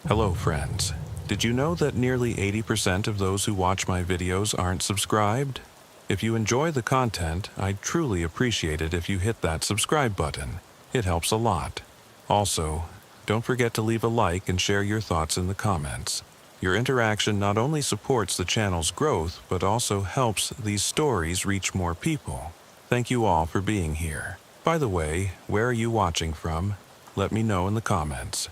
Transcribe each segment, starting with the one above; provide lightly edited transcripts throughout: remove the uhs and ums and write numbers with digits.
Hello friends. Did you know that nearly 80% of those who watch my videos aren't subscribed? If you enjoy the content, I'd truly appreciate it if you hit that subscribe button. It helps a lot. Also, don't forget to leave a like and share your thoughts in the comments. Your interaction not only supports the channel's growth, but also helps these stories reach more people. Thank you all for being here. By the way, where are you watching from? Let me know in the comments.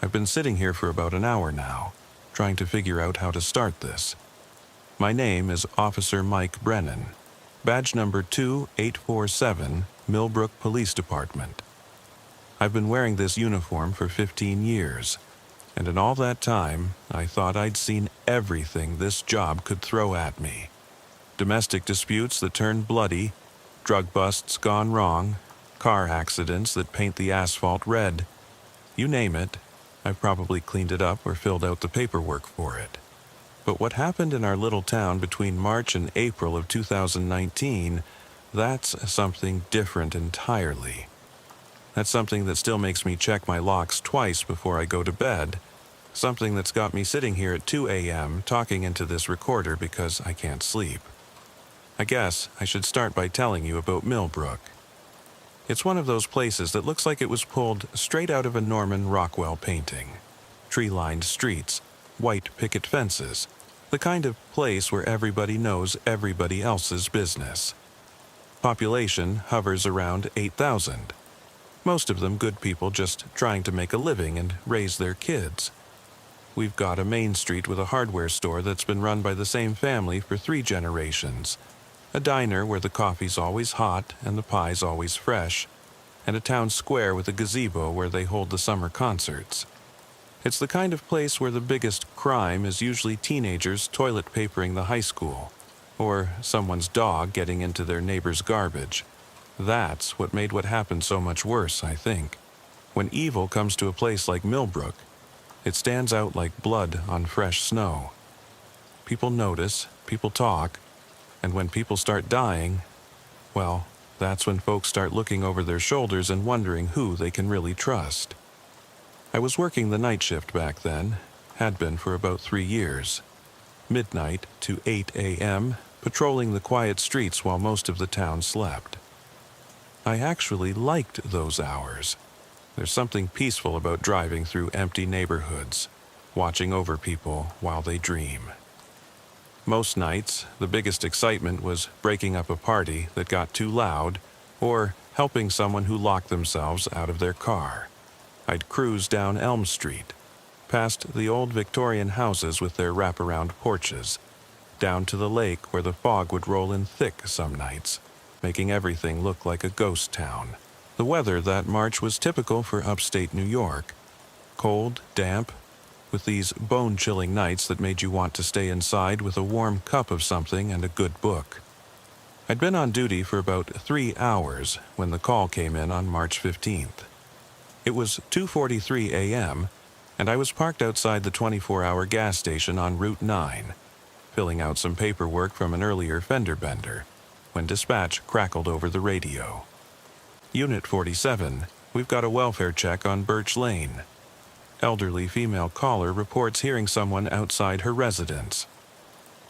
I've been sitting here for about an hour now, trying to figure out how to start this. My name is Officer Mike Brennan, badge number 2847, Millbrook Police Department. I've been wearing this uniform for 15 years, and in all that time, I thought I'd seen everything this job could throw at me. Domestic disputes that turn bloody, drug busts gone wrong, car accidents that paint the asphalt red. You name it, I've probably cleaned it up or filled out the paperwork for it. But what happened in our little town between March and April of 2019, that's something different entirely. That's something that still makes me check my locks twice before I go to bed. Something that's got me sitting here at 2 a.m. talking into this recorder because I can't sleep. I guess I should start by telling you about Millbrook. It's one of those places that looks like it was pulled straight out of a Norman Rockwell painting. Tree-lined streets, white picket fences, the kind of place where everybody knows everybody else's business. Population hovers around 8,000. Most of them good people just trying to make a living and raise their kids. We've got a main street with a hardware store that's been run by the same family for 3 generations. A diner where the coffee's always hot and the pie's always fresh, and a town square with a gazebo where they hold the summer concerts. It's the kind of place where the biggest crime is usually teenagers toilet papering the high school, or someone's dog getting into their neighbor's garbage. That's what made what happened so much worse, I think. When evil comes to a place like Millbrook, it stands out like blood on fresh snow. People notice, people talk, and when people start dying, well, that's when folks start looking over their shoulders and wondering who they can really trust. I was working the night shift back then, had been for about 3 years. Midnight to 8 a.m., patrolling the quiet streets while most of the town slept. I actually liked those hours. There's something peaceful about driving through empty neighborhoods, watching over people while they dream. Most nights, the biggest excitement was breaking up a party that got too loud or helping someone who locked themselves out of their car. I'd cruise down Elm Street, past the old Victorian houses with their wraparound porches, down to the lake where the fog would roll in thick some nights, making everything look like a ghost town. The weather that March was typical for upstate New York. Cold, damp, with these bone-chilling nights that made you want to stay inside with a warm cup of something and a good book. I'd been on duty for about 3 hours when the call came in on March 15th. It was 2:43 a.m., and I was parked outside the 24-hour gas station on Route 9, filling out some paperwork from an earlier fender bender, when dispatch crackled over the radio. Unit 47, we've got a welfare check on Birch Lane. Elderly female caller reports hearing someone outside her residence.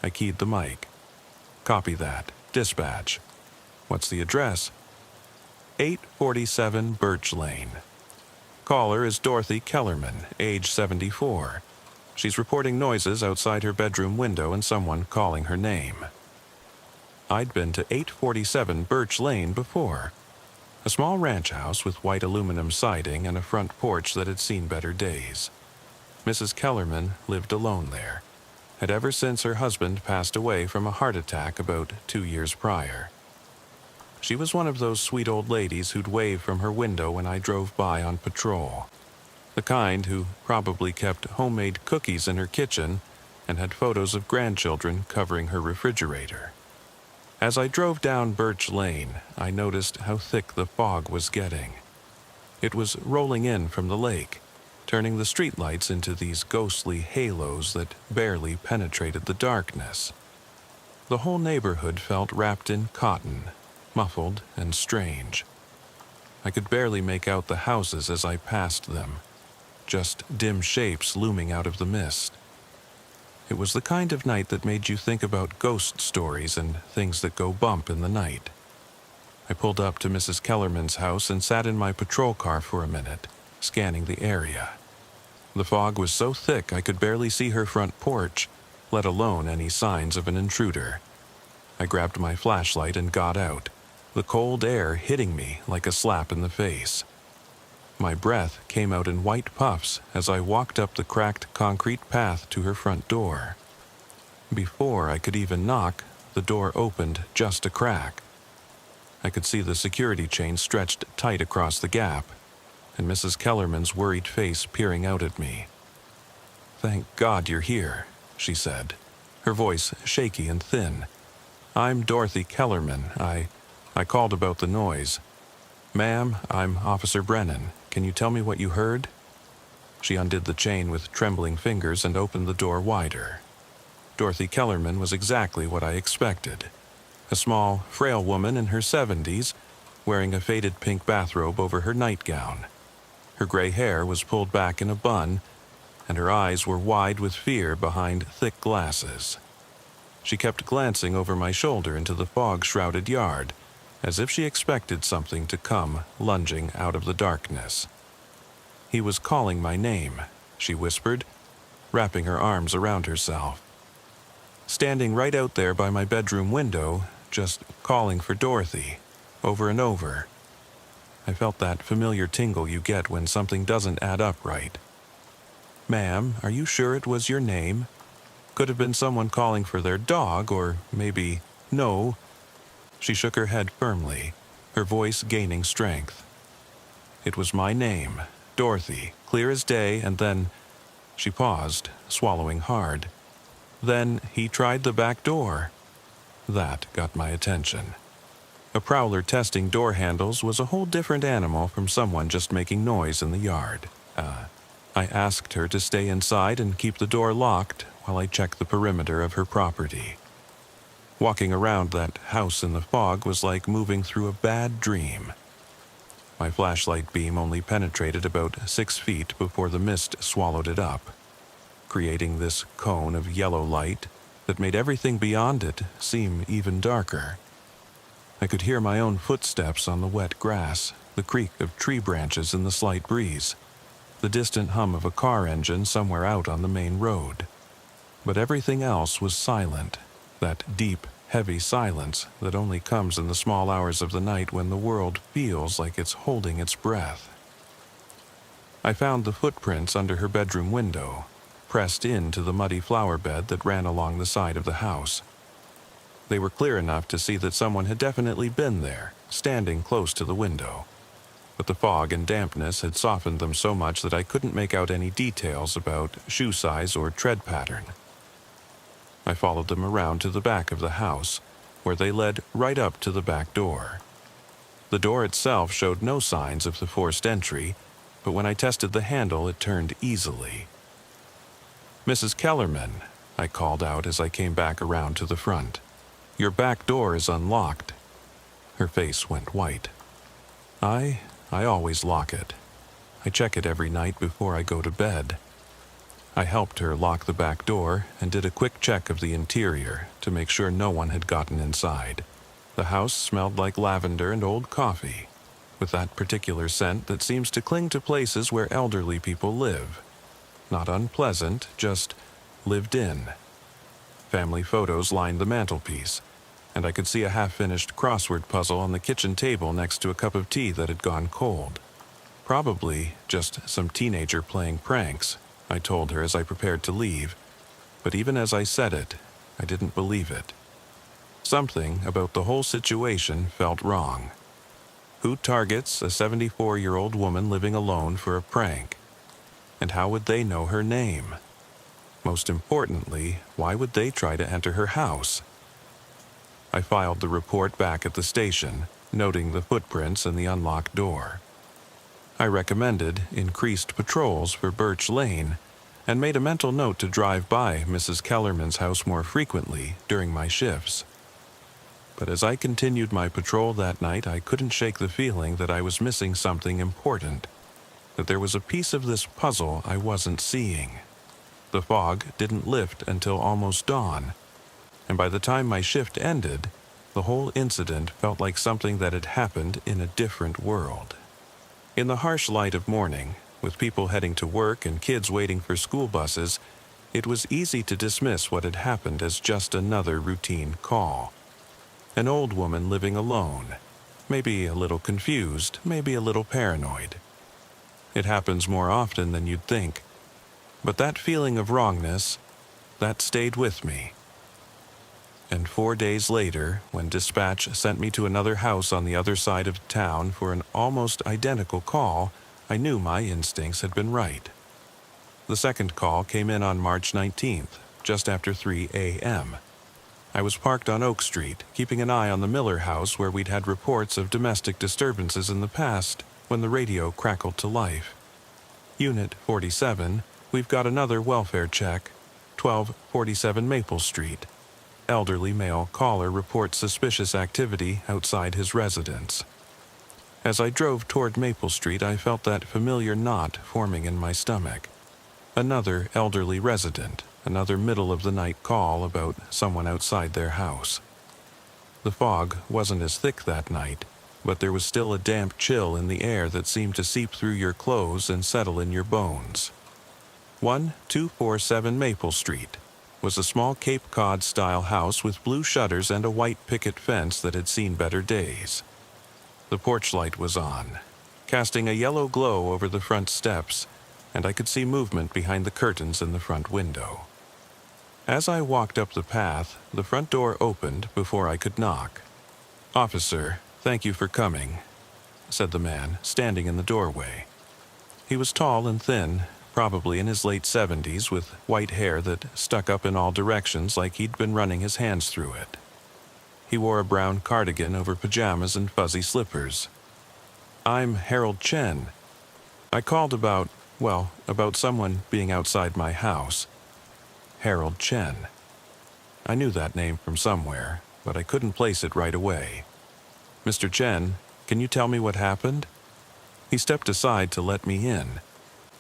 I keyed the mic. Copy that. Dispatch. What's the address? 847 Birch Lane. Caller is Dorothy Kellerman, age 74. She's reporting noises outside her bedroom window and someone calling her name. I'd been to 847 Birch Lane before. A small ranch house with white aluminum siding and a front porch that had seen better days. Mrs. Kellerman lived alone there, had ever since her husband passed away from a heart attack about 2 years prior. She was one of those sweet old ladies who'd wave from her window when I drove by on patrol. The kind who probably kept homemade cookies in her kitchen and had photos of grandchildren covering her refrigerator. As I drove down Birch Lane, I noticed how thick the fog was getting. It was rolling in from the lake, turning the streetlights into these ghostly halos that barely penetrated the darkness. The whole neighborhood felt wrapped in cotton, muffled and strange. I could barely make out the houses as I passed them, just dim shapes looming out of the mist. It was the kind of night that made you think about ghost stories and things that go bump in the night. I pulled up to Mrs. Kellerman's house and sat in my patrol car for a minute, scanning the area. The fog was so thick I could barely see her front porch, let alone any signs of an intruder. I grabbed my flashlight and got out, the cold air hitting me like a slap in the face. My breath came out in white puffs as I walked up the cracked concrete path to her front door. Before I could even knock, the door opened just a crack. I could see the security chain stretched tight across the gap, and Mrs. Kellerman's worried face peering out at me. "Thank God you're here," she said, her voice shaky and thin. "I'm Dorothy Kellerman. I called about the noise. Ma'am, I'm Officer Brennan. Can you tell me what you heard?" She undid the chain with trembling fingers and opened the door wider. Dorothy Kellerman was exactly what I expected. A small, frail woman in her 70s, wearing a faded pink bathrobe over her nightgown. Her gray hair was pulled back in a bun, and her eyes were wide with fear behind thick glasses. She kept glancing over my shoulder into the fog-shrouded yard, as if she expected something to come lunging out of the darkness. "He was calling my name," she whispered, wrapping her arms around herself. Standing right out there by my bedroom window, just calling for Dorothy, over and over. I felt that familiar tingle you get when something doesn't add up right. "Ma'am, are you sure it was your name? Could have been someone calling for their dog, or maybe..." "No." She shook her head firmly, her voice gaining strength. "It was my name, Dorothy, clear as day, and then..." She paused, swallowing hard. "Then he tried the back door." That got my attention. A prowler testing door handles was a whole different animal from someone just making noise in the yard. I asked her to stay inside and keep the door locked while I checked the perimeter of her property. Walking around that house in the fog was like moving through a bad dream. My flashlight beam only penetrated about 6 feet before the mist swallowed it up, creating this cone of yellow light that made everything beyond it seem even darker. I could hear my own footsteps on the wet grass, the creak of tree branches in the slight breeze, the distant hum of a car engine somewhere out on the main road. But everything else was silent, that deep, heavy silence that only comes in the small hours of the night when the world feels like it's holding its breath. I found the footprints under her bedroom window, pressed into the muddy flower bed that ran along the side of the house. They were clear enough to see that someone had definitely been there, standing close to the window. But the fog and dampness had softened them so much that I couldn't make out any details about shoe size or tread pattern. I followed them around to the back of the house, where they led right up to the back door. The door itself showed no signs of the forced entry, but when I tested the handle, it turned easily. "Mrs. Kellerman," I called out as I came back around to the front. "Your back door is unlocked." Her face went white. I always lock it. I check it every night before I go to bed." I helped her lock the back door and did a quick check of the interior to make sure no one had gotten inside. The house smelled like lavender and old coffee, with that particular scent that seems to cling to places where elderly people live. Not unpleasant, just lived in. Family photos lined the mantelpiece, and I could see a half-finished crossword puzzle on the kitchen table next to a cup of tea that had gone cold. Probably just some teenager playing pranks, I told her as I prepared to leave, but even as I said it, I didn't believe it. Something about the whole situation felt wrong. Who targets a 74-year-old woman living alone for a prank? And how would they know her name? Most importantly, why would they try to enter her house? I filed the report back at the station, noting the footprints and the unlocked door. I recommended increased patrols for Birch Lane and made a mental note to drive by Mrs. Kellerman's house more frequently during my shifts. but as I continued my patrol that night, I couldn't shake the feeling that I was missing something important, that there was a piece of this puzzle I wasn't seeing. The fog didn't lift until almost dawn, and by the time my shift ended, the whole incident felt like something that had happened in a different world. In the harsh light of morning, with people heading to work and kids waiting for school buses, it was easy to dismiss what had happened as just another routine call. An old woman living alone, maybe a little confused, maybe a little paranoid. It happens more often than you'd think, but that feeling of wrongness, that stayed with me. And 4 days later, when dispatch sent me to another house on the other side of town for an almost identical call, I knew my instincts had been right. The second call came in on March 19th, just after 3 a.m. I was parked on Oak Street, keeping an eye on the Miller house where we'd had reports of domestic disturbances in the past when the radio crackled to life. Unit 47, we've got another welfare check, 1247 Maple Street. Elderly male caller reports suspicious activity outside his residence. As I drove toward Maple Street, I felt that familiar knot forming in my stomach. Another elderly resident, another middle-of-the-night call about someone outside their house. The fog wasn't as thick that night, but there was still a damp chill in the air that seemed to seep through your clothes and settle in your bones. 1247 Maple Street was a small Cape Cod-style house with blue shutters and a white picket fence that had seen better days. The porch light was on, casting a yellow glow over the front steps, and I could see movement behind the curtains in the front window. As I walked up the path, the front door opened before I could knock. "Officer, thank you for coming," said the man, standing in the doorway. He was tall and thin, probably in his late 70s, with white hair that stuck up in all directions like he'd been running his hands through it. He wore a brown cardigan over pajamas and fuzzy slippers. "I'm Harold Chen. I called about someone being outside my house." Harold Chen. I knew that name from somewhere, but I couldn't place it right away. "Mr. Chen, can you tell me what happened?" He stepped aside to let me in,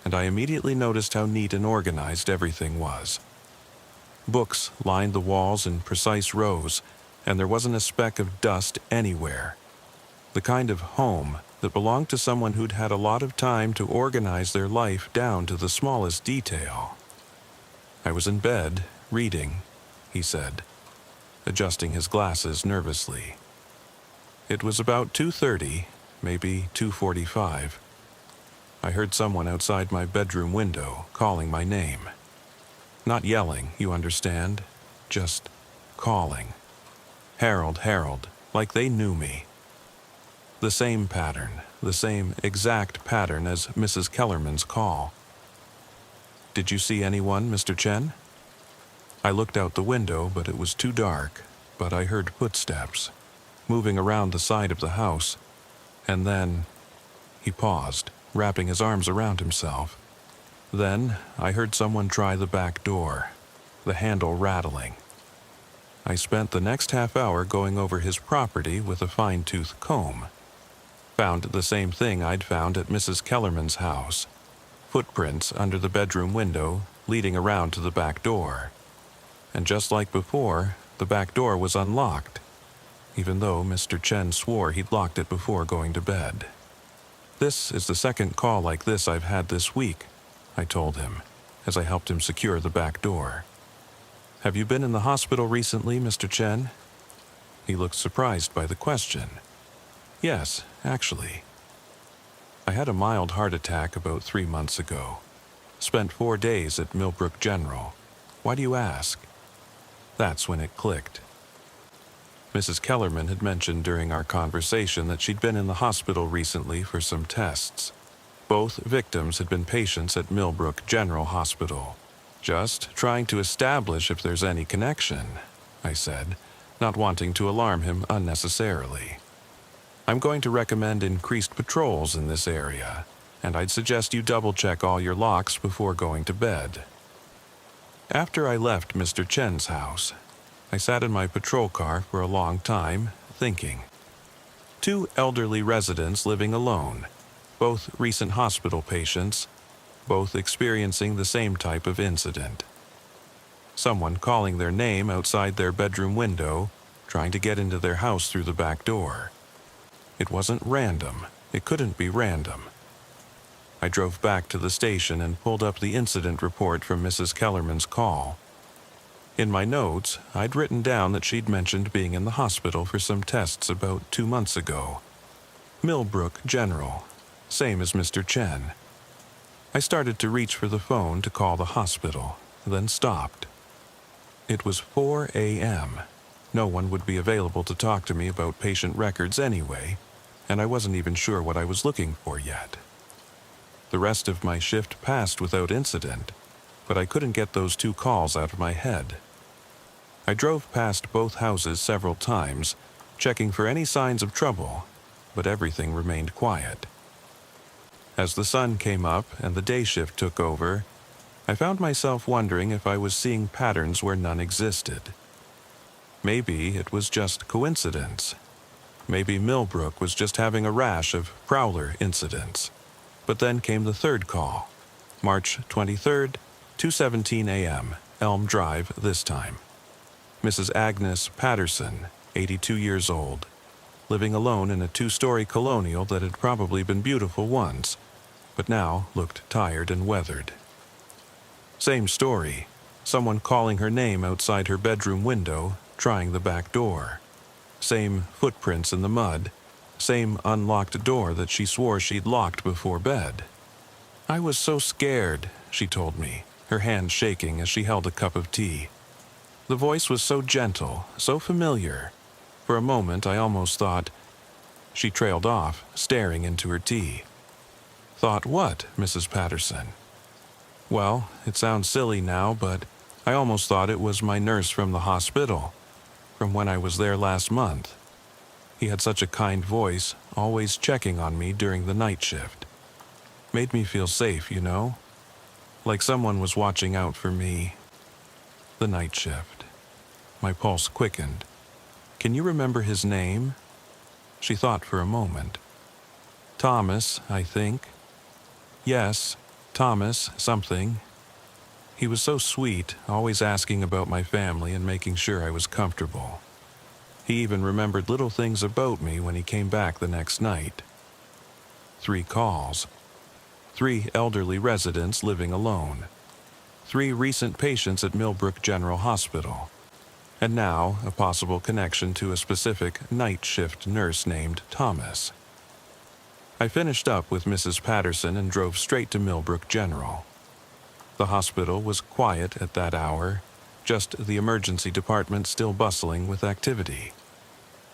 and I immediately noticed how neat and organized everything was. Books lined the walls in precise rows, and there wasn't a speck of dust anywhere. The kind of home that belonged to someone who'd had a lot of time to organize their life down to the smallest detail. "I was in bed, reading," he said, adjusting his glasses nervously. "It was about 2:30, maybe 2:45. I heard someone outside my bedroom window calling my name. Not yelling, you understand, just calling. Harold, Harold, like they knew me. The same pattern, the same exact pattern as Mrs. Kellerman's call. Did you see anyone, Mr. Chen?" I looked out the window, but it was too dark, but I heard footsteps, moving around the side of the house, and then he paused, wrapping his arms around himself. Then I heard someone try the back door, the handle rattling. I spent the next half hour going over his property with a fine-tooth comb. Found the same thing I'd found at Mrs. Kellerman's house. Footprints under the bedroom window leading around to the back door. And just like before, the back door was unlocked, even though Mr. Chen swore he'd locked it before going to bed. "This is the second call like this I've had this week," I told him, as I helped him secure the back door. "Have you been in the hospital recently, Mr. Chen?" He looked surprised by the question. "Yes, actually. I had a mild heart attack about 3 months ago. Spent 4 days at Millbrook General. Why do you ask?" That's when it clicked. Mrs. Kellerman had mentioned during our conversation that she'd been in the hospital recently for some tests. Both victims had been patients at Millbrook General Hospital. "Just trying to establish if there's any connection," I said, not wanting to alarm him unnecessarily. "I'm going to recommend increased patrols in this area, and I'd suggest you double-check all your locks before going to bed." After I left Mr. Chen's house, I sat in my patrol car for a long time, thinking. 2 elderly residents living alone, both recent hospital patients, both experiencing the same type of incident. Someone calling their name outside their bedroom window, trying to get into their house through the back door. It wasn't random. It couldn't be random. I drove back to the station and pulled up the incident report from Mrs. Kellerman's call. In my notes, I'd written down that she'd mentioned being in the hospital for some tests about 2 months ago. Millbrook General, same as Mr. Chen. I started to reach for the phone to call the hospital, then stopped. It was 4 a.m. No one would be available to talk to me about patient records anyway, and I wasn't even sure what I was looking for yet. The rest of my shift passed without incident, but I couldn't get those 2 calls out of my head. I drove past both houses several times, checking for any signs of trouble, but everything remained quiet. As the sun came up and the day shift took over, I found myself wondering if I was seeing patterns where none existed. Maybe it was just coincidence. Maybe Millbrook was just having a rash of prowler incidents. But then came the 3rd call, March 23rd, 2:17 a.m., Elm Drive this time. Mrs. Agnes Patterson, 82 years old, living alone in a 2-story colonial that had probably been beautiful once, but now looked tired and weathered. Same story, someone calling her name outside her bedroom window, trying the back door. Same footprints in the mud, same unlocked door that she swore she'd locked before bed. I was so scared, she told me, her hand shaking as she held a cup of tea. The voice was so gentle, so familiar. For a moment I almost thought. She trailed off, staring into her tea. Thought what, Mrs. Patterson? Well, it sounds silly now, but I almost thought it was my nurse from the hospital, from when I was there last month. He had such a kind voice, always checking on me during the night shift. Made me feel safe, you know? Like someone was watching out for me. The night shift. My pulse quickened. Can you remember his name? She thought for a moment. Thomas, I think. Yes, Thomas something. He was so sweet, always asking about my family and making sure I was comfortable. He even remembered little things about me when he came back the next night. 3 calls. 3 elderly residents living alone. 3 recent patients at Millbrook General Hospital. And now a possible connection to a specific night shift nurse named Thomas. I finished up with Mrs. Patterson and drove straight to Millbrook General. The hospital was quiet at that hour, just the emergency department still bustling with activity.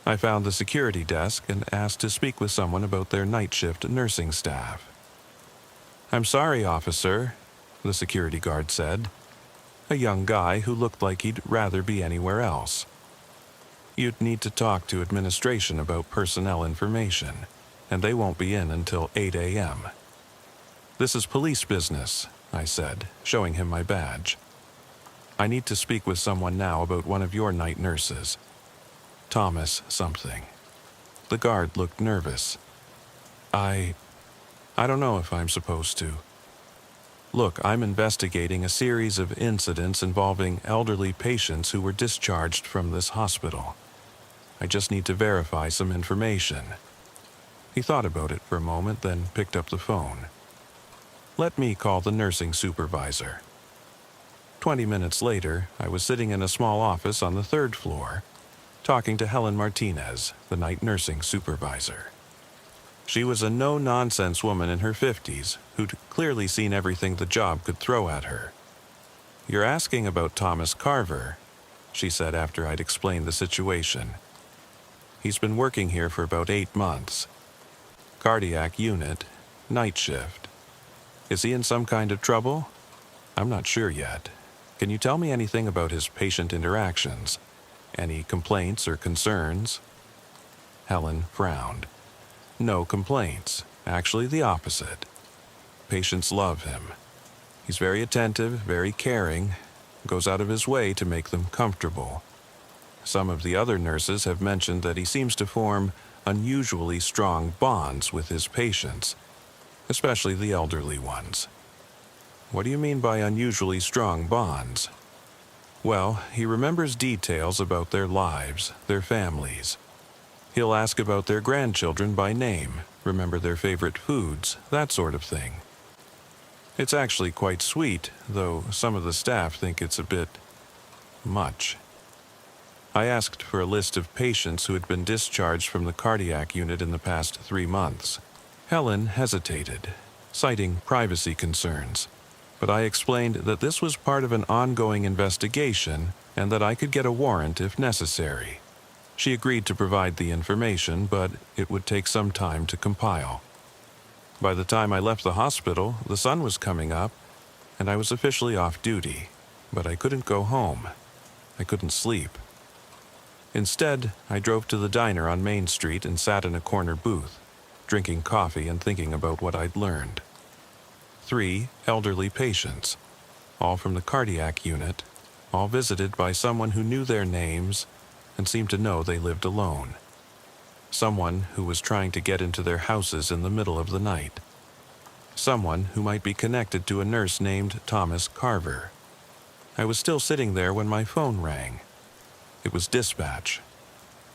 I found the security desk and asked to speak with someone about their night shift nursing staff. "I'm sorry, officer," the security guard said, a young guy who looked like he'd rather be anywhere else. "You'd need to talk to administration about personnel information, and they won't be in until 8 a.m. "This is police business," I said, showing him my badge. "I need to speak with someone now about one of your night nurses. Thomas something." The guard looked nervous. I don't know if I'm supposed to. "Look, I'm investigating a series of incidents involving elderly patients who were discharged from this hospital. I just need to verify some information." He thought about it for a moment, then picked up the phone. "Let me call the nursing supervisor." 20 minutes later, I was sitting in a small office on the 3rd floor, talking to Helen Martinez, the night nursing supervisor. She was a no-nonsense woman in her 50s who'd clearly seen everything the job could throw at her. "You're asking about Thomas Carver," she said after I'd explained the situation. "He's been working here for about 8 months. Cardiac unit, night shift. Is he in some kind of trouble? I'm not sure yet. Can you tell me anything about his patient interactions? Any complaints or concerns?" Helen frowned. "No complaints. Actually the opposite. Patients love him. He's very attentive, very caring, goes out of his way to make them comfortable. Some of the other nurses have mentioned that he seems to form unusually strong bonds with his patients, especially the elderly ones. What do you mean by unusually strong bonds? Well, he remembers details about their lives, their families. He'll ask about their grandchildren by name, remember their favorite foods, that sort of thing. It's actually quite sweet, though some of the staff think it's a bit much. I asked for a list of patients who had been discharged from the cardiac unit in the past 3 months. Helen hesitated, citing privacy concerns, but I explained that this was part of an ongoing investigation and that I could get a warrant if necessary. She agreed to provide the information, but it would take some time to compile. By the time I left the hospital, the sun was coming up, and I was officially off duty, but I couldn't go home. I couldn't sleep. Instead, I drove to the diner on Main Street and sat in a corner booth, drinking coffee and thinking about what I'd learned. 3 elderly patients, all from the cardiac unit, all visited by someone who knew their names and seemed to know they lived alone. Someone who was trying to get into their houses in the middle of the night. Someone who might be connected to a nurse named Thomas Carver. I was still sitting there when my phone rang. It was dispatch.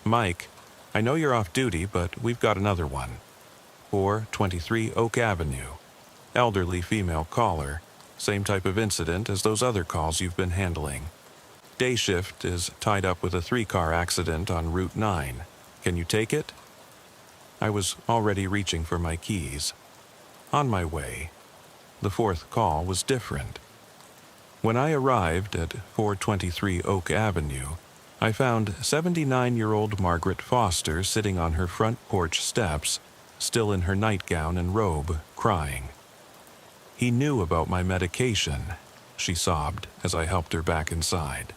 "Mike, I know you're off duty, but we've got another one. 423 Oak Avenue. Elderly female caller. Same type of incident as those other calls you've been handling. Day shift is tied up with a 3-car accident on Route 9. Can you take it?" I was already reaching for my keys. On my way. The 4th call was different. When I arrived at 423 Oak Avenue, I found 79-year-old Margaret Foster sitting on her front porch steps, still in her nightgown and robe, crying. "He knew about my medication," she sobbed as I helped her back inside.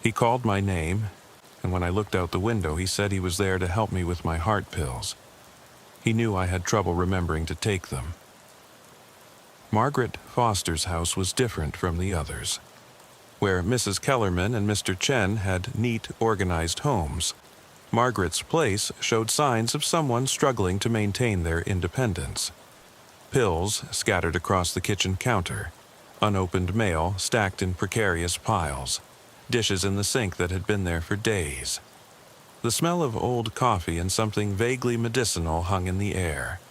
"He called my name, and when I looked out the window, he said he was there to help me with my heart pills. He knew I had trouble remembering to take them." Margaret Foster's house was different from the others. Where Mrs. Kellerman and Mr. Chen had neat, organized homes, Margaret's place showed signs of someone struggling to maintain their independence. Pills scattered across the kitchen counter, unopened mail stacked in precarious piles, dishes in the sink that had been there for days. The smell of old coffee and something vaguely medicinal hung in the air.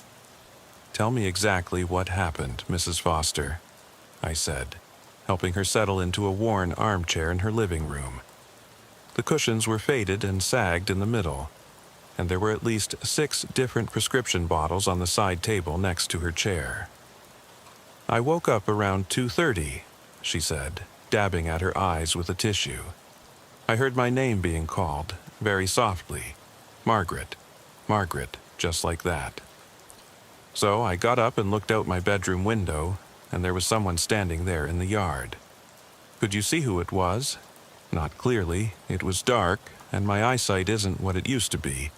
"Tell me exactly what happened, Mrs. Foster," I said, helping her settle into a worn armchair in her living room. The cushions were faded and sagged in the middle, and there were at least 6 different prescription bottles on the side table next to her chair. "I woke up around 2:30, she said, dabbing at her eyes with a tissue. "I heard my name being called, very softly. Margaret, Margaret, just like that. So I got up and looked out my bedroom window, and there was someone standing there in the yard. Could you see who it was? Not clearly. It was dark, and my eyesight isn't what it used to be.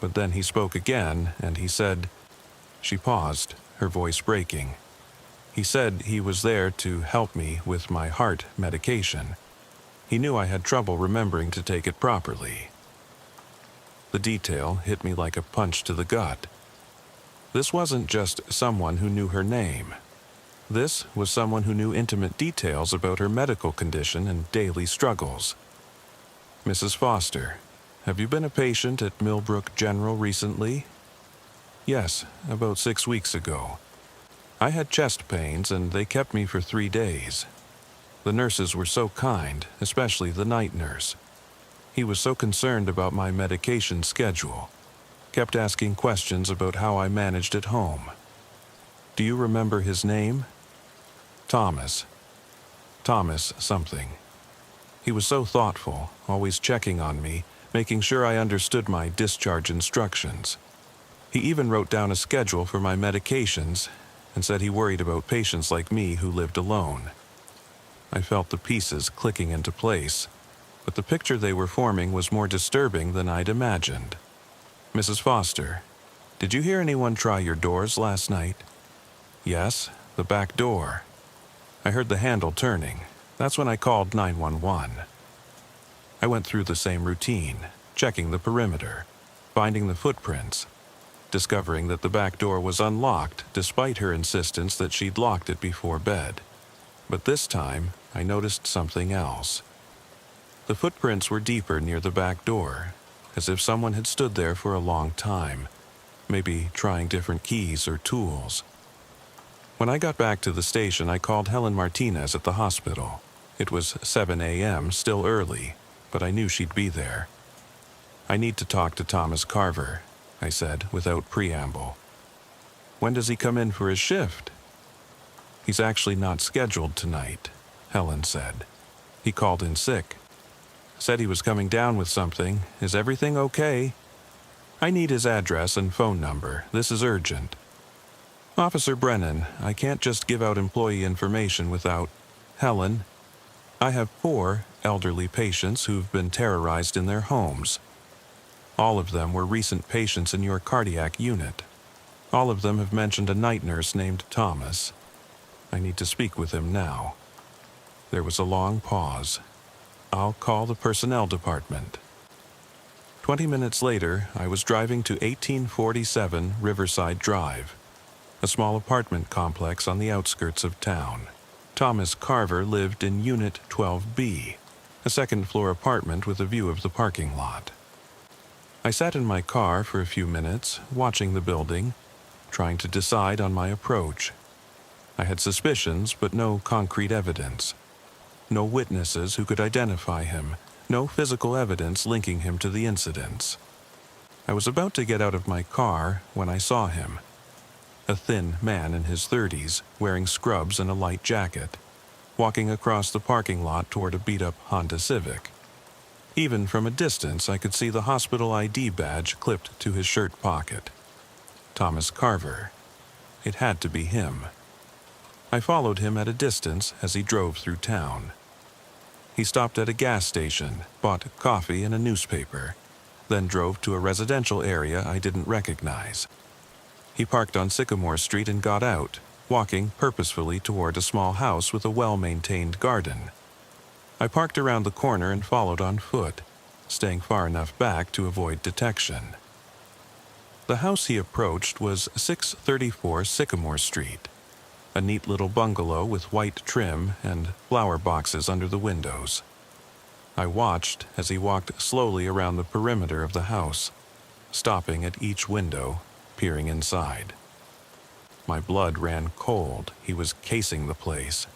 But then he spoke again, and he said..." She paused, her voice breaking. "He said he was there to help me with my heart medication. He knew I had trouble remembering to take it properly." The detail hit me like a punch to the gut. This wasn't just someone who knew her name. This was someone who knew intimate details about her medical condition and daily struggles. "Mrs. Foster, have you been a patient at Millbrook General recently?" "Yes, about 6 weeks ago. I had chest pains and they kept me for 3 days. The nurses were so kind, especially the night nurse. He was so concerned about my medication schedule. Kept asking questions about how I managed at home." "Do you remember his name?" "Thomas. Thomas something. He was so thoughtful, always checking on me, making sure I understood my discharge instructions. He even wrote down a schedule for my medications and said he worried about patients like me who lived alone." I felt the pieces clicking into place, but the picture they were forming was more disturbing than I'd imagined. "Mrs. Foster, did you hear anyone try your doors last night?" "Yes, the back door. I heard the handle turning. That's when I called 911. I went through the same routine, checking the perimeter, finding the footprints, discovering that the back door was unlocked despite her insistence that she'd locked it before bed. But this time, I noticed something else. The footprints were deeper near the back door, as if someone had stood there for a long time, maybe trying different keys or tools. When I got back to the station, I called Helen Martinez at the hospital. It was 7 a.m., still early, but I knew she'd be there. "I need to talk to Thomas Carver," I said without preamble. "When does he come in for his shift?" "He's actually not scheduled tonight," Helen said. "He called in sick. Said he was coming down with something. Is everything okay? I need his address and phone number. This is urgent." "Officer Brennan, I can't just give out employee information without—" "Helen, I have 4 elderly patients who've been terrorized in their homes. All of them were recent patients in your cardiac unit. All of them have mentioned a night nurse named Thomas. I need to speak with him now." There was a long pause. "I'll call the personnel department." 20 minutes later, I was driving to 1847 Riverside Drive, a small apartment complex on the outskirts of town. Thomas Carver lived in Unit 12B, a second-floor apartment with a view of the parking lot. I sat in my car for a few minutes, watching the building, trying to decide on my approach. I had suspicions, but no concrete evidence. No witnesses who could identify him, no physical evidence linking him to the incidents. I was about to get out of my car when I saw him. A thin man in his 30s, wearing scrubs and a light jacket, walking across the parking lot toward a beat-up Honda Civic. Even from a distance, I could see the hospital ID badge clipped to his shirt pocket. Thomas Carver. It had to be him. I followed him at a distance as he drove through town. He stopped at a gas station, bought coffee and a newspaper, then drove to a residential area I didn't recognize. He parked on Sycamore Street and got out, walking purposefully toward a small house with a well-maintained garden. I parked around the corner and followed on foot, staying far enough back to avoid detection. The house he approached was 634 Sycamore Street, a neat little bungalow with white trim and flower boxes under the windows. I watched as he walked slowly around the perimeter of the house, stopping at each window, peering inside. My blood ran cold. He was casing the place.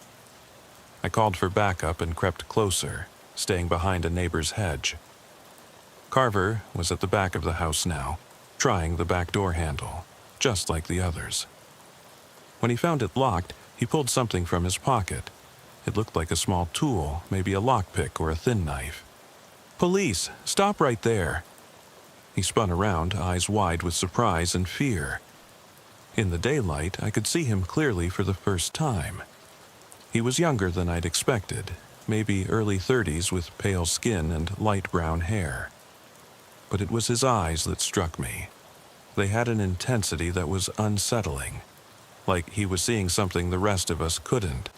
I called for backup and crept closer, staying behind a neighbor's hedge. Carver was at the back of the house now, trying the back door handle, just like the others. When he found it locked, he pulled something from his pocket. It looked like a small tool, maybe a lockpick or a thin knife. "Police! Stop right there!" He spun around, eyes wide with surprise and fear. In the daylight, I could see him clearly for the first time. He was younger than I'd expected, maybe early 30s with pale skin and light brown hair. But it was his eyes that struck me. They had an intensity that was unsettling, like he was seeing something the rest of us couldn't.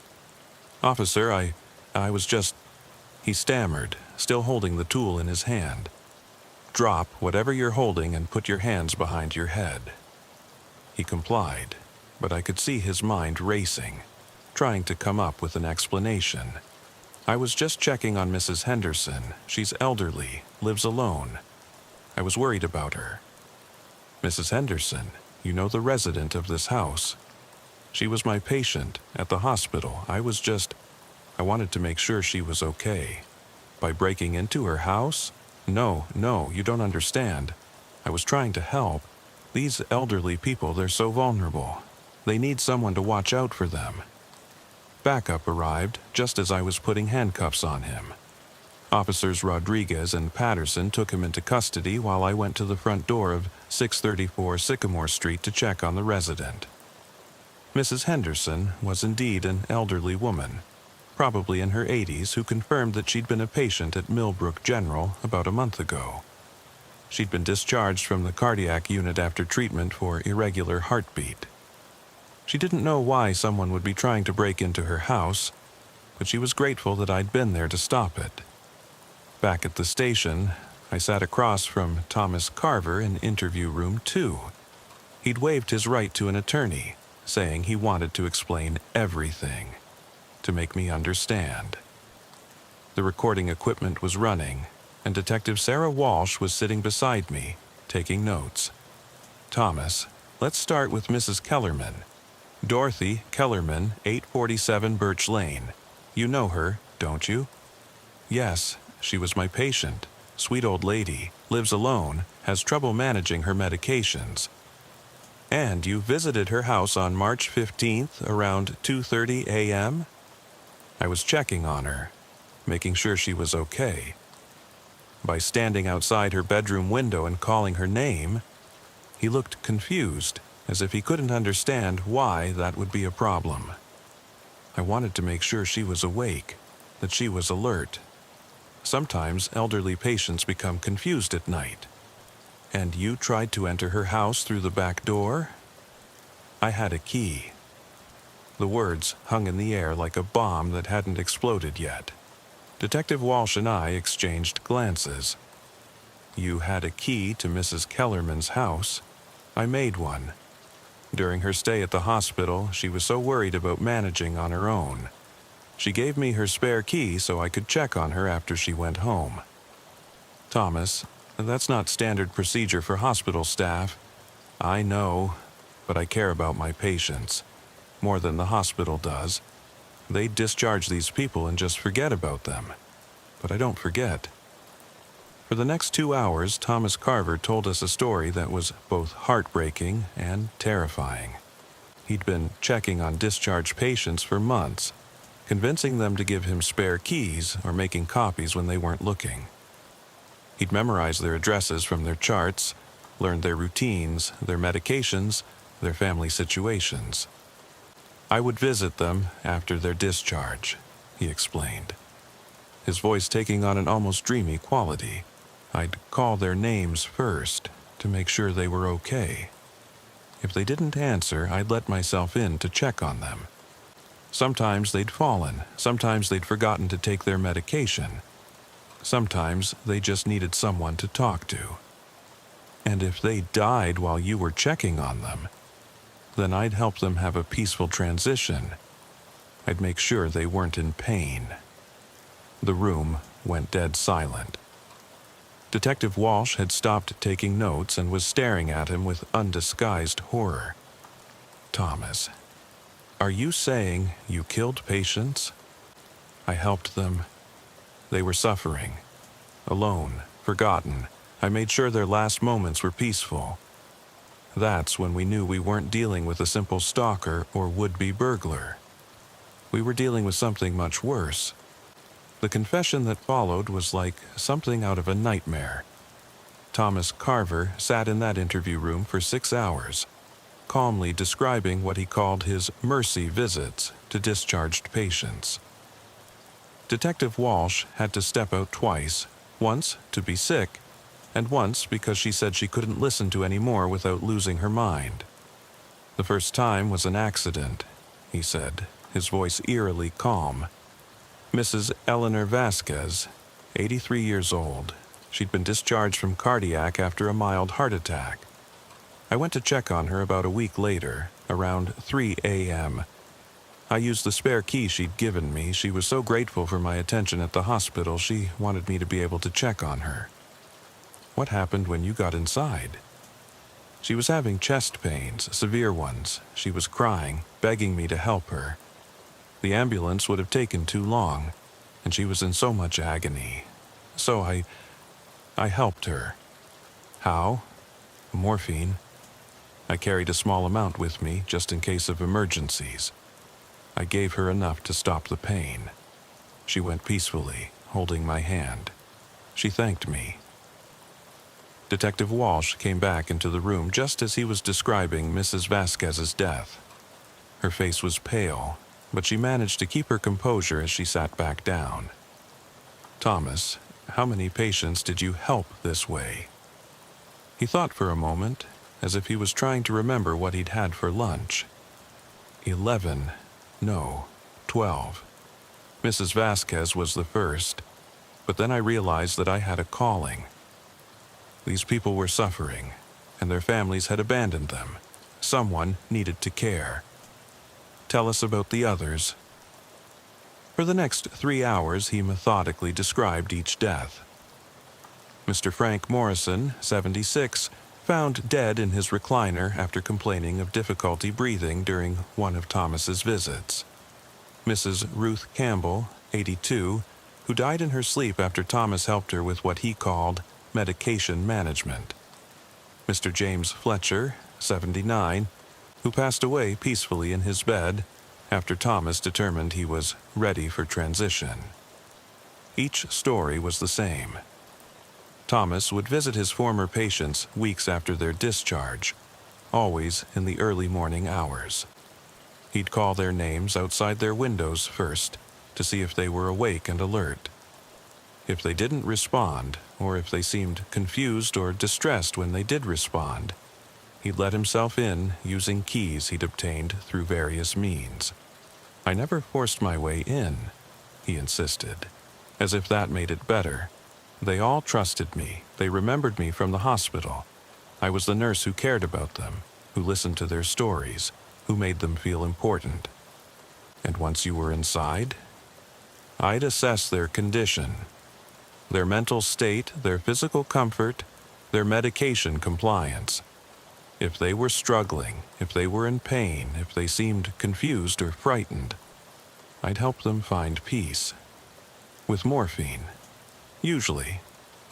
"Officer, I was just—" He stammered, still holding the tool in his hand. "Drop whatever you're holding and put your hands behind your head." He complied, but I could see his mind racing, trying to come up with an explanation. "I was just checking on Mrs. Henderson. She's elderly, lives alone. I was worried about her." "Mrs. Henderson, you know, the resident of this house. She was my patient at the hospital. I wanted to make sure she was okay. By breaking into her house? No, you don't understand. I was trying to help. These elderly people, they're so vulnerable. They need someone to watch out for them." Backup arrived just as I was putting handcuffs on him. Officers Rodriguez and Patterson took him into custody while I went to the front door of 634 Sycamore Street to check on the resident. Mrs. Henderson was indeed an elderly woman, probably in her 80s, who confirmed that she'd been a patient at Millbrook General about a month ago. She'd been discharged from the cardiac unit after treatment for irregular heartbeat. She didn't know why someone would be trying to break into her house, but she was grateful that I'd been there to stop it. Back at the station, I sat across from Thomas Carver in interview room 2. He'd waived his right to an attorney, saying he wanted to explain everything, to make me understand. The recording equipment was running, and Detective Sarah Walsh was sitting beside me, taking notes. Thomas, let's start with Mrs. Kellerman. Dorothy Kellerman, 847 Birch Lane. You know her, don't you? Yes, she was my patient. Sweet old lady, lives alone, has trouble managing her medications. And you visited her house on March 15th around 2:30 a.m.? I was checking on her, making sure she was okay. By standing outside her bedroom window and calling her name, he looked confused, as if he couldn't understand why that would be a problem. I wanted to make sure she was awake, that she was alert. Sometimes elderly patients become confused at night. And you tried to enter her house through the back door? I had a key. The words hung in the air like a bomb that hadn't exploded yet. Detective Walsh and I exchanged glances. You had a key to Mrs. Kellerman's house. I made one. During her stay at the hospital, she was so worried about managing on her own. She gave me her spare key so I could check on her after she went home. Thomas, that's not standard procedure for hospital staff. I know, but I care about my patients, more than the hospital does. They discharge these people and just forget about them. But I don't forget. For the next 2 hours, Thomas Carver told us a story that was both heartbreaking and terrifying. He'd been checking on discharged patients for months, convincing them to give him spare keys or making copies when they weren't looking. He'd memorized their addresses from their charts, learned their routines, their medications, their family situations. I would visit them after their discharge, he explained, his voice taking on an almost dreamy quality. I'd call their names first to make sure they were okay. If they didn't answer, I'd let myself in to check on them. Sometimes they'd fallen, sometimes they'd forgotten to take their medication. Sometimes they just needed someone to talk to. And if they died while you were checking on them, then I'd help them have a peaceful transition. I'd make sure they weren't in pain. The room went dead silent. Detective Walsh had stopped taking notes and was staring at him with undisguised horror. Thomas, are you saying you killed patients? I helped them. They were suffering, alone, forgotten. I made sure their last moments were peaceful. That's when we knew we weren't dealing with a simple stalker or would-be burglar. We were dealing with something much worse. The confession that followed was like something out of a nightmare. Thomas Carver sat in that interview room for 6 hours, calmly describing what he called his mercy visits to discharged patients. Detective Walsh had to step out twice, once to be sick, and once because she said she couldn't listen to any more without losing her mind. The first time was an accident, he said, his voice eerily calm. Mrs. Eleanor Vasquez, 83 years old. She'd been discharged from cardiac after a mild heart attack. I went to check on her about a week later, around 3 a.m. I used the spare key she'd given me. She was so grateful for my attention at the hospital, she wanted me to be able to check on her. What happened when you got inside? She was having chest pains, severe ones. She was crying, begging me to help her. The ambulance would have taken too long, and she was in so much agony. So I helped her. How? Morphine. I carried a small amount with me, just in case of emergencies. I gave her enough to stop the pain. She went peacefully, holding my hand. She thanked me. Detective Walsh came back into the room just as he was describing Mrs. Vasquez's death. Her face was pale, but she managed to keep her composure as she sat back down. Thomas, how many patients did you help this way? He thought for a moment, as if he was trying to remember what he'd had for lunch. 11. No, 12. Mrs. Vasquez was the first. But then I realized that I had a calling. These people were suffering, and their families had abandoned them. Someone needed to care. Tell us about the others. For the next 3 hours, he methodically described each death. Mr. Frank Morrison, 76, found dead in his recliner after complaining of difficulty breathing during one of Thomas's visits. Mrs. Ruth Campbell, 82, who died in her sleep after Thomas helped her with what he called medication management. Mr. James Fletcher, 79, who passed away peacefully in his bed after Thomas determined he was ready for transition. Each story was the same. Thomas would visit his former patients weeks after their discharge, always in the early morning hours. He'd call their names outside their windows first to see if they were awake and alert. If they didn't respond, or if they seemed confused or distressed when they did respond, he'd let himself in using keys he'd obtained through various means. I never forced my way in, he insisted, as if that made it better. They all trusted me. They remembered me from the hospital. I was the nurse who cared about them, who listened to their stories, who made them feel important. And once you were inside, I'd assess their condition, their mental state, their physical comfort, their medication compliance. If they were struggling, if they were in pain, if they seemed confused or frightened, I'd help them find peace. With morphine. Usually.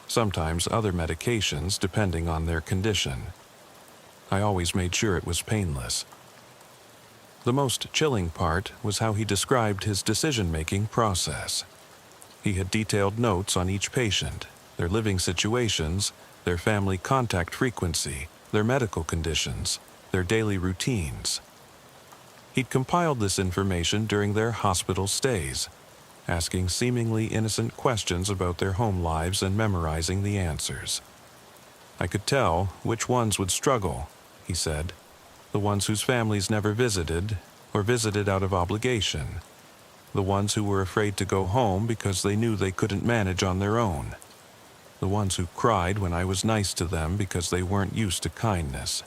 Sometimes other medications, depending on their condition. I always made sure it was painless. The most chilling part was how he described his decision-making process. He had detailed notes on each patient, their living situations, their family contact frequency, their medical conditions, their daily routines. He'd compiled this information during their hospital stays, asking seemingly innocent questions about their home lives and memorizing the answers. I could tell which ones would struggle, he said, the ones whose families never visited or visited out of obligation, the ones who were afraid to go home because they knew they couldn't manage on their own, the ones who cried when I was nice to them because they weren't used to kindness.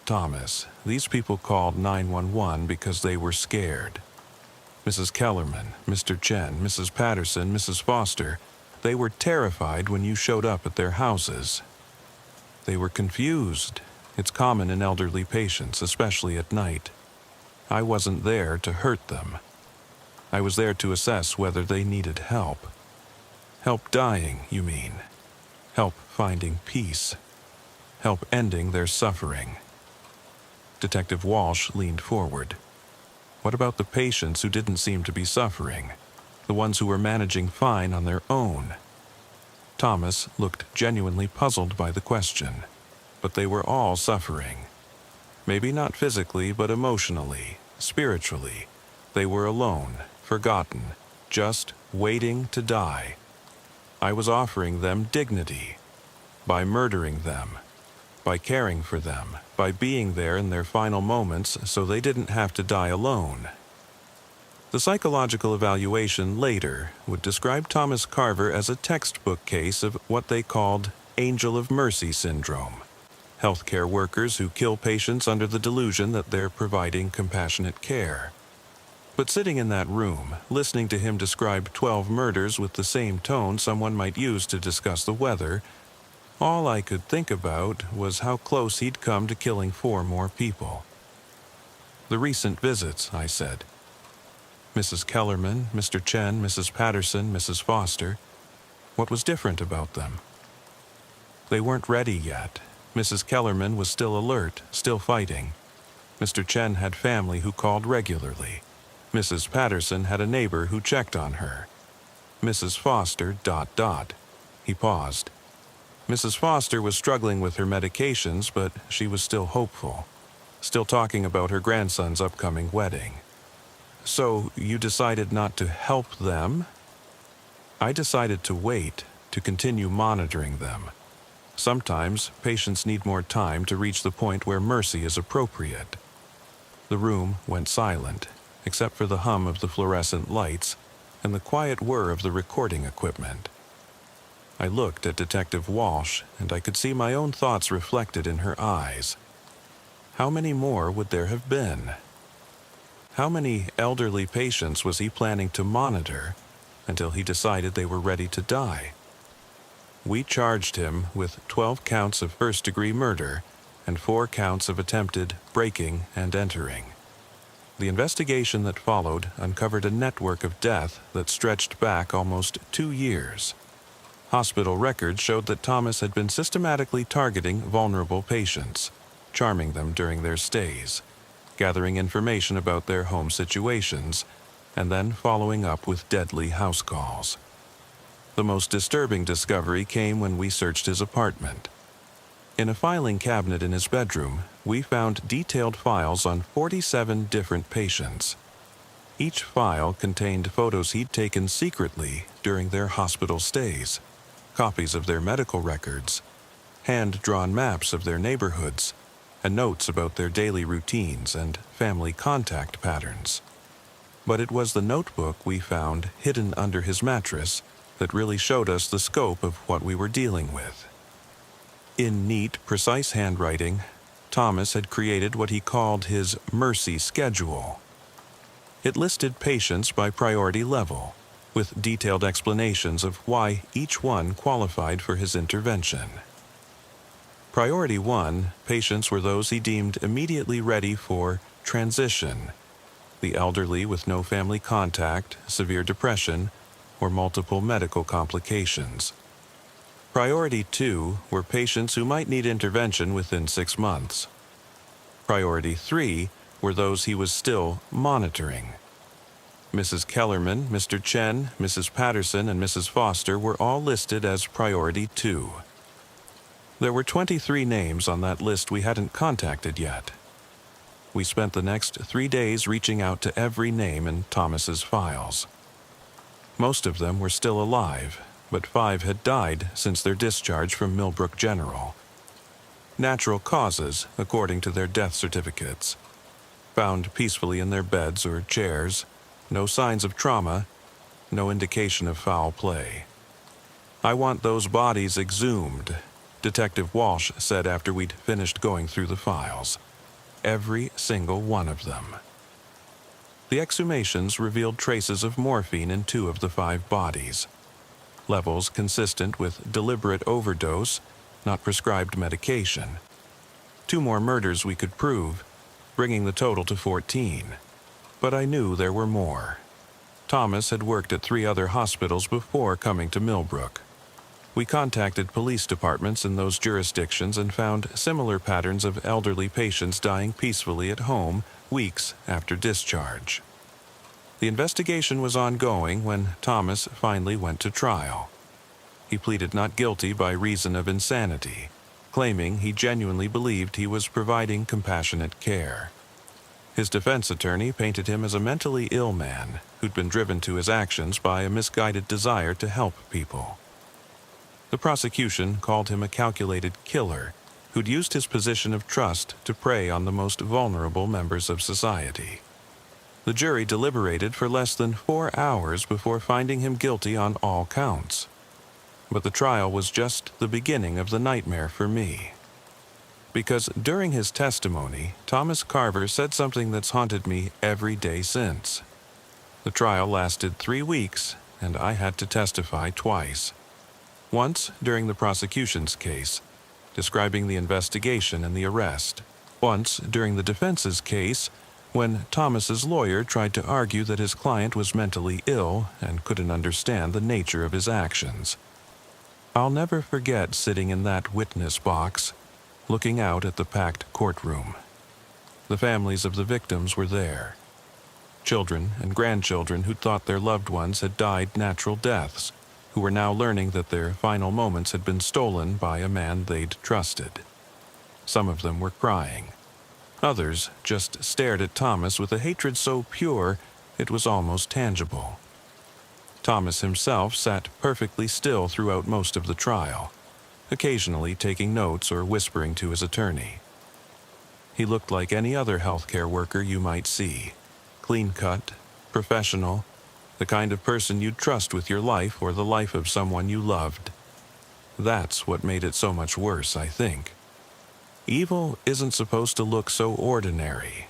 Thomas, these people called 911 because they were scared. Mrs. Kellerman, Mr. Chen, Mrs. Patterson, Mrs. Foster, they were terrified when you showed up at their houses. They were confused. It's common in elderly patients, especially at night. I wasn't there to hurt them. I was there to assess whether they needed help. Help dying, you mean? Help finding peace. Help ending their suffering. Detective Walsh leaned forward. What about the patients who didn't seem to be suffering? The ones who were managing fine on their own? Thomas looked genuinely puzzled by the question. But they were all suffering. Maybe not physically, but emotionally, spiritually. They were alone, forgotten, just waiting to die. I was offering them dignity. By murdering them. By caring for them. By being there in their final moments so they didn't have to die alone. The psychological evaluation later would describe Thomas Carver as a textbook case of what they called Angel of Mercy syndrome. Healthcare workers who kill patients under the delusion that they're providing compassionate care. But sitting in that room, listening to him describe 12 murders with the same tone someone might use to discuss the weather, all I could think about was how close he'd come to killing 4 more people. The recent visits, I said. Mrs. Kellerman, Mr. Chen, Mrs. Patterson, Mrs. Foster. What was different about them? They weren't ready yet. Mrs. Kellerman was still alert, still fighting. Mr. Chen had family who called regularly. Mrs. Patterson had a neighbor who checked on her. Mrs. Foster, ... He paused. Mrs. Foster was struggling with her medications, but she was still hopeful. Still talking about her grandson's upcoming wedding. So, you decided not to help them? I decided to wait, to continue monitoring them. Sometimes, patients need more time to reach the point where mercy is appropriate. The room went silent, except for the hum of the fluorescent lights, and the quiet whir of the recording equipment. I looked at Detective Walsh, and I could see my own thoughts reflected in her eyes. How many more would there have been? How many elderly patients was he planning to monitor until he decided they were ready to die? We charged him with 12 counts of first-degree murder and 4 counts of attempted breaking and entering. The investigation that followed uncovered a network of death that stretched back almost 2 years. Hospital records showed that Thomas had been systematically targeting vulnerable patients, charming them during their stays, gathering information about their home situations, and then following up with deadly house calls. The most disturbing discovery came when we searched his apartment. In a filing cabinet in his bedroom, we found detailed files on 47 different patients. Each file contained photos he'd taken secretly during their hospital stays, copies of their medical records, hand-drawn maps of their neighborhoods, and notes about their daily routines and family contact patterns. But it was the notebook we found hidden under his mattress that really showed us the scope of what we were dealing with. In neat, precise handwriting, Thomas had created what he called his mercy schedule. It listed patients by priority level, with detailed explanations of why each one qualified for his intervention. Priority 1 patients were those he deemed immediately ready for transition, the elderly with no family contact, severe depression, or multiple medical complications. Priority 2 were patients who might need intervention within 6 months. Priority 3 were those he was still monitoring. Mrs. Kellerman, Mr. Chen, Mrs. Patterson, and Mrs. Foster were all listed as Priority 2. There were 23 names on that list we hadn't contacted yet. We spent the next 3 days reaching out to every name in Thomas's files. Most of them were still alive, but 5 had died since their discharge from Millbrook General. Natural causes, according to their death certificates. Found peacefully in their beds or chairs, no signs of trauma, no indication of foul play. "I want those bodies exhumed," Detective Walsh said after we'd finished going through the files. Every single one of them. The exhumations revealed traces of morphine in 2 of the 5 bodies. Levels consistent with deliberate overdose, not prescribed medication. 2 more murders we could prove, bringing the total to 14. But I knew there were more. Thomas had worked at 3 other hospitals before coming to Millbrook. We contacted police departments in those jurisdictions and found similar patterns of elderly patients dying peacefully at home weeks after discharge. The investigation was ongoing when Thomas finally went to trial. He pleaded not guilty by reason of insanity, claiming he genuinely believed he was providing compassionate care. His defense attorney painted him as a mentally ill man who'd been driven to his actions by a misguided desire to help people. The prosecution called him a calculated killer who'd used his position of trust to prey on the most vulnerable members of society. The jury deliberated for less than 4 hours before finding him guilty on all counts. But the trial was just the beginning of the nightmare for me. Because during his testimony, Thomas Carver said something that's haunted me every day since. The trial lasted 3 weeks, and I had to testify twice. Once during the prosecution's case, describing the investigation and the arrest. Once during the defense's case, when Thomas's lawyer tried to argue that his client was mentally ill and couldn't understand the nature of his actions. I'll never forget sitting in that witness box, looking out at the packed courtroom. The families of the victims were there. Children and grandchildren who thought their loved ones had died natural deaths, who were now learning that their final moments had been stolen by a man they'd trusted. Some of them were crying. Others just stared at Thomas with a hatred so pure it was almost tangible. Thomas himself sat perfectly still throughout most of the trial, occasionally taking notes or whispering to his attorney. He looked like any other healthcare worker you might see, clean-cut, professional, the kind of person you'd trust with your life or the life of someone you loved. That's what made it so much worse, I think. Evil isn't supposed to look so ordinary.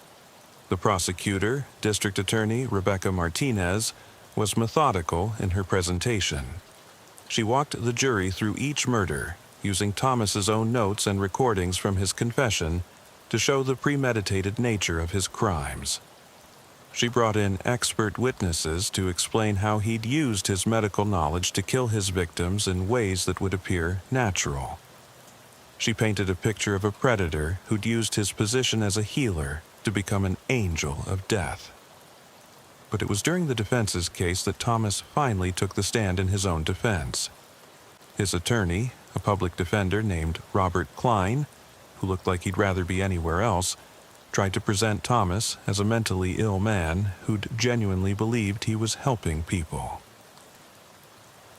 The prosecutor, District Attorney Rebecca Martinez, was methodical in her presentation. She walked the jury through each murder, using Thomas's own notes and recordings from his confession to show the premeditated nature of his crimes. She brought in expert witnesses to explain how he'd used his medical knowledge to kill his victims in ways that would appear natural. She painted a picture of a predator who'd used his position as a healer to become an angel of death. But it was during the defense's case that Thomas finally took the stand in his own defense. His attorney, a public defender named Robert Klein, who looked like he'd rather be anywhere else, tried to present Thomas as a mentally ill man who'd genuinely believed he was helping people.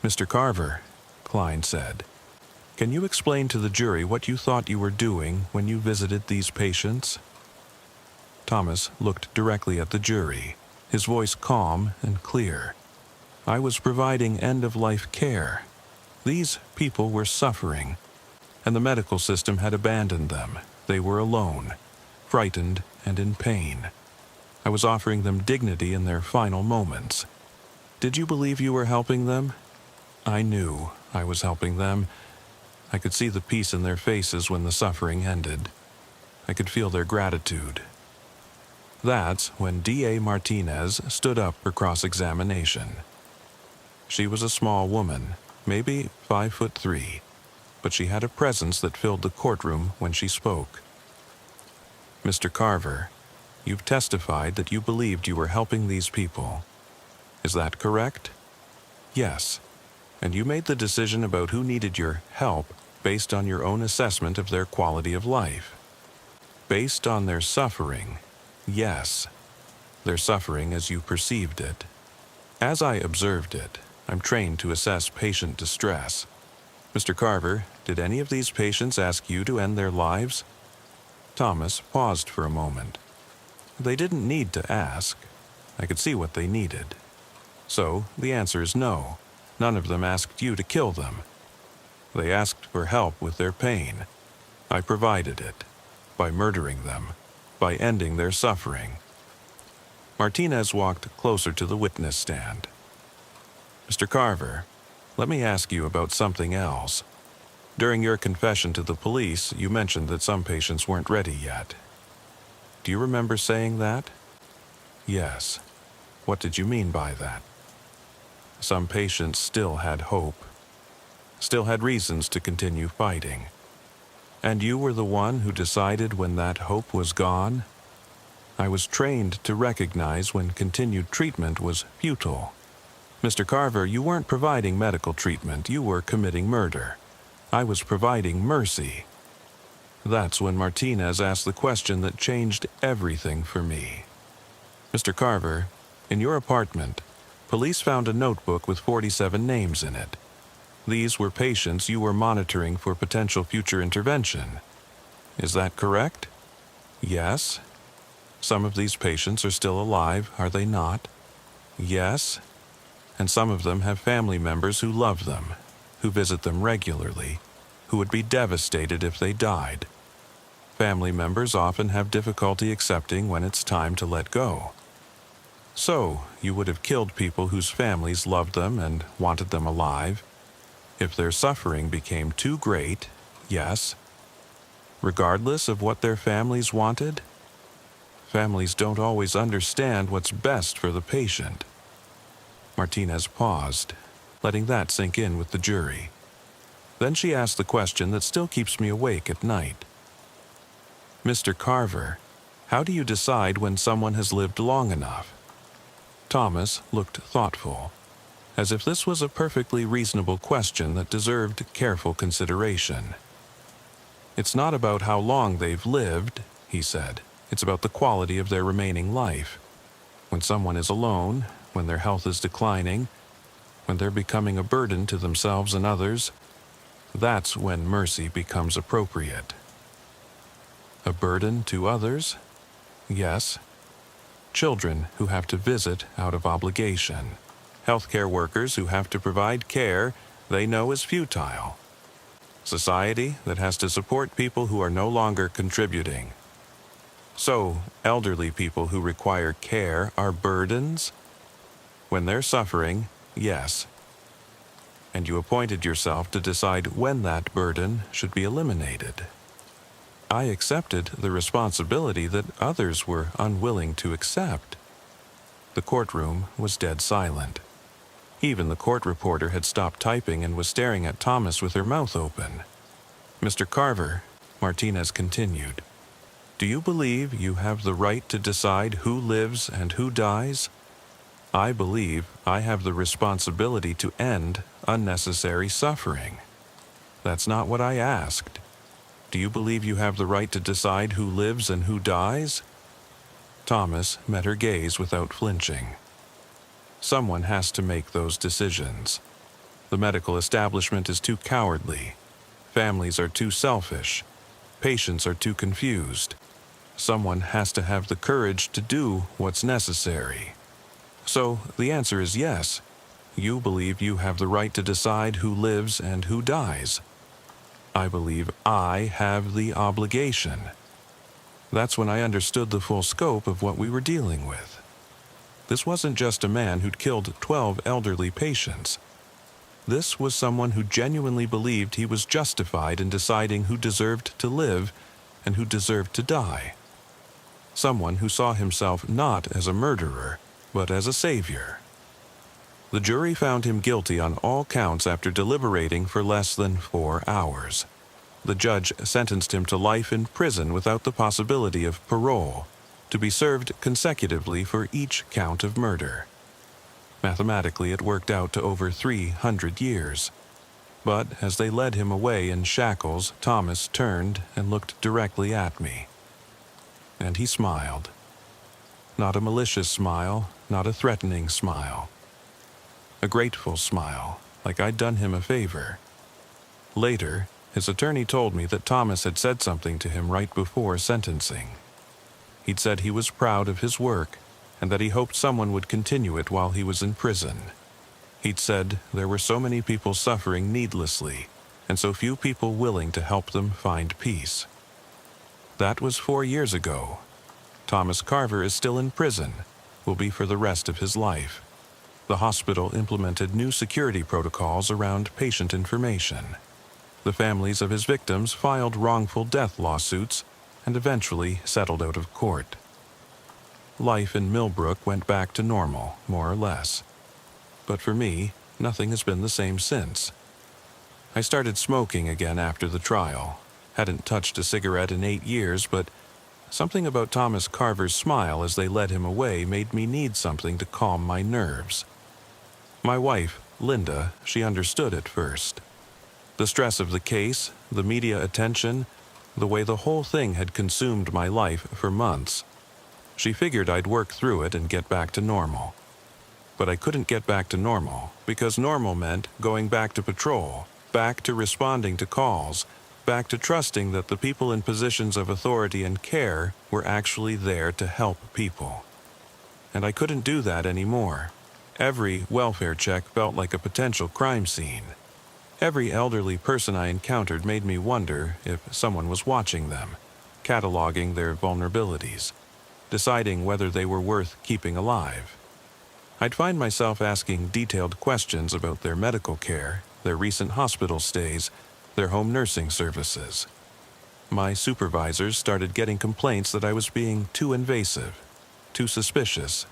"Mr. Carver," Klein said, "can you explain to the jury what you thought you were doing when you visited these patients?" Thomas looked directly at the jury, his voice calm and clear. "I was providing end-of-life care. These people were suffering, and the medical system had abandoned them. They were alone, frightened and in pain. I was offering them dignity in their final moments. Did you believe you were helping them? I knew I was helping them. I could see the peace in their faces when the suffering ended. I could feel their gratitude." That's when D.A. Martinez stood up for cross-examination. She was a small woman, maybe 5'3", but she had a presence that filled the courtroom when she spoke. "Mr. Carver, you've testified that you believed you were helping these people. Is that correct?" "Yes. And you made the decision about who needed your help based on your own assessment of their quality of life." "Based on their suffering, yes. Their suffering as you perceived it. As I observed it, I'm trained to assess patient distress. Mr. Carver, did any of these patients ask you to end their lives?" Thomas paused for a moment. "They didn't need to ask. I could see what they needed. So the answer is no. None of them asked you to kill them. They asked for help with their pain. I provided it, by murdering them, by ending their suffering." Martinez walked closer to the witness stand. "Mr. Carver, let me ask you about something else. During your confession to the police, you mentioned that some patients weren't ready yet. Do you remember saying that?" "Yes. What did you mean by that?" "Some patients still had hope, still had reasons to continue fighting. And you were the one who decided when that hope was gone? I was trained to recognize when continued treatment was futile. Mr. Carver, you weren't providing medical treatment, you were committing murder. I was providing mercy." That's when Martinez asked the question that changed everything for me. "Mr. Carver, in your apartment, police found a notebook with 47 names in it. These were patients you were monitoring for potential future intervention. Is that correct?" "Yes." "Some of these patients are still alive, are they not?" "Yes." "And some of them have family members who love them, who visit them regularly, who would be devastated if they died. Family members often have difficulty accepting when it's time to let go. So, you would have killed people whose families loved them and wanted them alive. If their suffering became too great, yes. Regardless of what their families wanted? Families don't always understand what's best for the patient." Martinez paused, letting that sink in with the jury. Then she asked the question that still keeps me awake at night. "Mr. Carver, how do you decide when someone has lived long enough?" Thomas looked thoughtful, as if this was a perfectly reasonable question that deserved careful consideration. "It's not about how long they've lived," he said. "It's about the quality of their remaining life. When someone is alone, when their health is declining, when they're becoming a burden to themselves and others, that's when mercy becomes appropriate." "A burden to others?" "Yes. Children who have to visit out of obligation. Healthcare workers who have to provide care they know is futile. Society that has to support people who are no longer contributing. So, elderly people who require care are burdens? When they're suffering, yes. And you appointed yourself to decide when that burden should be eliminated. I accepted the responsibility that others were unwilling to accept. The courtroom was dead silent. Even the court reporter had stopped typing and was staring at Thomas with her mouth open. "Mr. Carver," Martinez continued, "do you believe you have the right to decide who lives and who dies? I believe I have the responsibility to end unnecessary suffering. That's not what I asked. Do you believe you have the right to decide who lives and who dies?" Thomas met her gaze without flinching. Someone has to make those decisions. The medical establishment is too cowardly. Families are too selfish. Patients are too confused. Someone has to have the courage to do what's necessary. So the answer is yes. You believe you have the right to decide who lives and who dies. I believe I have the obligation. That's when I understood the full scope of what we were dealing with. This wasn't just a man who'd killed 12 elderly patients. This was someone who genuinely believed he was justified in deciding who deserved to live and who deserved to die. Someone who saw himself not as a murderer, but as a savior. The jury found him guilty on all counts after deliberating for less than 4 hours. The judge sentenced him to life in prison without the possibility of parole, to be served consecutively for each count of murder. Mathematically, it worked out to over 300 years. But as they led him away in shackles, Thomas turned and looked directly at me. And he smiled. Not a malicious smile, not a threatening smile. A grateful smile, like I'd done him a favor. Later, his attorney told me that Thomas had said something to him right before sentencing. He'd said he was proud of his work and that he hoped someone would continue it while he was in prison. He'd said there were so many people suffering needlessly and so few people willing to help them find peace. That was 4 years ago. Thomas Carver is still in prison, will be for the rest of his life. The hospital implemented new security protocols around patient information. The families of his victims filed wrongful death lawsuits and eventually settled out of court. Life in Millbrook went back to normal, more or less. But for me, nothing has been the same since. I started smoking again after the trial. Hadn't touched a cigarette in 8 years, but something about Thomas Carver's smile as they led him away made me need something to calm my nerves. My wife, Linda, she understood at first. The stress of the case, the media attention, the way the whole thing had consumed my life for months. She figured I'd work through it and get back to normal. But I couldn't get back to normal because normal meant going back to patrol, back to responding to calls, back to trusting that the people in positions of authority and care were actually there to help people. And I couldn't do that anymore. Every welfare check felt like a potential crime scene. Every elderly person I encountered made me wonder if someone was watching them, cataloging their vulnerabilities, deciding whether they were worth keeping alive. I'd find myself asking detailed questions about their medical care, their recent hospital stays, their home nursing services. My supervisors started getting complaints that I was being too invasive, too suspicious,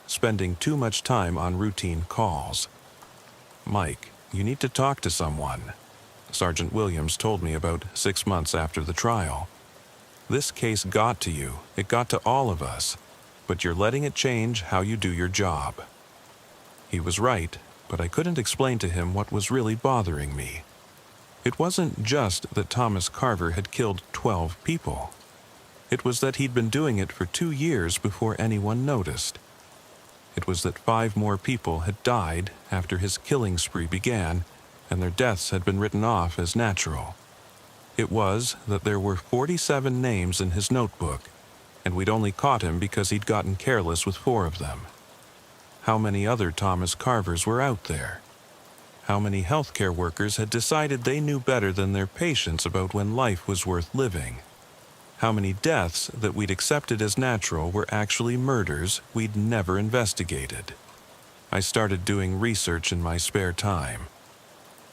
spending too much time on routine calls. "Mike, you need to talk to someone," Sergeant Williams told me about 6 months after the trial. "This case got to you. It got to all of us. But you're letting it change how you do your job." He was right, but I couldn't explain to him what was really bothering me. It wasn't just that Thomas Carver had killed 12 people. It was that he'd been doing it for 2 years before anyone noticed. It was that 5 more people had died after his killing spree began, and their deaths had been written off as natural. It was that there were 47 names in his notebook, and we'd only caught him because he'd gotten careless with 4 of them. How many other Thomas Carvers were out there? How many healthcare workers had decided they knew better than their patients about when life was worth living? How many deaths that we'd accepted as natural were actually murders we'd never investigated? I started doing research in my spare time.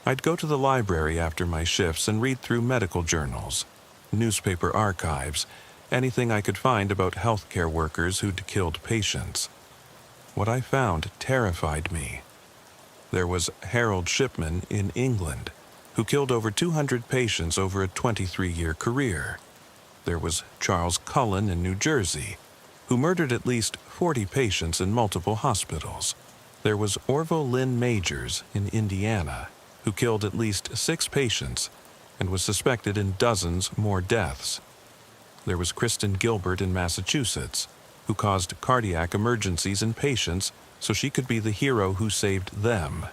I'd go to the library after my shifts and read through medical journals, newspaper archives, anything I could find about healthcare workers who'd killed patients. What I found terrified me. There was Harold Shipman in England, who killed over 200 patients over a 23-year career. There was Charles Cullen in New Jersey, who murdered at least 40 patients in multiple hospitals. There was Orville Lynn Majors in Indiana, who killed at least 6 patients and was suspected in dozens more deaths. There was Kristen Gilbert in Massachusetts, who caused cardiac emergencies in patients so she could be the hero who saved them.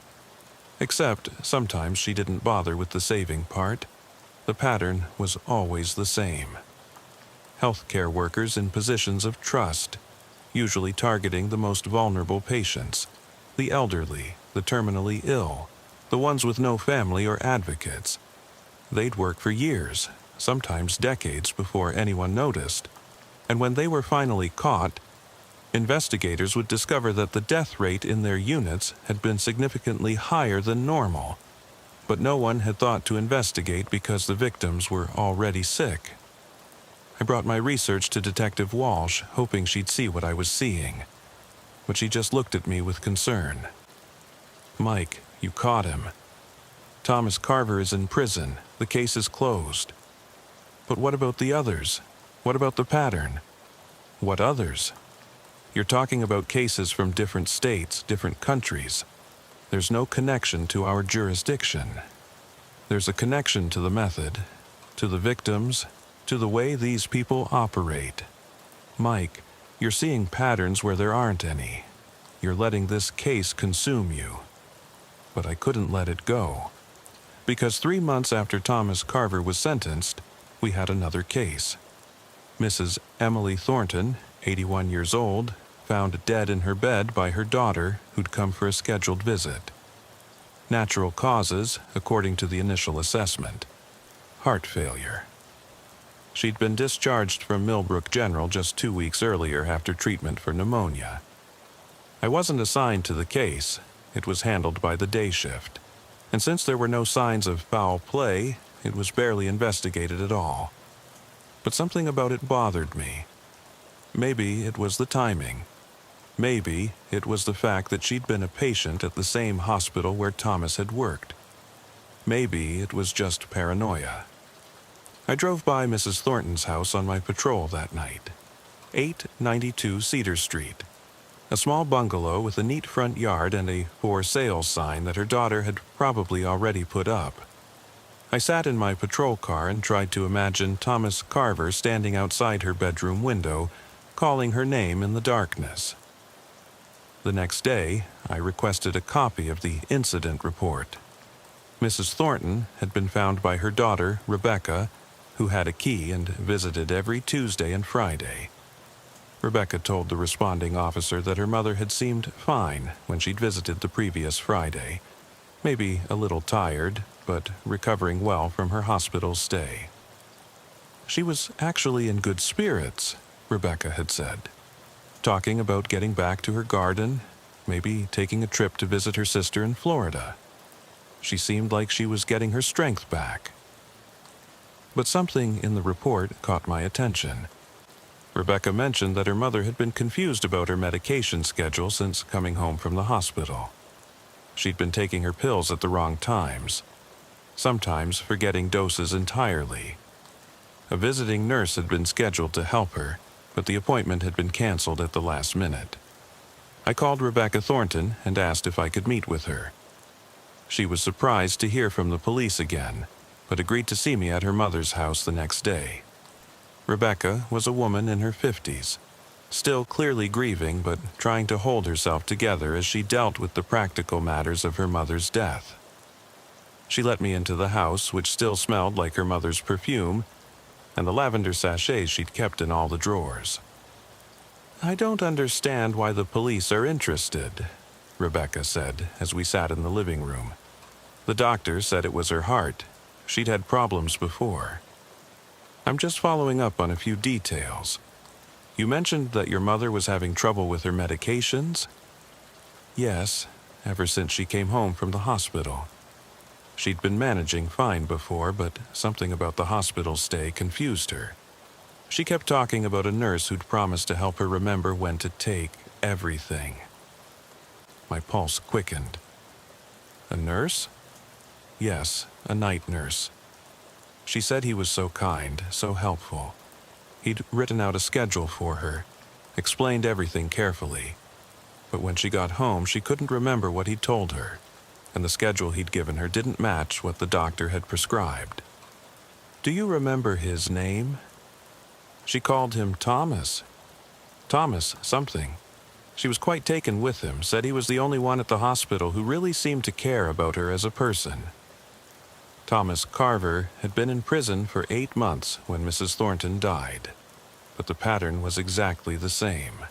Except sometimes she didn't bother with the saving part. The pattern was always the same. Healthcare workers in positions of trust, usually targeting the most vulnerable patients, the elderly, the terminally ill, the ones with no family or advocates. They'd work for years, sometimes decades before anyone noticed, and when they were finally caught, investigators would discover that the death rate in their units had been significantly higher than normal, but no one had thought to investigate because the victims were already sick. I brought my research to Detective Walsh, hoping she'd see what I was seeing, but she just looked at me with concern. "Mike, you caught him. Thomas Carver is in prison. The case is closed." "But what about the others? What about the pattern?" "What others? You're talking about cases from different states, different countries. There's no connection to our jurisdiction. There's a connection to the method, to the victims, to the way these people operate. Mike, you're seeing patterns where there aren't any. You're letting this case consume you." But I couldn't let it go. Because 3 months after Thomas Carver was sentenced, we had another case. Mrs. Emily Thornton, 81 years old, found dead in her bed by her daughter, who'd come for a scheduled visit. Natural causes, according to the initial assessment. Heart failure. She'd been discharged from Millbrook General just 2 weeks earlier after treatment for pneumonia. I wasn't assigned to the case. It was handled by the day shift. And since there were no signs of foul play, it was barely investigated at all. But something about it bothered me. Maybe it was the timing. Maybe it was the fact that she'd been a patient at the same hospital where Thomas had worked. Maybe it was just paranoia. I drove by Mrs. Thornton's house on my patrol that night. 892 Cedar Street. A small bungalow with a neat front yard and a for sale sign that her daughter had probably already put up. I sat in my patrol car and tried to imagine Thomas Carver standing outside her bedroom window, calling her name in the darkness. The next day, I requested a copy of the incident report. Mrs. Thornton had been found by her daughter, Rebecca, who had a key and visited every Tuesday and Friday. Rebecca told the responding officer that her mother had seemed fine when she'd visited the previous Friday, maybe a little tired, but recovering well from her hospital stay. She was actually in good spirits, Rebecca had said, talking about getting back to her garden, maybe taking a trip to visit her sister in Florida. She seemed like she was getting her strength back. But something in the report caught my attention. Rebecca mentioned that her mother had been confused about her medication schedule since coming home from the hospital. She'd been taking her pills at the wrong times, sometimes forgetting doses entirely. A visiting nurse had been scheduled to help her, but the appointment had been canceled at the last minute. I called Rebecca Thornton and asked if I could meet with her. She was surprised to hear from the police again, but agreed to see me at her mother's house the next day. Rebecca was a woman in her 50s, still clearly grieving but trying to hold herself together as she dealt with the practical matters of her mother's death. She let me into the house, which still smelled like her mother's perfume, and the lavender sachets she'd kept in all the drawers. I don't understand why the police are interested, Rebecca said as we sat in the living room. The doctor said it was her heart. She'd had problems before. I'm just following up on a few details. You mentioned that your mother was having trouble with her medications? Yes, ever since she came home from the hospital. She'd been managing fine before, but something about the hospital stay confused her. She kept talking about a nurse who'd promised to help her remember when to take everything. My pulse quickened. A nurse? Yes, a night nurse. She said he was so kind, so helpful. He'd written out a schedule for her, explained everything carefully. But when she got home, she couldn't remember what he'd told her, and the schedule he'd given her didn't match what the doctor had prescribed. Do you remember his name? She called him Thomas. Thomas something. She was quite taken with him, said he was the only one at the hospital who really seemed to care about her as a person. Thomas Carver had been in prison for 8 months when Mrs. Thornton died, but the pattern was exactly the same.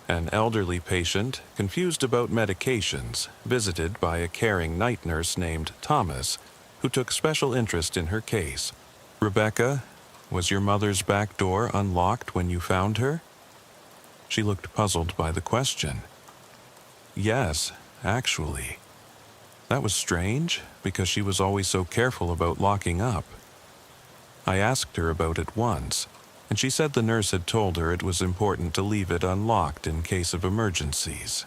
An elderly patient, confused about medications, visited by a caring night nurse named Thomas, who took special interest in her case. Rebecca, was your mother's back door unlocked when you found her? She looked puzzled by the question. Yes, actually. That was strange, because she was always so careful about locking up. I asked her about it once, and she said the nurse had told her it was important to leave it unlocked in case of emergencies.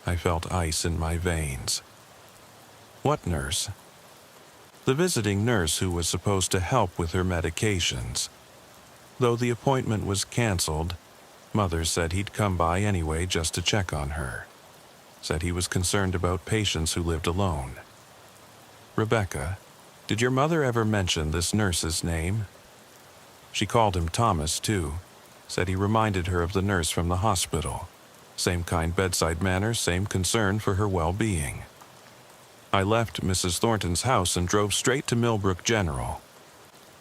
I felt ice in my veins. What nurse? The visiting nurse who was supposed to help with her medications. Though the appointment was canceled, Mother said he'd come by anyway just to check on her. Said he was concerned about patients who lived alone. Rebecca, did your mother ever mention this nurse's name? She called him Thomas, too. Said he reminded her of the nurse from the hospital. Same kind bedside manner, same concern for her well-being. I left Mrs. Thornton's house and drove straight to Millbrook General.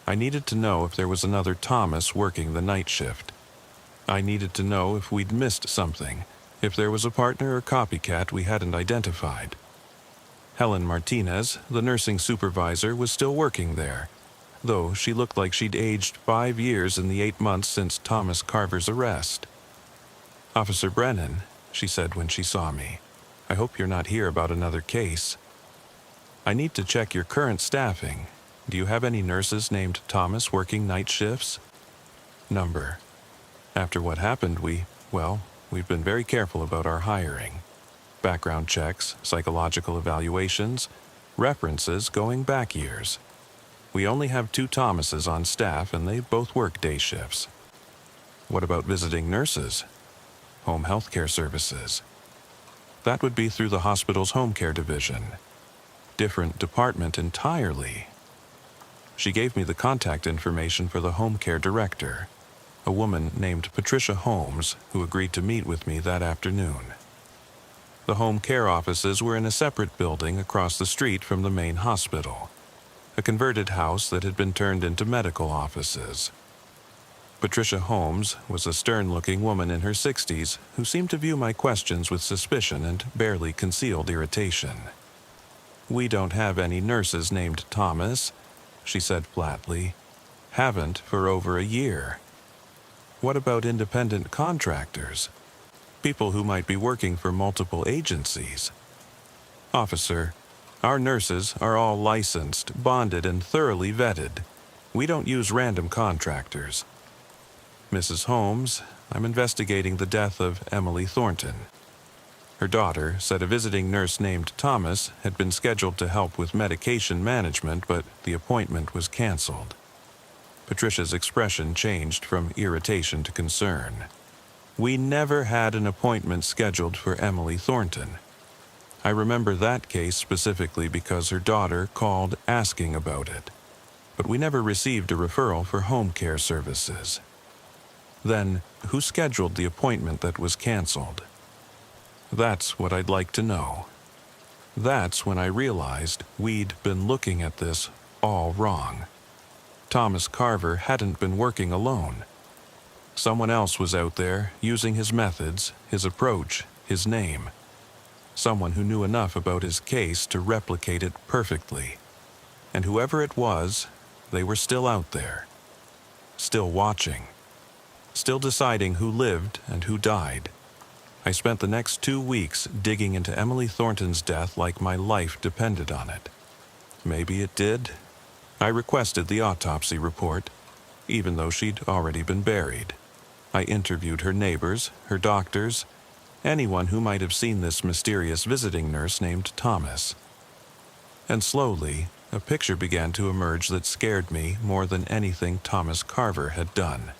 I needed to know if there was another Thomas working the night shift. I needed to know if we'd missed something, if there was a partner or copycat we hadn't identified. Helen Martinez, the nursing supervisor, was still working there, though she looked like she'd aged 5 years in the 8 months since Thomas Carver's arrest. Officer Brennan, she said when she saw me, I hope you're not here about another case. I need to check your current staffing. Do you have any nurses named Thomas working night shifts? Number. After what happened, we've been very careful about our hiring. Background checks, psychological evaluations, references going back years. We only have 2 Thomases on staff and they both work day shifts. What about visiting nurses? Home health care services. That would be through the hospital's home care division. Different department entirely. She gave me the contact information for the home care director, a woman named Patricia Holmes, who agreed to meet with me that afternoon. The home care offices were in a separate building across the street from the main hospital, a converted house that had been turned into medical offices. Patricia Holmes was a stern-looking woman in her 60s who seemed to view my questions with suspicion and barely concealed irritation. We don't have any nurses named Thomas, she said flatly. Haven't for over a year. What about independent contractors? People who might be working for multiple agencies? Officer, our nurses are all licensed, bonded, and thoroughly vetted. We don't use random contractors. Mrs. Holmes, I'm investigating the death of Emily Thornton. Her daughter said a visiting nurse named Thomas had been scheduled to help with medication management, but the appointment was canceled. Patricia's expression changed from irritation to concern. We never had an appointment scheduled for Emily Thornton. I remember that case specifically because her daughter called asking about it, but we never received a referral for home care services. Then, who scheduled the appointment that was canceled? That's what I'd like to know. That's when I realized we'd been looking at this all wrong. Thomas Carver hadn't been working alone. Someone else was out there, using his methods, his approach, his name. Someone who knew enough about his case to replicate it perfectly. And whoever it was, they were still out there. Still watching. Still deciding who lived and who died. I spent the next 2 weeks digging into Emily Thornton's death like my life depended on it. Maybe it did. I requested the autopsy report, even though she'd already been buried. I interviewed her neighbors, her doctors, anyone who might have seen this mysterious visiting nurse named Thomas. And slowly, a picture began to emerge that scared me more than anything Thomas Carver had done.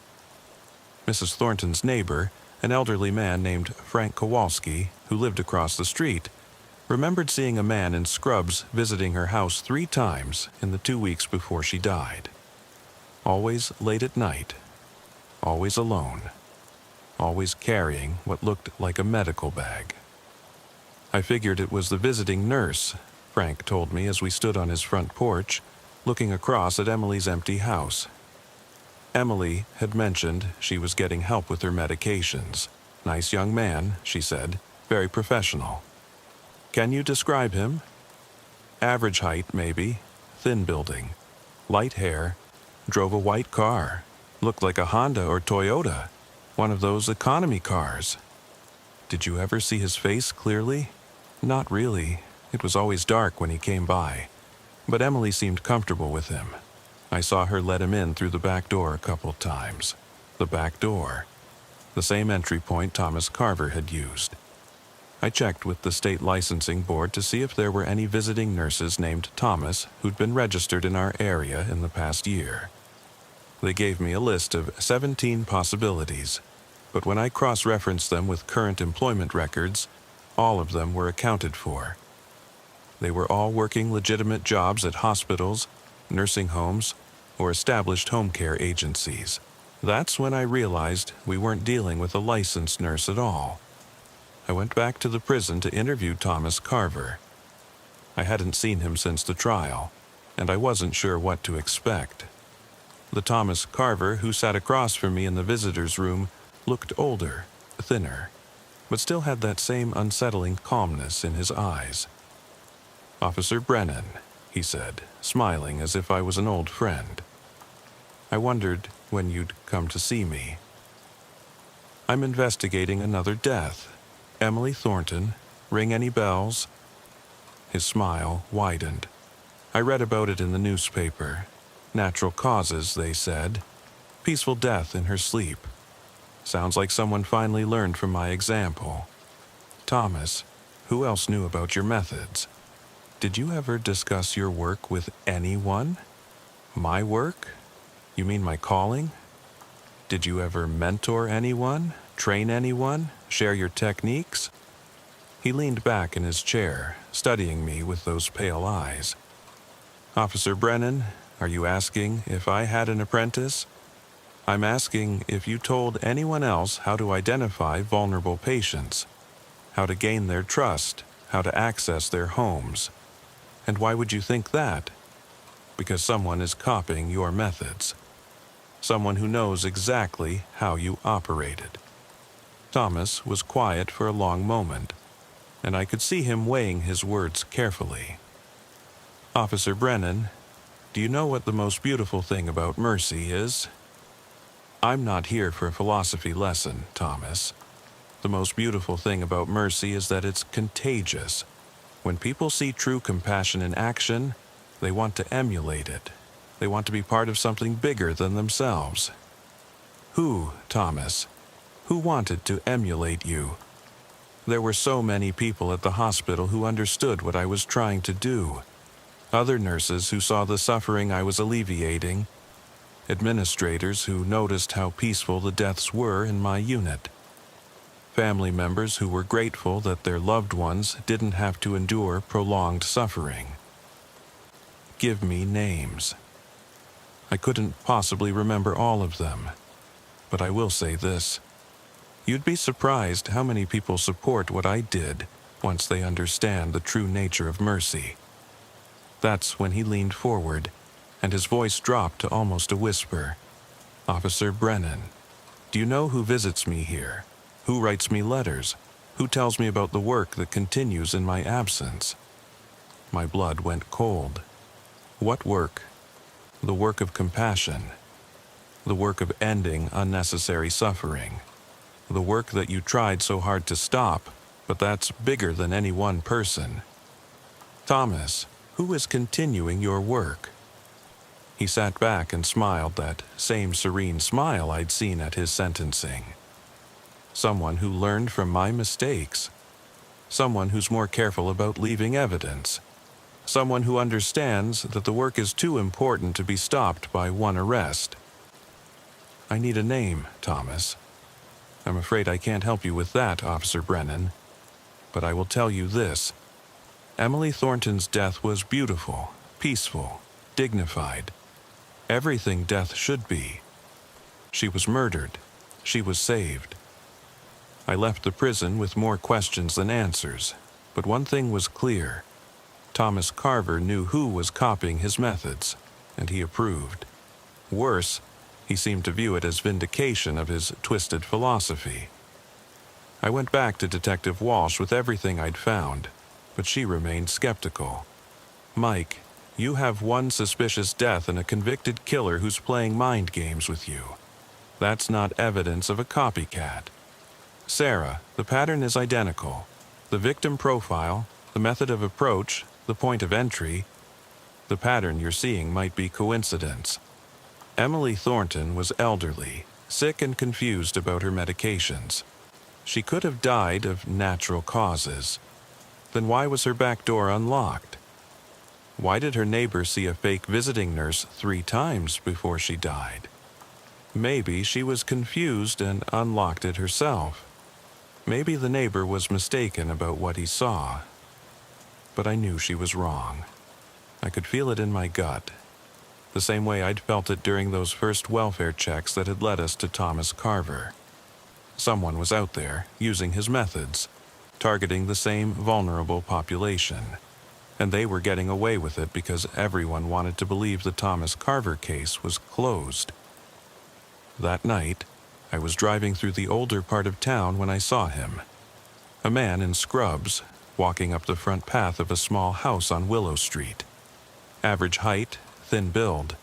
Mrs. Thornton's neighbor, an elderly man named Frank Kowalski, who lived across the street, remembered seeing a man in scrubs visiting her house 3 times in the 2 weeks before she died. Always late at night, always alone, always carrying what looked like a medical bag. I figured it was the visiting nurse, Frank told me as we stood on his front porch, looking across at Emily's empty house. Emily had mentioned she was getting help with her medications. Nice young man, she said, very professional. Can you describe him? Average height, maybe, thin building, light hair, drove a white car. Looked like a Honda or Toyota, one of those economy cars. Did you ever see his face clearly? Not really. It was always dark when he came by. But Emily seemed comfortable with him. I saw her let him in through the back door a couple times. The back door. The same entry point Thomas Carver had used. I checked with the state licensing board to see if there were any visiting nurses named Thomas who'd been registered in our area in the past year. They gave me a list of 17 possibilities, but when I cross-referenced them with current employment records, all of them were accounted for. They were all working legitimate jobs at hospitals, nursing homes, or established home care agencies. That's when I realized we weren't dealing with a licensed nurse at all. I went back to the prison to interview Thomas Carver. I hadn't seen him since the trial, and I wasn't sure what to expect. The Thomas Carver who sat across from me in the visitor's room looked older, thinner, but still had that same unsettling calmness in his eyes. "Officer Brennan," he said, smiling as if I was an old friend. "I wondered when you'd come to see me. I'm investigating another death. Emily Thornton. Ring any bells?" His smile widened. "I read about it in the newspaper. Natural causes, they said. Peaceful death in her sleep. Sounds like someone finally learned from my example. Thomas, who else knew about your methods? Did you ever discuss your work with anyone? My work? You mean my calling? Did you ever mentor anyone, train anyone, share your techniques?" He leaned back in his chair, studying me with those pale eyes. "Officer Brennan, are you asking if I had an apprentice? I'm asking if you told anyone else how to identify vulnerable patients, how to gain their trust, how to access their homes. And why would you think that? Because someone is copying your methods. Someone who knows exactly how you operated." Thomas was quiet for a long moment, and I could see him weighing his words carefully. "Officer Brennan, do you know what the most beautiful thing about mercy is?" "I'm not here for a philosophy lesson, Thomas. The most beautiful thing about mercy is that it's contagious. When people see true compassion in action, they want to emulate it. They want to be part of something bigger than themselves. Who, Thomas? Who wanted to emulate you? There were so many people at the hospital who understood what I was trying to do. Other nurses who saw the suffering I was alleviating. Administrators who noticed how peaceful the deaths were in my unit. Family members who were grateful that their loved ones didn't have to endure prolonged suffering. Give me names. I couldn't possibly remember all of them, but I will say this. You'd be surprised how many people support what I did once they understand the true nature of mercy. That's when he leaned forward, and his voice dropped to almost a whisper. "Officer Brennan, Do you know who visits me here? Who writes me letters? Who tells me about the work that continues in my absence? My blood went cold. What work? The work of compassion. The work of ending unnecessary suffering. The work that you tried so hard to stop, but that's bigger than any one person. Thomas, who is continuing your work? He sat back and smiled that same serene smile I'd seen at his sentencing. Someone who learned from my mistakes. Someone who's more careful about leaving evidence. Someone who understands that the work is too important to be stopped by one arrest. I need a name, Thomas. I'm afraid I can't help you with that, Officer Brennan. But I will tell you this. Emily Thornton's death was beautiful, peaceful, dignified. Everything death should be. She was murdered. She was saved. I left the prison with more questions than answers, but one thing was clear. Thomas Carver knew who was copying his methods, and he approved. Worse, he seemed to view it as vindication of his twisted philosophy. I went back to Detective Walsh with everything I'd found, but she remained skeptical. Mike, you have one suspicious death and a convicted killer who's playing mind games with you. That's not evidence of a copycat. Sarah, the pattern is identical. The victim profile, the method of approach, the point of entry. The pattern you're seeing might be coincidence. Emily Thornton was elderly, sick and confused about her medications. She could have died of natural causes. Then why was her back door unlocked? Why did her neighbor see a fake visiting nurse 3 times before she died? Maybe she was confused and unlocked it herself. Maybe the neighbor was mistaken about what he saw. But I knew she was wrong. I could feel it in my gut, the same way I'd felt it during those first welfare checks that had led us to Thomas Carver. Someone was out there, using his methods, targeting the same vulnerable population. And they were getting away with it because everyone wanted to believe the Thomas Carver case was closed. That night, I was driving through the older part of town when I saw him. A man in scrubs, walking up the front path of a small house on Willow Street. Average height, thin build,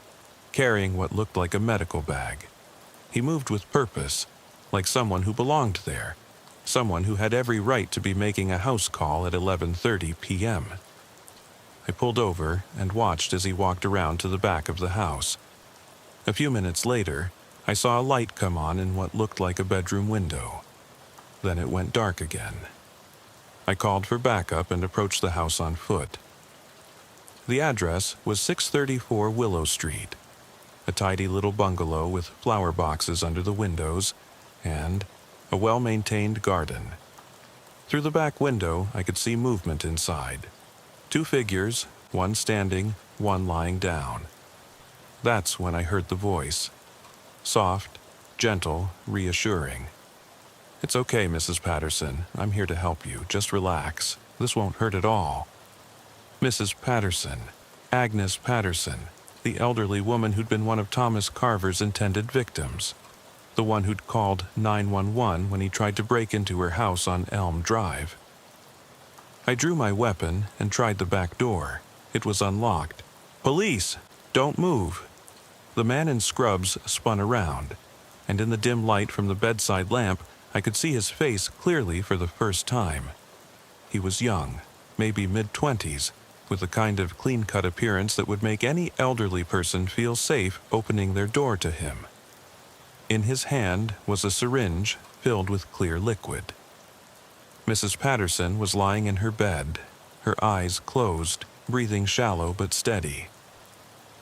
carrying what looked like a medical bag. He moved with purpose, like someone who belonged there, someone who had every right to be making a house call at 11:30 p.m. I pulled over and watched as he walked around to the back of the house. A few minutes later, I saw a light come on in what looked like a bedroom window. Then it went dark again. I called for backup and approached the house on foot. The address was 634 Willow Street, a tidy little bungalow with flower boxes under the windows and a well-maintained garden. Through the back window, I could see movement inside. 2 figures, one standing, one lying down. That's when I heard the voice. Soft, gentle, reassuring. "It's okay, Mrs. Patterson. I'm here to help you. Just relax. This won't hurt at all." Mrs. Patterson, Agnes Patterson, the elderly woman who'd been one of Thomas Carver's intended victims. The one who'd called 911 when he tried to break into her house on Elm Drive. I drew my weapon and tried the back door. It was unlocked. "Police! Don't move!" The man in scrubs spun around, and in the dim light from the bedside lamp, I could see his face clearly for the first time. He was young, maybe mid-20s, with the kind of clean-cut appearance that would make any elderly person feel safe opening their door to him. In his hand was a syringe filled with clear liquid. Mrs. Patterson was lying in her bed, her eyes closed, breathing shallow but steady.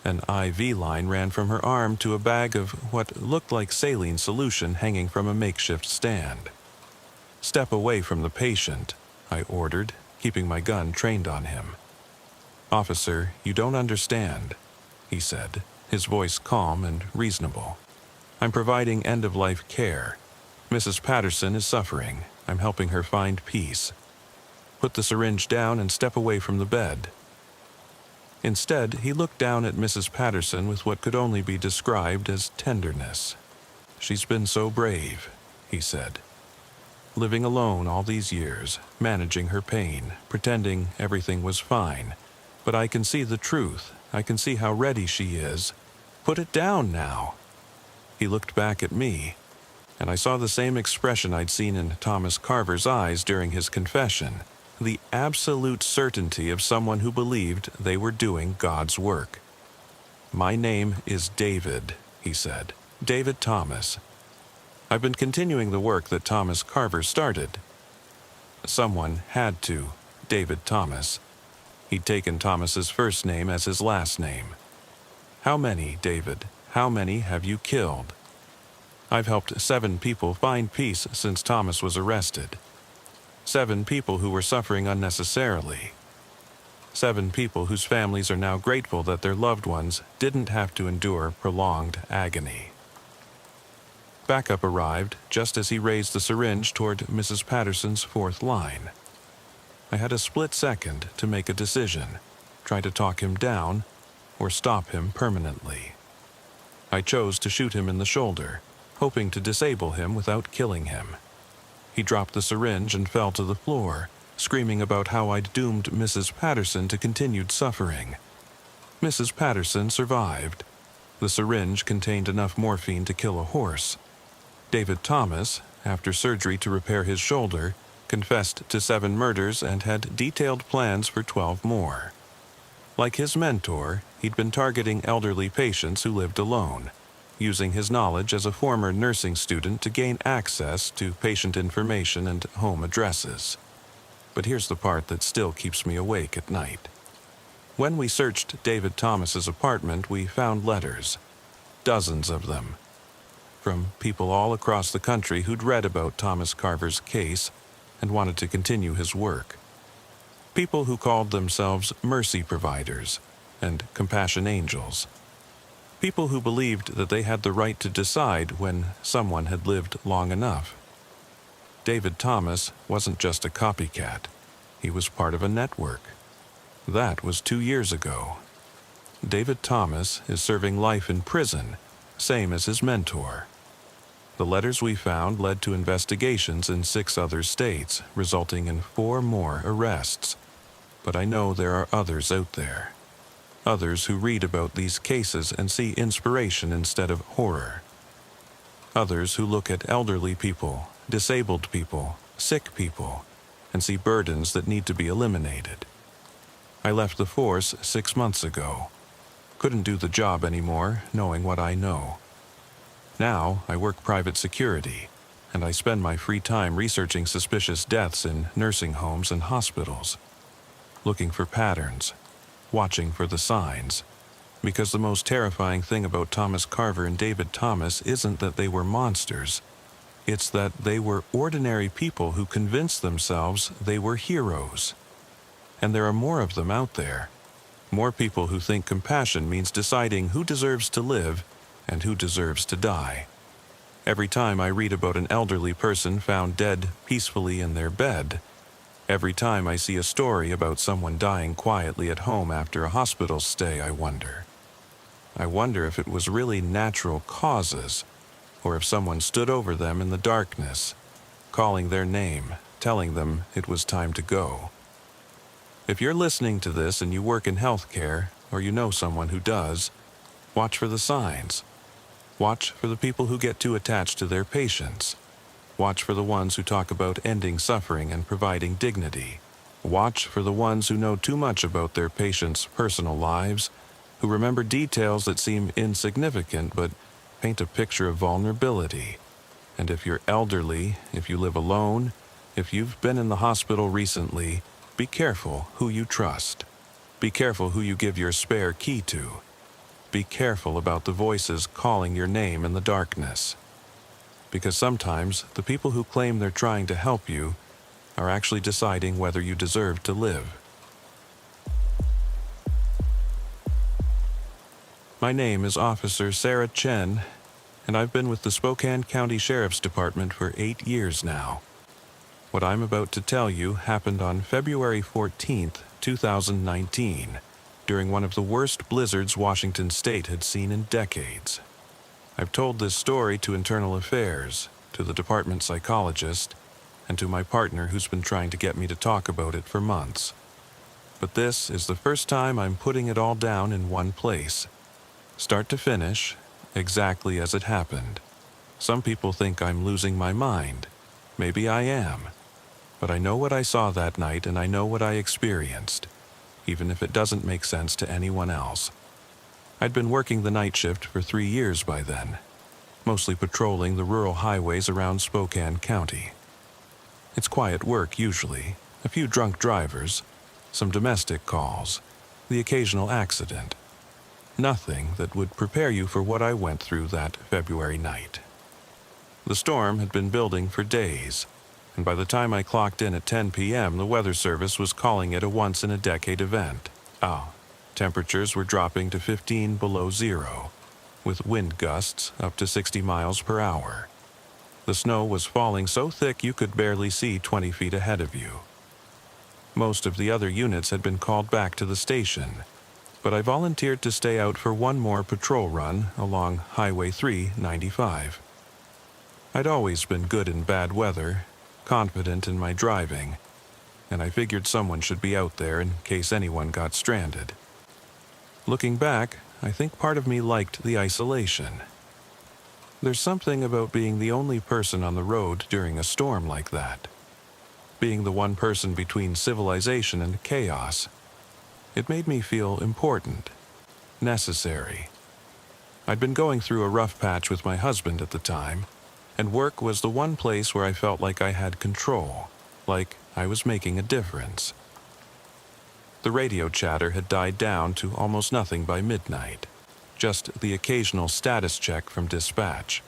An IV line ran from her arm to a bag of what looked like saline solution hanging from a makeshift stand. "Step away from the patient," I ordered, keeping my gun trained on him. "Officer, you don't understand," he said, his voice calm and reasonable. "I'm providing end-of-life care. Mrs. Patterson is suffering. I'm helping her find peace. Put the syringe down and step away from the bed." Instead, he looked down at Mrs. Patterson with what could only be described as tenderness. She's been so brave, he said. Living alone all these years, managing her pain, pretending everything was fine. But I can see the truth. I can see how ready she is. Put it down now. He looked back at me, and I saw the same expression I'd seen in Thomas Carver's eyes during his confession, the absolute certainty of someone who believed they were doing God's work. My name is David, he said. David Thomas. I've been continuing the work that Thomas Carver started. Someone had to, David Thomas. He'd taken Thomas's first name as his last name. How many, David? How many have you killed? I've helped 7 people find peace since Thomas was arrested. 7 people who were suffering unnecessarily. 7 people whose families are now grateful that their loved ones didn't have to endure prolonged agony. Backup arrived just as he raised the syringe toward Mrs. Patterson's 4th line. I had a split second to make a decision, try to talk him down or stop him permanently. I chose to shoot him in the shoulder, hoping to disable him without killing him. He dropped the syringe and fell to the floor, screaming about how I'd doomed Mrs. Patterson to continued suffering. Mrs. Patterson survived. The syringe contained enough morphine to kill a horse. David Thomas, after surgery to repair his shoulder, confessed to 7 murders and had detailed plans for 12 more. Like his mentor, he'd been targeting elderly patients who lived alone, using his knowledge as a former nursing student to gain access to patient information and home addresses. But here's the part that still keeps me awake at night. When we searched David Thomas's apartment, we found letters, dozens of them, from people all across the country who'd read about Thomas Carver's case and wanted to continue his work. People who called themselves mercy providers and compassion angels. People who believed that they had the right to decide when someone had lived long enough. David Thomas wasn't just a copycat. He was part of a network. That was 2 years ago. David Thomas is serving life in prison, same as his mentor. The letters we found led to investigations in 6 other states, resulting in 4 more arrests. But I know there are others out there. Others who read about these cases and see inspiration instead of horror. Others who look at elderly people, disabled people, sick people, and see burdens that need to be eliminated. I left the force 6 months ago. Couldn't do the job anymore, knowing what I know. Now I work private security, and I spend my free time researching suspicious deaths in nursing homes and hospitals, looking for patterns, watching for the signs. Because the most terrifying thing about Thomas Carver and David Thomas isn't that they were monsters. It's that they were ordinary people who convinced themselves they were heroes. And there are more of them out there. More people who think compassion means deciding who deserves to live and who deserves to die. Every time I read about an elderly person found dead peacefully in their bed, every time I see a story about someone dying quietly at home after a hospital stay, I wonder if it was really natural causes, or if someone stood over them in the darkness, calling their name, telling them it was time to go. If you're listening to this and you work in healthcare, or you know someone who does, watch for the signs. Watch for the people who get too attached to their patients. Watch for the ones who talk about ending suffering and providing dignity. Watch for the ones who know too much about their patients' personal lives, who remember details that seem insignificant but paint a picture of vulnerability. And if you're elderly, if you live alone, if you've been in the hospital recently, be careful who you trust. Be careful who you give your spare key to. Be careful about the voices calling your name in the darkness. Because sometimes the people who claim they're trying to help you are actually deciding whether you deserve to live. My name is Officer Sarah Chen, and I've been with the Spokane County Sheriff's Department for 8 years now. What I'm about to tell you happened on February 14th, 2019, during one of the worst blizzards Washington State had seen in decades. I've told this story to internal affairs, to the department psychologist, and to my partner who's been trying to get me to talk about it for months. But this is the first time I'm putting it all down in one place, start to finish, exactly as it happened. Some people think I'm losing my mind. Maybe I am. But I know what I saw that night and I know what I experienced, even if it doesn't make sense to anyone else. I'd been working the night shift for 3 years by then, mostly patrolling the rural highways around Spokane County. It's quiet work usually, a few drunk drivers, some domestic calls, the occasional accident. Nothing that would prepare you for what I went through that February night. The storm had been building for days, and by the time I clocked in at 10 p.m., the Weather Service was calling it a once-in-a-decade event. Temperatures were dropping to 15 below zero, with wind gusts up to 60 miles per hour. The snow was falling so thick you could barely see 20 feet ahead of you. Most of the other units had been called back to the station, but I volunteered to stay out for one more patrol run along Highway 395. I'd always been good in bad weather, confident in my driving, and I figured someone should be out there in case anyone got stranded. Looking back, I think part of me liked the isolation. There's something about being the only person on the road during a storm like that. Being the one person between civilization and chaos. It made me feel important, necessary. I'd been going through a rough patch with my husband at the time, and work was the one place where I felt like I had control, like I was making a difference. The radio chatter had died down to almost nothing by midnight, just the occasional status check from dispatch.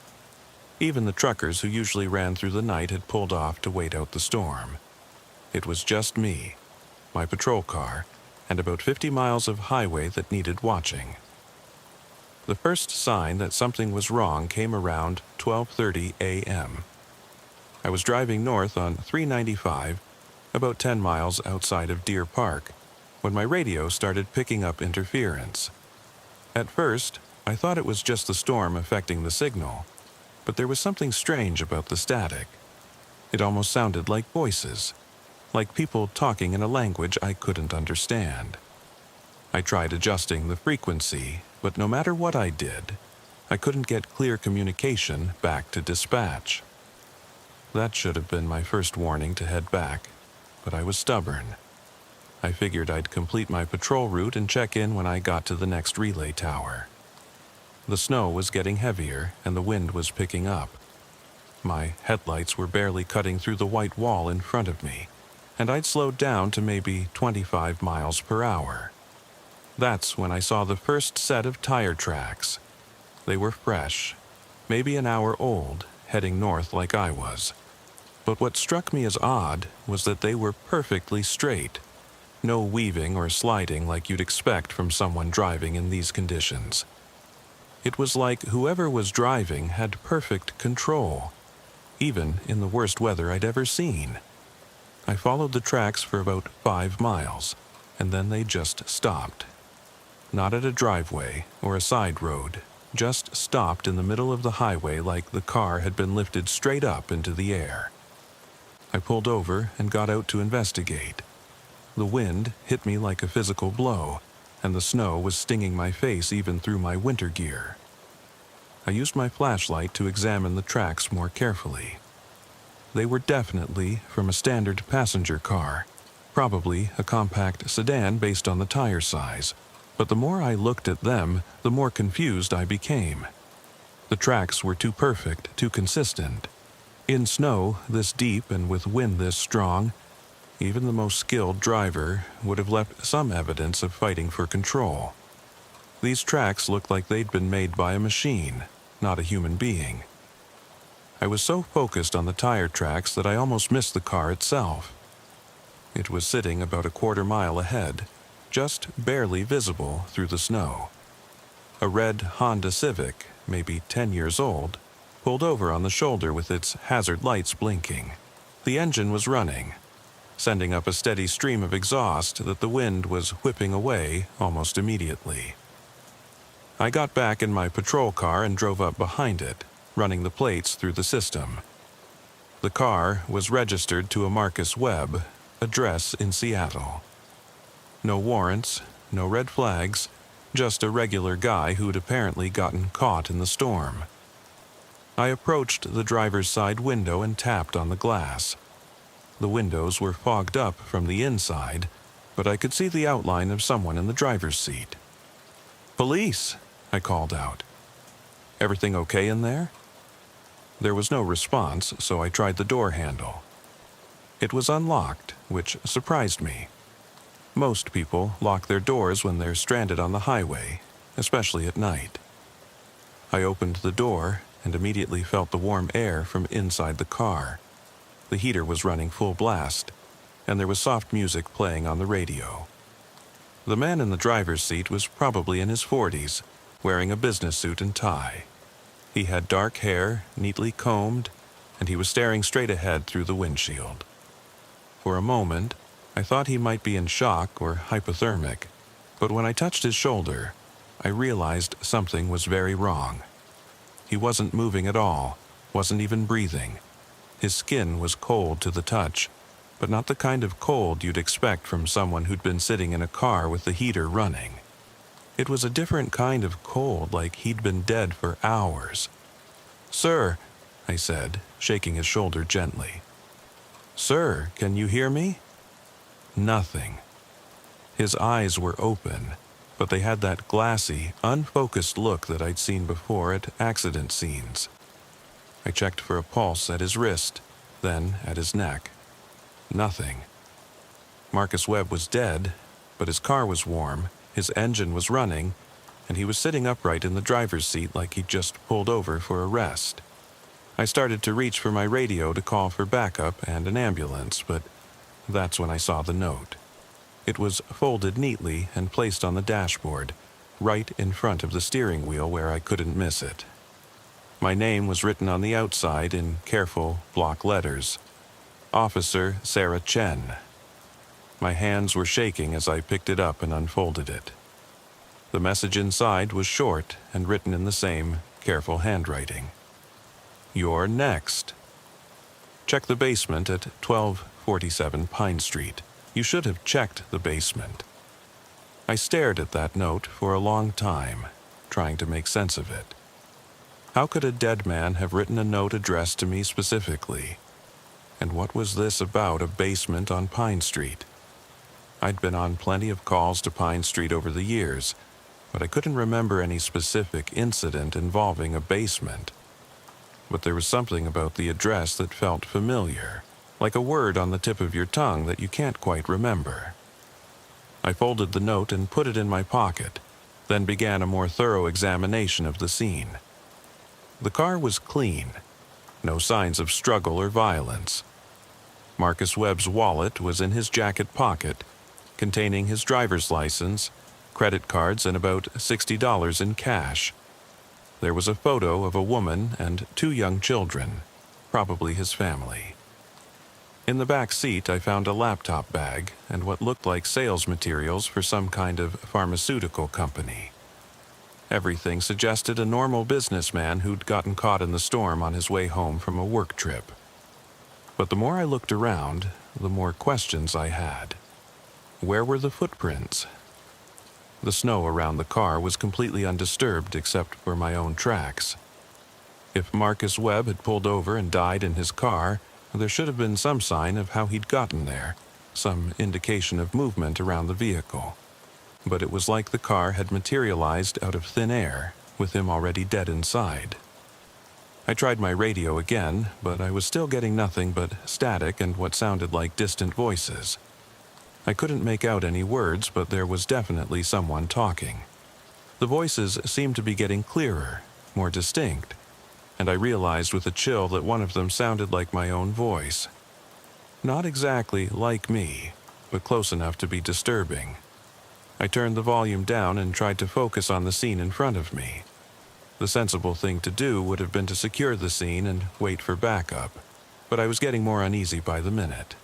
Even the truckers who usually ran through the night had pulled off to wait out the storm. It was just me, my patrol car, and about 50 miles of highway that needed watching. The first sign that something was wrong came around 12:30 a.m. I was driving north on 395, about 10 miles outside of Deer Park, when my radio started picking up interference. At first, I thought it was just the storm affecting the signal, but there was something strange about the static. It almost sounded like voices, like people talking in a language I couldn't understand. I tried adjusting the frequency, but no matter what I did, I couldn't get clear communication back to dispatch. That should have been my first warning to head back, but I was stubborn. I figured I'd complete my patrol route and check in when I got to the next relay tower. The snow was getting heavier and the wind was picking up. My headlights were barely cutting through the white wall in front of me, and I'd slowed down to maybe 25 miles per hour. That's when I saw the first set of tire tracks. They were fresh, maybe an hour old, heading north like I was. But what struck me as odd was that they were perfectly straight. No weaving or sliding like you'd expect from someone driving in these conditions. It was like whoever was driving had perfect control, even in the worst weather I'd ever seen. I followed the tracks for about 5 miles, and then they just stopped. Not at a driveway or a side road, just stopped in the middle of the highway like the car had been lifted straight up into the air. I pulled over and got out to investigate. The wind hit me like a physical blow, and the snow was stinging my face even through my winter gear. I used my flashlight to examine the tracks more carefully. They were definitely from a standard passenger car, probably a compact sedan based on the tire size, but the more I looked at them, the more confused I became. The tracks were too perfect, too consistent. In snow this deep and with wind this strong, even the most skilled driver would have left some evidence of fighting for control. These tracks looked like they'd been made by a machine, not a human being. I was so focused on the tire tracks that I almost missed the car itself. It was sitting about a quarter mile ahead, just barely visible through the snow. A red Honda Civic, maybe 10 years old, pulled over on the shoulder with its hazard lights blinking. The engine was running, sending up a steady stream of exhaust that the wind was whipping away almost immediately. I got back in my patrol car and drove up behind it, running the plates through the system. The car was registered to a Marcus Webb, address in Seattle. No warrants, no red flags, just a regular guy who'd apparently gotten caught in the storm. I approached the driver's side window and tapped on the glass. The windows were fogged up from the inside, but I could see the outline of someone in the driver's seat. "Police!" I called out. "Everything okay in there?" There was no response, so I tried the door handle. It was unlocked, which surprised me. Most people lock their doors when they're stranded on the highway, especially at night. I opened the door and immediately felt the warm air from inside the car. The heater was running full blast, and there was soft music playing on the radio. The man in the driver's seat was probably in his 40s, wearing a business suit and tie. He had dark hair, neatly combed, and he was staring straight ahead through the windshield. For a moment, I thought he might be in shock or hypothermic, but when I touched his shoulder, I realized something was very wrong. He wasn't moving at all, wasn't even breathing. His skin was cold to the touch, but not the kind of cold you'd expect from someone who'd been sitting in a car with the heater running. It was a different kind of cold, like he'd been dead for hours. "Sir," I said, shaking his shoulder gently. "Sir, can you hear me?" Nothing. His eyes were open, but they had that glassy, unfocused look that I'd seen before at accident scenes. I checked for a pulse at his wrist, then at his neck. Nothing. Marcus Webb was dead, but his car was warm, his engine was running, and he was sitting upright in the driver's seat like he'd just pulled over for a rest. I started to reach for my radio to call for backup and an ambulance, but that's when I saw the note. It was folded neatly and placed on the dashboard, right in front of the steering wheel where I couldn't miss it. My name was written on the outside in careful block letters. Officer Sarah Chen. My hands were shaking as I picked it up and unfolded it. The message inside was short and written in the same careful handwriting. "You're next. Check the basement at 1247 Pine Street. You should have checked the basement." I stared at that note for a long time, trying to make sense of it. How could a dead man have written a note addressed to me specifically? And what was this about a basement on Pine Street? I'd been on plenty of calls to Pine Street over the years, but I couldn't remember any specific incident involving a basement. But there was something about the address that felt familiar, like a word on the tip of your tongue that you can't quite remember. I folded the note and put it in my pocket, then began a more thorough examination of the scene. The car was clean, no signs of struggle or violence. Marcus Webb's wallet was in his jacket pocket, containing his driver's license, credit cards, and about $60 in cash. There was a photo of a woman and 2 young children, probably his family. In the back seat, I found a laptop bag and what looked like sales materials for some kind of pharmaceutical company. Everything suggested a normal businessman who'd gotten caught in the storm on his way home from a work trip. But the more I looked around, the more questions I had. Where were the footprints? The snow around the car was completely undisturbed except for my own tracks. If Marcus Webb had pulled over and died in his car, there should have been some sign of how he'd gotten there, some indication of movement around the vehicle. But it was like the car had materialized out of thin air, with him already dead inside. I tried my radio again, but I was still getting nothing but static and what sounded like distant voices. I couldn't make out any words, but there was definitely someone talking. The voices seemed to be getting clearer, more distinct, and I realized with a chill that one of them sounded like my own voice. Not exactly like me, but close enough to be disturbing. I turned the volume down and tried to focus on the scene in front of me. The sensible thing to do would have been to secure the scene and wait for backup, but I was getting more uneasy by the minute.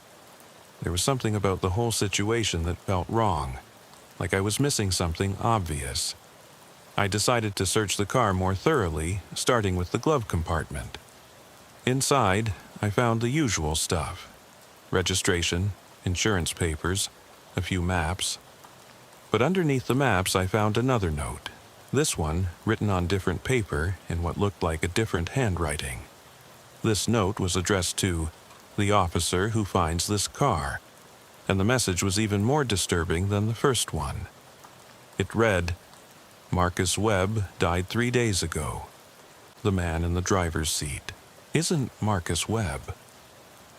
There was something about the whole situation that felt wrong, like I was missing something obvious. I decided to search the car more thoroughly, starting with the glove compartment. Inside, I found the usual stuff: registration, insurance papers, a few maps. But underneath the maps I found another note, this one written on different paper in what looked like a different handwriting. This note was addressed to the officer who finds this car, and the message was even more disturbing than the first one. It read, "Marcus Webb died 3 days ago. The man in the driver's seat isn't Marcus Webb.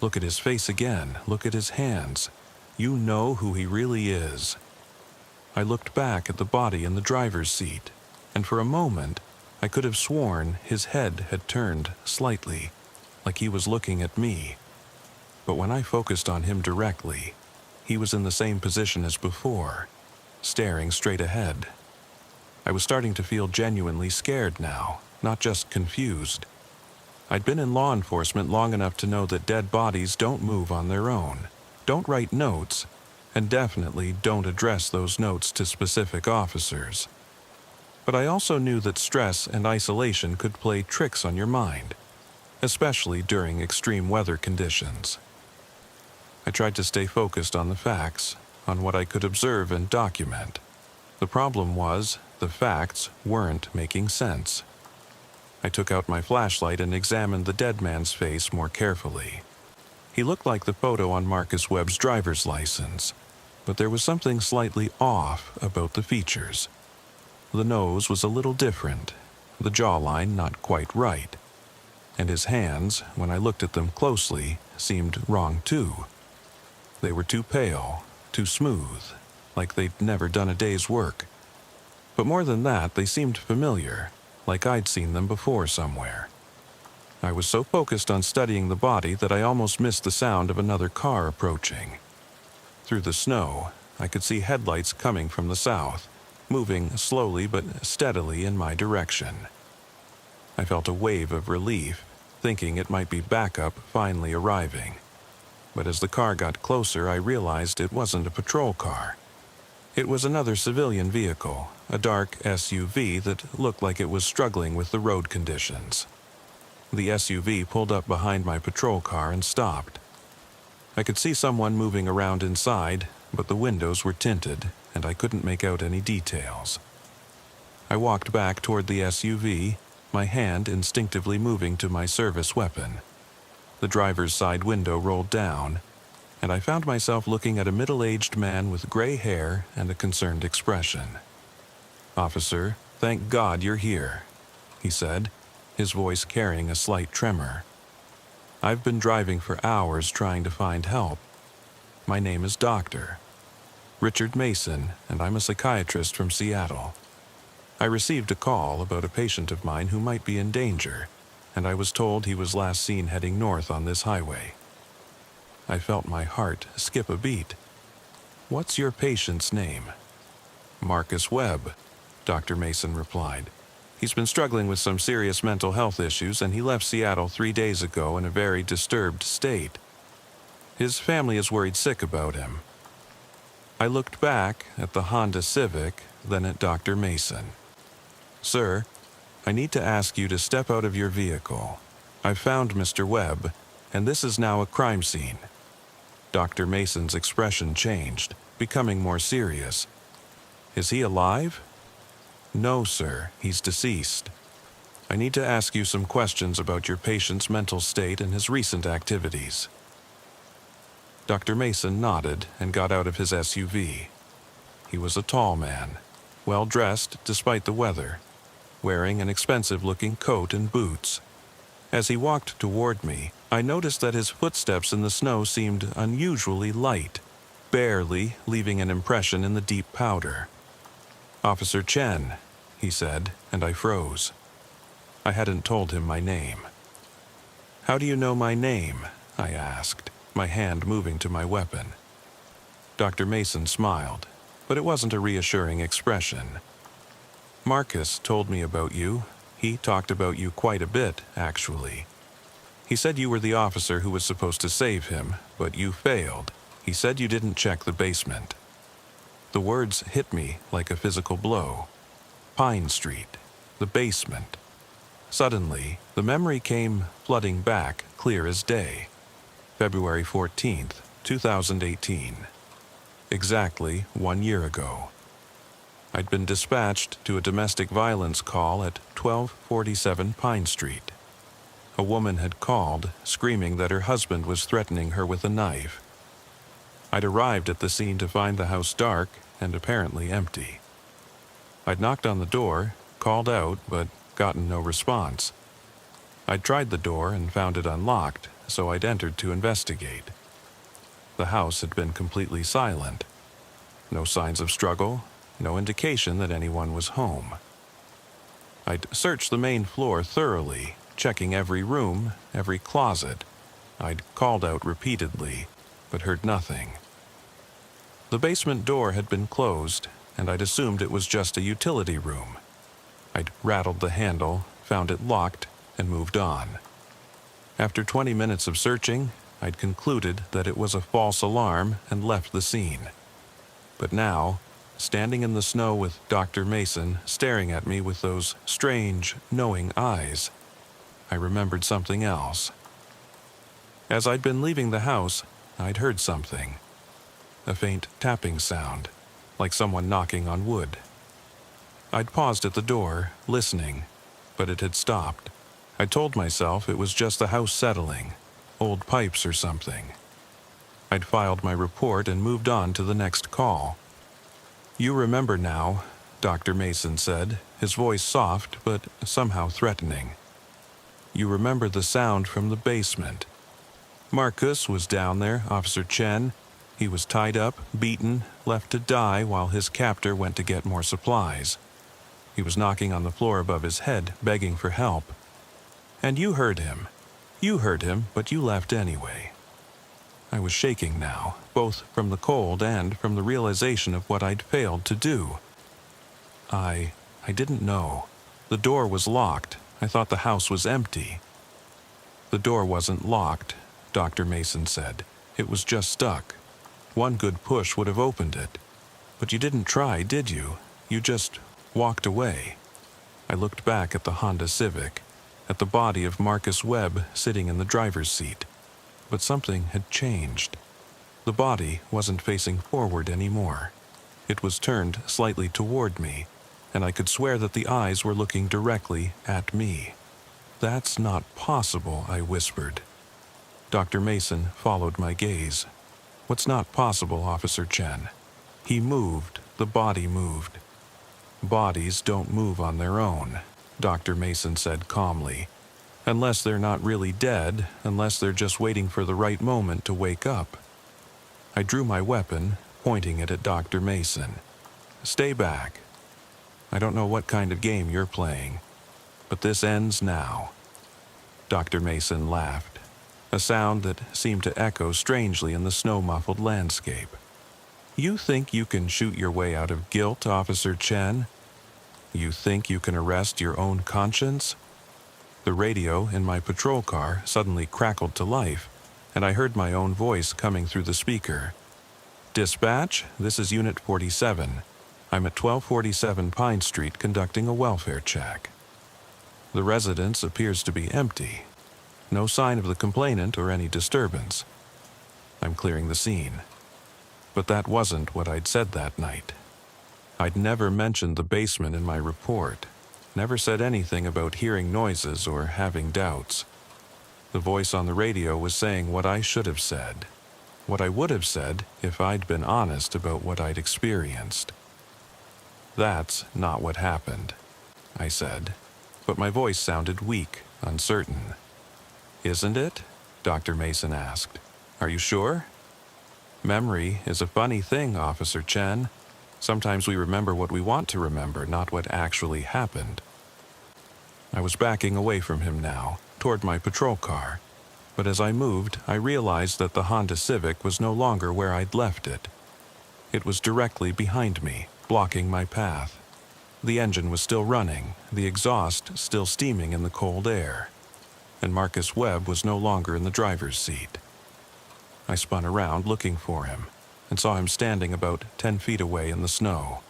Look at his face again. Look at his hands. You know who he really is." I looked back at the body in the driver's seat, and for a moment I could have sworn his head had turned slightly, like he was looking at me. But when I focused on him directly, he was in the same position as before, staring straight ahead. I was starting to feel genuinely scared now, not just confused. I'd been in law enforcement long enough to know that dead bodies don't move on their own, don't write notes, and definitely don't address those notes to specific officers. But I also knew that stress and isolation could play tricks on your mind, especially during extreme weather conditions. I tried to stay focused on the facts, on what I could observe and document. The problem was, the facts weren't making sense. I took out my flashlight and examined the dead man's face more carefully. He looked like the photo on Marcus Webb's driver's license, but there was something slightly off about the features. The nose was a little different, the jawline not quite right, and his hands, when I looked at them closely, seemed wrong too. They were too pale, too smooth, like they'd never done a day's work. But more than that, they seemed familiar, like I'd seen them before somewhere. I was so focused on studying the body that I almost missed the sound of another car approaching. Through the snow, I could see headlights coming from the south, moving slowly but steadily in my direction. I felt a wave of relief, thinking it might be backup finally arriving. But as the car got closer, I realized it wasn't a patrol car. It was another civilian vehicle, a dark SUV that looked like it was struggling with the road conditions. The SUV pulled up behind my patrol car and stopped. I could see someone moving around inside, but the windows were tinted, and I couldn't make out any details. I walked back toward the SUV, my hand instinctively moving to my service weapon. The driver's side window rolled down, and I found myself looking at a middle-aged man with gray hair and a concerned expression. "Officer, thank God you're here," he said, his voice carrying a slight tremor. "I've been driving for hours trying to find help. My name is Dr. Richard Mason, and I'm a psychiatrist from Seattle. I received a call about a patient of mine who might be in danger, and I was told he was last seen heading north on this highway." I felt my heart skip a beat. "What's your patient's name?" "Marcus Webb," Dr. Mason replied. "He's been struggling with some serious mental health issues, and he left Seattle 3 days ago in a very disturbed state. His family is worried sick about him." I looked back at the Honda Civic, then at Dr. Mason. "Sir, I need to ask you to step out of your vehicle. I've found Mr. Webb, and this is now a crime scene." Dr. Mason's expression changed, becoming more serious. "Is he alive?" "No, sir, he's deceased. I need to ask you some questions about your patient's mental state and his recent activities." Dr. Mason nodded and got out of his SUV. He was a tall man, well-dressed despite the weather, wearing an expensive-looking coat and boots. As he walked toward me, I noticed that his footsteps in the snow seemed unusually light, barely leaving an impression in the deep powder. "Officer Chen," he said, and I froze. I hadn't told him my name. "How do you know my name?" I asked, my hand moving to my weapon. Dr. Mason smiled, but it wasn't a reassuring expression. "Marcus told me about you. He talked about you quite a bit, actually. He said you were the officer who was supposed to save him, but you failed. He said you didn't check the basement." The words hit me like a physical blow. Pine Street, the basement. Suddenly, the memory came flooding back, clear as day. February 14th, 2018. Exactly 1 year ago. I'd been dispatched to a domestic violence call at 1247 Pine Street. A woman had called, screaming that her husband was threatening her with a knife. I'd arrived at the scene to find the house dark and apparently empty. I'd knocked on the door, called out, but gotten no response. I'd tried the door and found it unlocked, so I'd entered to investigate. The house had been completely silent. No signs of struggle, no indication that anyone was home. I'd searched the main floor thoroughly, checking every room, every closet. I'd called out repeatedly, but heard nothing. The basement door had been closed, and I'd assumed it was just a utility room. I'd rattled the handle, found it locked, and moved on. After 20 minutes of searching, I'd concluded that it was a false alarm and left the scene. But now, standing in the snow with Dr. Mason staring at me with those strange, knowing eyes, I remembered something else. As I'd been leaving the house, I'd heard something. A faint tapping sound, like someone knocking on wood. I'd paused at the door, listening, but it had stopped. I told myself it was just the house settling, old pipes or something. I'd filed my report and moved on to the next call. "You remember now," Dr. Mason said, his voice soft but somehow threatening. "You remember the sound from the basement. Marcus was down there, Officer Chen. He was tied up, beaten, left to die while his captor went to get more supplies. He was knocking on the floor above his head, begging for help. And you heard him. You heard him, but you left anyway." I was shaking now, both from the cold and from the realization of what I'd failed to do. I didn't know. The door was locked. I thought the house was empty. "The door wasn't locked," Dr. Mason said. "It was just stuck. One good push would have opened it. But you didn't try, did you? You just walked away." I looked back at the Honda Civic, at the body of Marcus Webb sitting in the driver's seat. But something had changed. The body wasn't facing forward anymore. It was turned slightly toward me, and I could swear that the eyes were looking directly at me. "That's not possible," I whispered. Dr. Mason followed my gaze. "What's not possible, Officer Chen?" He moved. The body moved. "Bodies don't move on their own," Dr. Mason said calmly. "Unless they're not really dead, unless they're just waiting for the right moment to wake up." I drew my weapon, pointing it at Dr. Mason. "Stay back. I don't know what kind of game you're playing, but this ends now." Dr. Mason laughed, a sound that seemed to echo strangely in the snow-muffled landscape. "You think you can shoot your way out of guilt, Officer Chen? You think you can arrest your own conscience?" The radio in my patrol car suddenly crackled to life, and I heard my own voice coming through the speaker. "Dispatch, this is Unit 47. I'm at 1247 Pine Street conducting a welfare check. The residence appears to be empty. No sign of the complainant or any disturbance. I'm clearing the scene." But that wasn't what I'd said that night. I'd never mentioned the basement in my report, never said anything about hearing noises or having doubts. The voice on the radio was saying what I should have said, what I would have said if I'd been honest about what I'd experienced. "That's not what happened," I said, but my voice sounded weak, uncertain. "Isn't it?" Dr. Mason asked. "Are you sure?" "Memory is a funny thing, Officer Chen. Sometimes we remember what we want to remember, not what actually happened." I was backing away from him now, toward my patrol car, but as I moved, I realized that the Honda Civic was no longer where I'd left it. It was directly behind me, blocking my path. The engine was still running, the exhaust still steaming in the cold air, and Marcus Webb was no longer in the driver's seat. I spun around looking for him, and saw him standing about 10 feet away in the snow.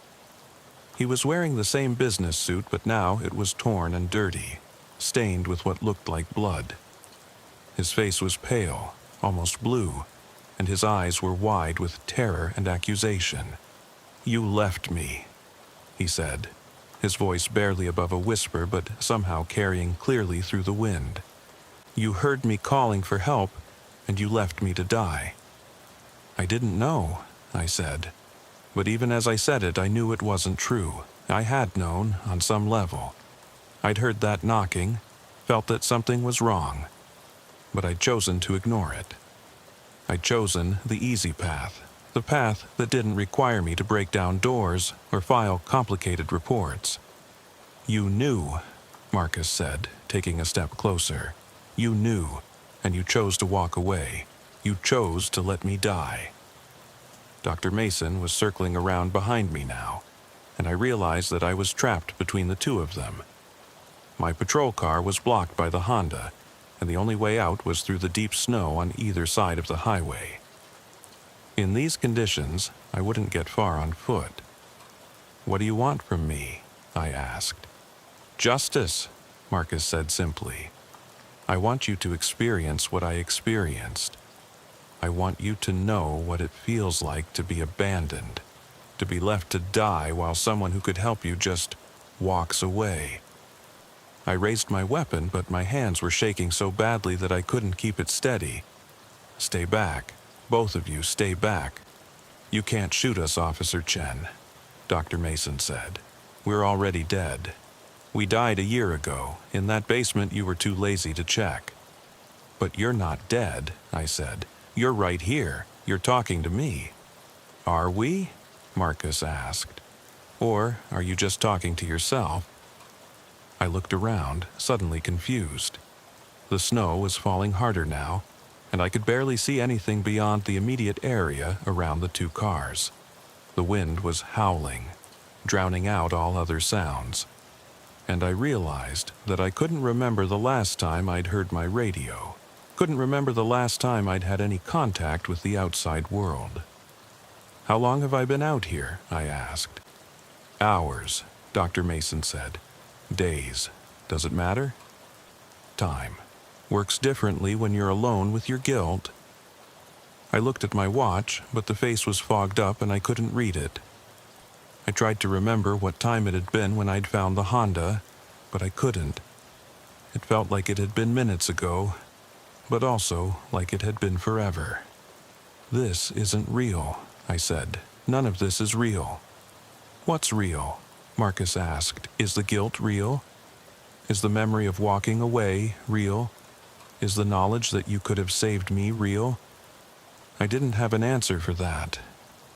He was wearing the same business suit, but now it was torn and dirty, stained with what looked like blood. His face was pale, almost blue, and his eyes were wide with terror and accusation. "You left me," he said, his voice barely above a whisper but somehow carrying clearly through the wind. "You heard me calling for help, and you left me to die." "I didn't know," I said. But even as I said it, I knew it wasn't true. I had known, on some level. I'd heard that knocking, felt that something was wrong, but I'd chosen to ignore it. I'd chosen the easy path, the path that didn't require me to break down doors or file complicated reports. "You knew," Marcus said, taking a step closer. "You knew, and you chose to walk away. You chose to let me die." Dr. Mason was circling around behind me now, and I realized that I was trapped between the two of them. My patrol car was blocked by the Honda, and the only way out was through the deep snow on either side of the highway. In these conditions, I wouldn't get far on foot. "What do you want from me?" I asked. "Justice," Marcus said simply. "I want you to experience what I experienced. I want you to know what it feels like to be abandoned, to be left to die while someone who could help you just walks away." I raised my weapon, but my hands were shaking so badly that I couldn't keep it steady. "Stay back. Both of you, stay back. You can't shoot us, Officer Chen," Dr. Mason said. "We're already dead. We died a year ago. In that basement you were too lazy to check." "But you're not dead," I said. "You're right here. You're talking to me." "Are we?" Marcus asked. "Or are you just talking to yourself?" I looked around, suddenly confused. The snow was falling harder now, and I could barely see anything beyond the immediate area around the two cars. The wind was howling, drowning out all other sounds. And I realized that I couldn't remember the last time I'd heard my radio. Couldn't remember the last time I'd had any contact with the outside world. "How long have I been out here?" I asked. "Hours," Dr. Mason said. "Days. Does it matter?" "Time. Works differently when you're alone with your guilt." I looked at my watch, but the face was fogged up and I couldn't read it. I tried to remember what time it had been when I'd found the Honda, but I couldn't. It felt like it had been minutes ago, but also like it had been forever. "This isn't real," I said. "None of this is real." "What's real?" Marcus asked. "Is the guilt real? Is the memory of walking away real? Is the knowledge that you could have saved me real?" I didn't have an answer for that,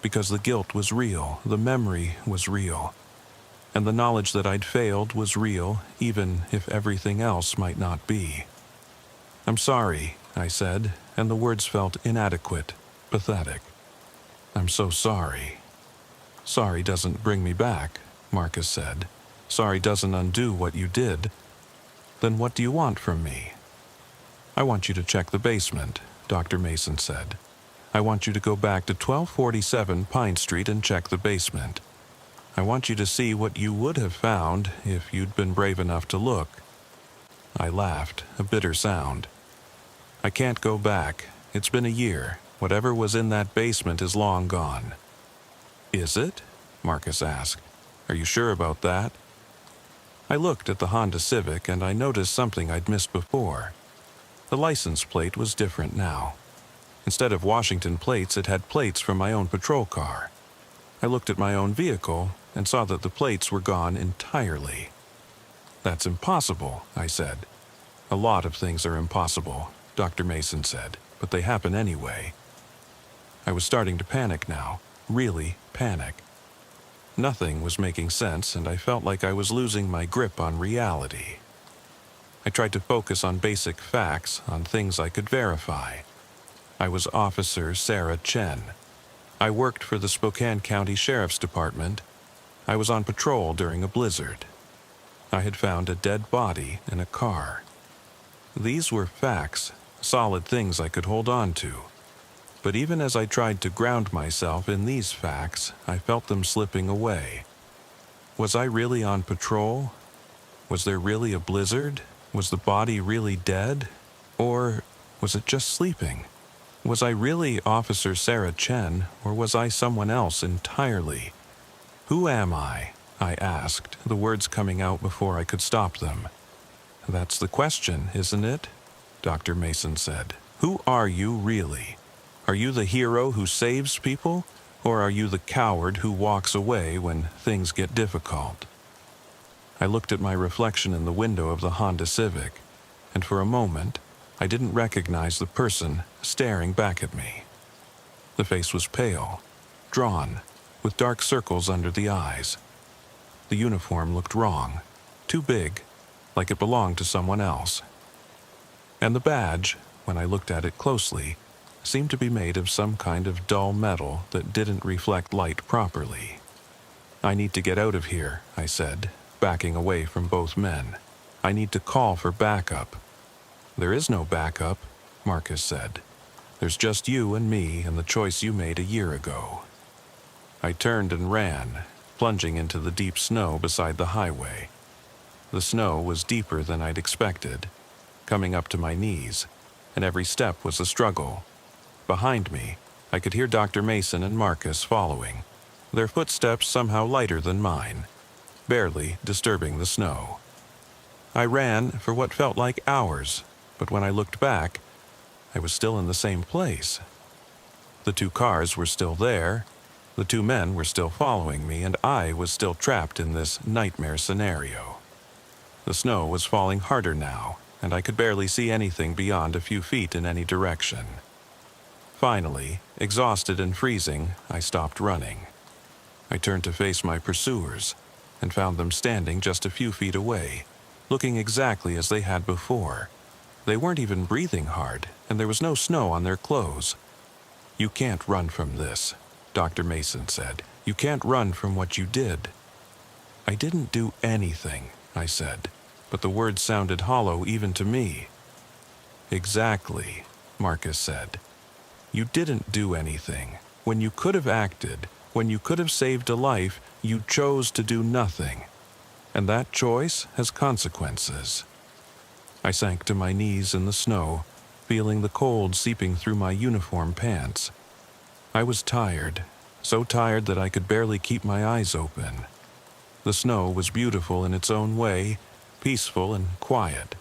because the guilt was real, the memory was real, and the knowledge that I'd failed was real, even if everything else might not be. "I'm sorry," I said, and the words felt inadequate, pathetic. "I'm so sorry." "Sorry doesn't bring me back," Marcus said. "Sorry doesn't undo what you did." "Then what do you want from me?" "I want you to check the basement," Dr. Mason said. "I want you to go back to 1247 Pine Street and check the basement. I want you to see what you would have found if you'd been brave enough to look." I laughed, a bitter sound. "I can't go back. It's been a year. Whatever was in that basement is long gone." "Is it?" Marcus asked. "Are you sure about that?" I looked at the Honda Civic and I noticed something I'd missed before. The license plate was different now. Instead of Washington plates, it had plates from my own patrol car. I looked at my own vehicle and saw that the plates were gone entirely. "That's impossible," I said. "A lot of things are impossible," Dr. Mason said, "but they happen anyway." I was starting to panic now, really panic. Nothing was making sense, and I felt like I was losing my grip on reality. I tried to focus on basic facts, on things I could verify. I was Officer Sarah Chen. I worked for the Spokane County Sheriff's Department. I was on patrol during a blizzard. I had found a dead body in a car. These were facts, solid things I could hold on to. But even as I tried to ground myself in these facts, I felt them slipping away. Was I really on patrol? Was there really a blizzard? Was the body really dead? Or was it just sleeping? Was I really Officer Sarah Chen, or was I someone else entirely? Who am I? I asked, the words coming out before I could stop them. That's the question, isn't it? Dr. Mason said. Who are you really? Are you the hero who saves people, or are you the coward who walks away when things get difficult? I looked at my reflection in the window of the Honda Civic, and for a moment, I didn't recognize the person staring back at me. The face was pale, drawn, with dark circles under the eyes. The uniform looked wrong, too big, like it belonged to someone else. And the badge, when I looked at it closely, seemed to be made of some kind of dull metal that didn't reflect light properly. I need to get out of here, I said, backing away from both men. I need to call for backup. There is no backup, Marcus said. There's just you and me and the choice you made a year ago. I turned and ran, plunging into the deep snow beside the highway. The snow was deeper than I'd expected, coming up to my knees, and every step was a struggle. Behind me, I could hear Dr. Mason and Marcus following, their footsteps somehow lighter than mine, barely disturbing the snow. I ran for what felt like hours, but when I looked back, I was still in the same place. The two cars were still there, the two men were still following me, and I was still trapped in this nightmare scenario. The snow was falling harder now, and I could barely see anything beyond a few feet in any direction. Finally, exhausted and freezing, I stopped running. I turned to face my pursuers, and found them standing just a few feet away, looking exactly as they had before. They weren't even breathing hard, and there was no snow on their clothes. "You can't run from this," Dr. Mason said. "You can't run from what you did." "I didn't do anything," I said, but the words sounded hollow even to me. "Exactly," Marcus said. "You didn't do anything. When you could have acted, when you could have saved a life, you chose to do nothing. And that choice has consequences." I sank to my knees in the snow, feeling the cold seeping through my uniform pants. I was tired, so tired that I could barely keep my eyes open. The snow was beautiful in its own way, peaceful and quiet.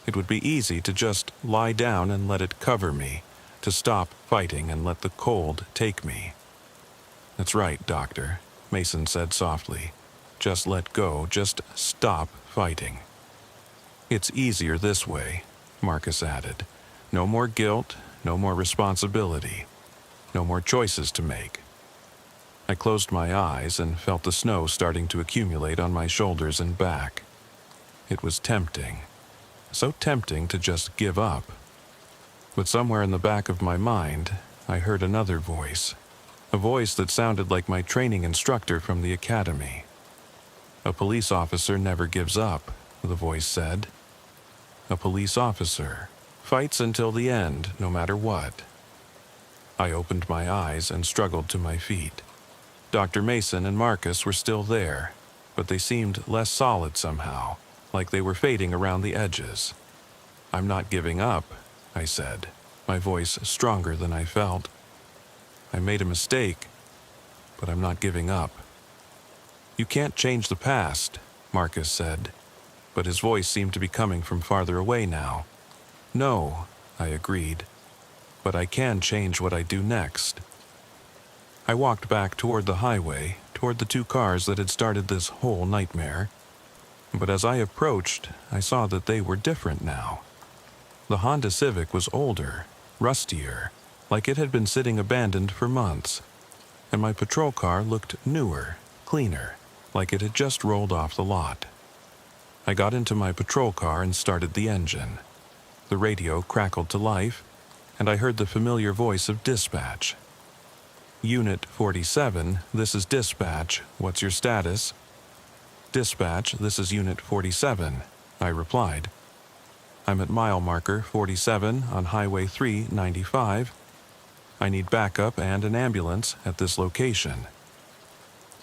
It would be easy to just lie down and let it cover me, to stop fighting and let the cold take me. "That's right, Doctor," Mason said softly. "Just let go, just stop fighting." "It's easier this way," Marcus added. "No more guilt, no more responsibility, no more choices to make." I closed my eyes and felt the snow starting to accumulate on my shoulders and back. It was tempting, so tempting to just give up. But somewhere in the back of my mind, I heard another voice, a voice that sounded like my training instructor from the academy. "A police officer never gives up," the voice said. "A police officer fights until the end, no matter what." I opened my eyes and struggled to my feet. Dr. Mason and Marcus were still there, but they seemed less solid somehow, like they were fading around the edges. "I'm not giving up," I said, my voice stronger than I felt. "I made a mistake, but I'm not giving up." "You can't change the past," Marcus said, but his voice seemed to be coming from farther away now. "No," I agreed, "but I can change what I do next." I walked back toward the highway, toward the two cars that had started this whole nightmare. But as I approached, I saw that they were different now. The Honda Civic was older, rustier, like it had been sitting abandoned for months. And my patrol car looked newer, cleaner, like it had just rolled off the lot. I got into my patrol car and started the engine. The radio crackled to life, and I heard the familiar voice of dispatch. "Unit 47, this is dispatch. What's your status?" "Dispatch, this is Unit 47, I replied. "I'm at mile marker 47 on Highway 395. I need backup and an ambulance at this location."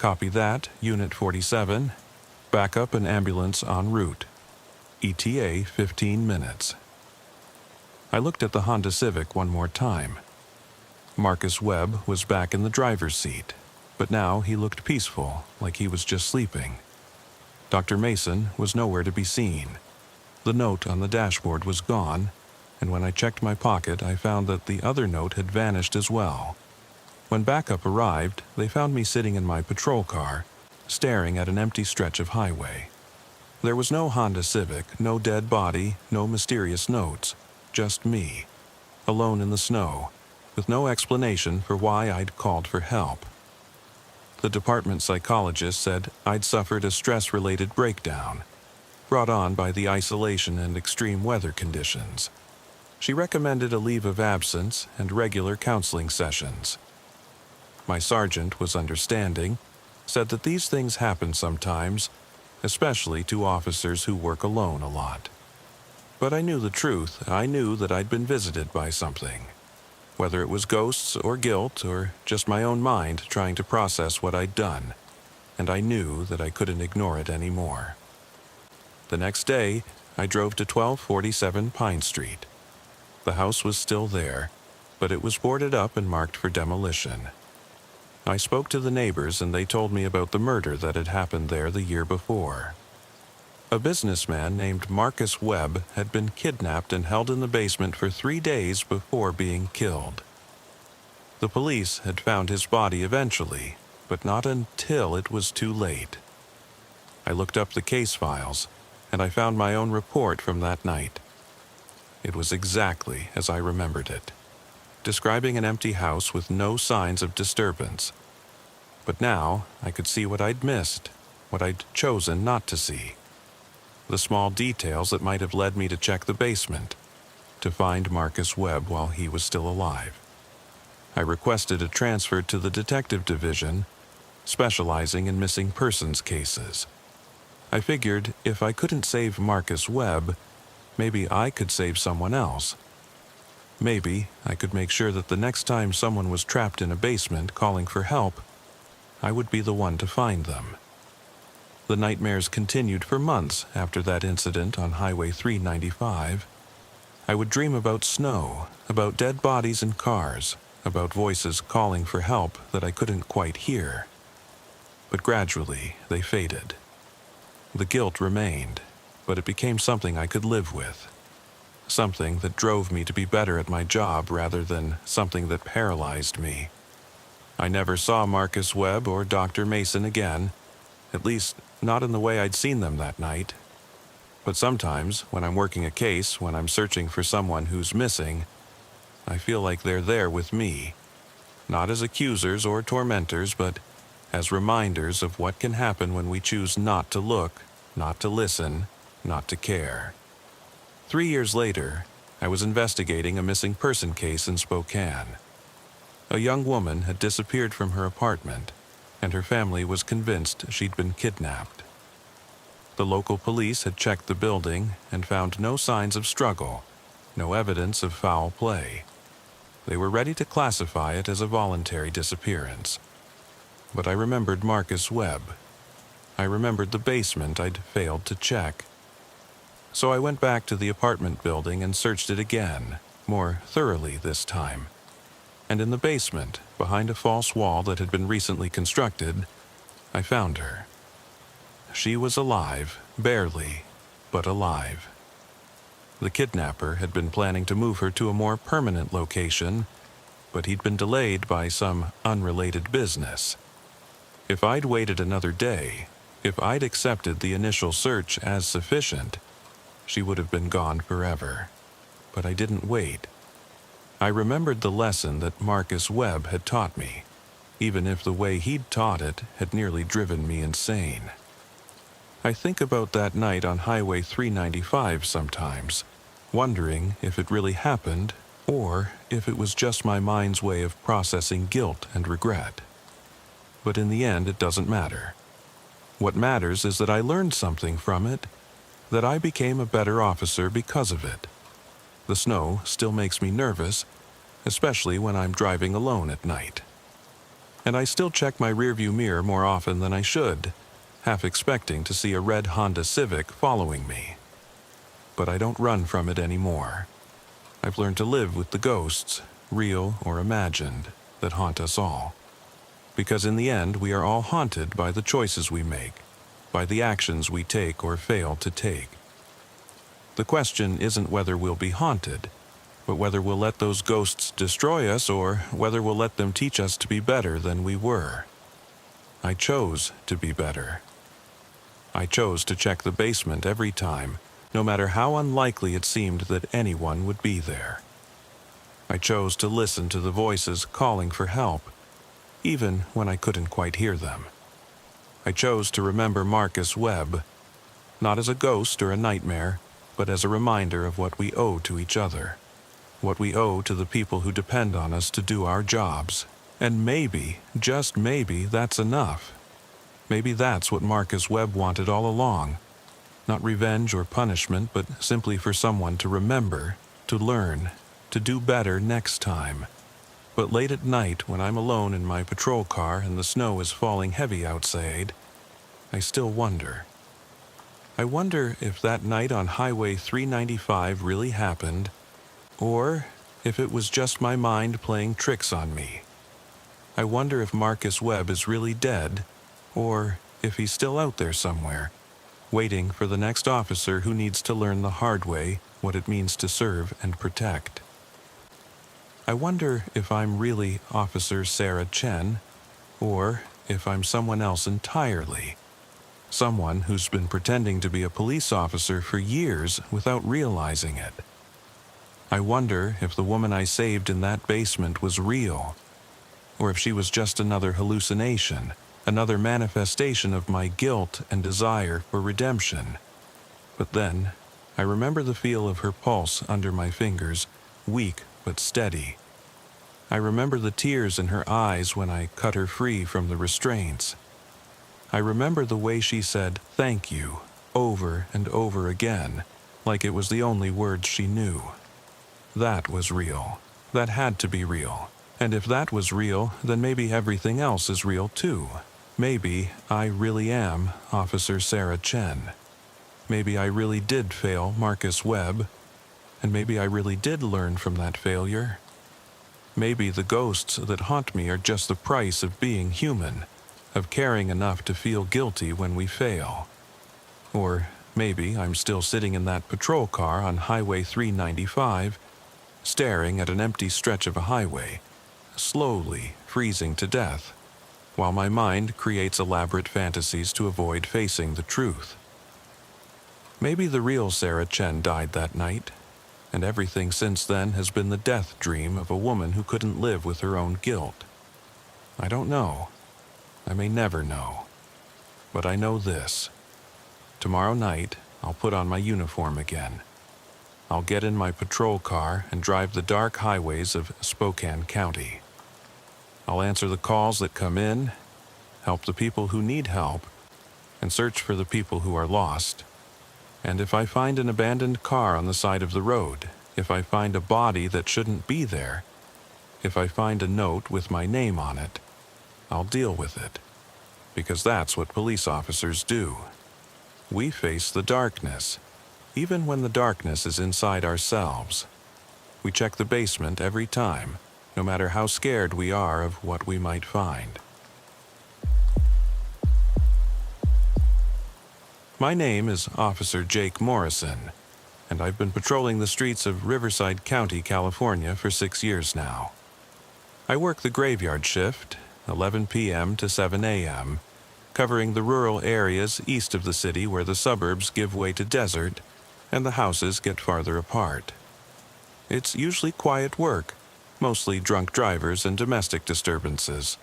Copy that, Unit 47. Backup and ambulance en route. ETA 15 minutes. I looked at the Honda Civic one more time. Marcus Webb was back in the driver's seat, but now he looked peaceful, like he was just sleeping. Dr. Mason was nowhere to be seen. The note on the dashboard was gone, and when I checked my pocket, I found that the other note had vanished as well. When backup arrived, they found me sitting in my patrol car, staring at an empty stretch of highway. There was no Honda Civic, no dead body, no mysterious notes, just me, alone in the snow, with no explanation for why I'd called for help. The department psychologist said I'd suffered a stress-related breakdown, brought on by the isolation and extreme weather conditions. She recommended a leave of absence and regular counseling sessions. My sergeant was understanding, said that these things happen sometimes, especially to officers who work alone a lot. But I knew the truth. I knew that I'd been visited by something. Whether it was ghosts or guilt or just my own mind trying to process what I'd done, and I knew that I couldn't ignore it anymore. The next day, I drove to 1247 Pine Street. The house was still there, but it was boarded up and marked for demolition. I spoke to the neighbors and they told me about the murder that had happened there the year before. A businessman named Marcus Webb had been kidnapped and held in the basement for 3 days before being killed. The police had found his body eventually, but not until it was too late. I looked up the case files, and I found my own report from that night. It was exactly as I remembered it, describing an empty house with no signs of disturbance. But now I could see what I'd missed, what I'd chosen not to see. The small details that might have led me to check the basement, to find Marcus Webb while he was still alive. I requested a transfer to the detective division, specializing in missing persons cases. I figured if I couldn't save Marcus Webb, maybe I could save someone else. Maybe I could make sure that the next time someone was trapped in a basement calling for help, I would be the one to find them. The nightmares continued for months after that incident on Highway 395. I would dream about snow, about dead bodies in cars, about voices calling for help that I couldn't quite hear. But gradually they faded. The guilt remained, but it became something I could live with. Something that drove me to be better at my job rather than something that paralyzed me. I never saw Marcus Webb or Dr. Mason again, at least not in the way I'd seen them that night. But sometimes, when I'm working a case, when I'm searching for someone who's missing, I feel like they're there with me, not as accusers or tormentors, but as reminders of what can happen when we choose not to look, not to listen, not to care. 3 years later, I was investigating a missing person case in Spokane. A young woman had disappeared from her apartment, and her family was convinced she'd been kidnapped. The local police had checked the building and found no signs of struggle, no evidence of foul play. They were ready to classify it as a voluntary disappearance. But I remembered Marcus Webb. I remembered the basement I'd failed to check. So I went back to the apartment building and searched it again, more thoroughly this time. And in the basement, behind a false wall that had been recently constructed, I found her. She was alive, barely, but alive. The kidnapper had been planning to move her to a more permanent location, but he'd been delayed by some unrelated business. If I'd waited another day, if I'd accepted the initial search as sufficient, she would have been gone forever. But I didn't wait. I remembered the lesson that Marcus Webb had taught me, even if the way he'd taught it had nearly driven me insane. I think about that night on Highway 395 sometimes, wondering if it really happened or if it was just my mind's way of processing guilt and regret. But in the end, it doesn't matter. What matters is that I learned something from it, that I became a better officer because of it. The snow still makes me nervous, especially when I'm driving alone at night. And I still check my rearview mirror more often than I should, half expecting to see a red Honda Civic following me. But I don't run from it anymore. I've learned to live with the ghosts, real or imagined, that haunt us all. Because in the end, we are all haunted by the choices we make, by the actions we take or fail to take. The question isn't whether we'll be haunted, but whether we'll let those ghosts destroy us or whether we'll let them teach us to be better than we were. I chose to be better. I chose to check the basement every time, no matter how unlikely it seemed that anyone would be there. I chose to listen to the voices calling for help, even when I couldn't quite hear them. I chose to remember Marcus Webb, not as a ghost or a nightmare, but as a reminder of what we owe to each other, what we owe to the people who depend on us to do our jobs. And maybe, just maybe, that's enough. Maybe that's what Marcus Webb wanted all along. Not revenge or punishment, but simply for someone to remember, to learn, to do better next time. But late at night, when I'm alone in my patrol car and the snow is falling heavy outside, I still wonder. I wonder if that night on Highway 395 really happened, or if it was just my mind playing tricks on me. I wonder if Marcus Webb is really dead, or if he's still out there somewhere, waiting for the next officer who needs to learn the hard way what it means to serve and protect. I wonder if I'm really Officer Sarah Chen, or if I'm someone else entirely. Someone who's been pretending to be a police officer for years without realizing it. I wonder if the woman I saved in that basement was real, or if she was just another hallucination, another manifestation of my guilt and desire for redemption. But then, I remember the feel of her pulse under my fingers, weak but steady. I remember the tears in her eyes when I cut her free from the restraints. I remember the way she said, "Thank you," over and over again, like it was the only words she knew. That was real. That had to be real. And if that was real, then maybe everything else is real too. Maybe I really am Officer Sarah Chen. Maybe I really did fail Marcus Webb, and maybe I really did learn from that failure. Maybe the ghosts that haunt me are just the price of being human, of caring enough to feel guilty when we fail. Or maybe I'm still sitting in that patrol car on Highway 395, staring at an empty stretch of a highway, slowly freezing to death, while my mind creates elaborate fantasies to avoid facing the truth. Maybe the real Sarah Chen died that night, and everything since then has been the death dream of a woman who couldn't live with her own guilt. I don't know. I may never know. But I know this. Tomorrow night, I'll put on my uniform again. I'll get in my patrol car and drive the dark highways of Spokane County. I'll answer the calls that come in, help the people who need help, and search for the people who are lost. And if I find an abandoned car on the side of the road, if I find a body that shouldn't be there, if I find a note with my name on it, I'll deal with it. Because that's what police officers do. We face the darkness, even when the darkness is inside ourselves. We check the basement every time, no matter how scared we are of what we might find. My name is Officer Jake Morrison, and I've been patrolling the streets of Riverside County, California for 6 years now. I work the graveyard shift, 11 p.m. to 7 a.m., covering the rural areas east of the city where the suburbs give way to desert and the houses get farther apart. It's usually quiet work, mostly drunk drivers and domestic disturbances,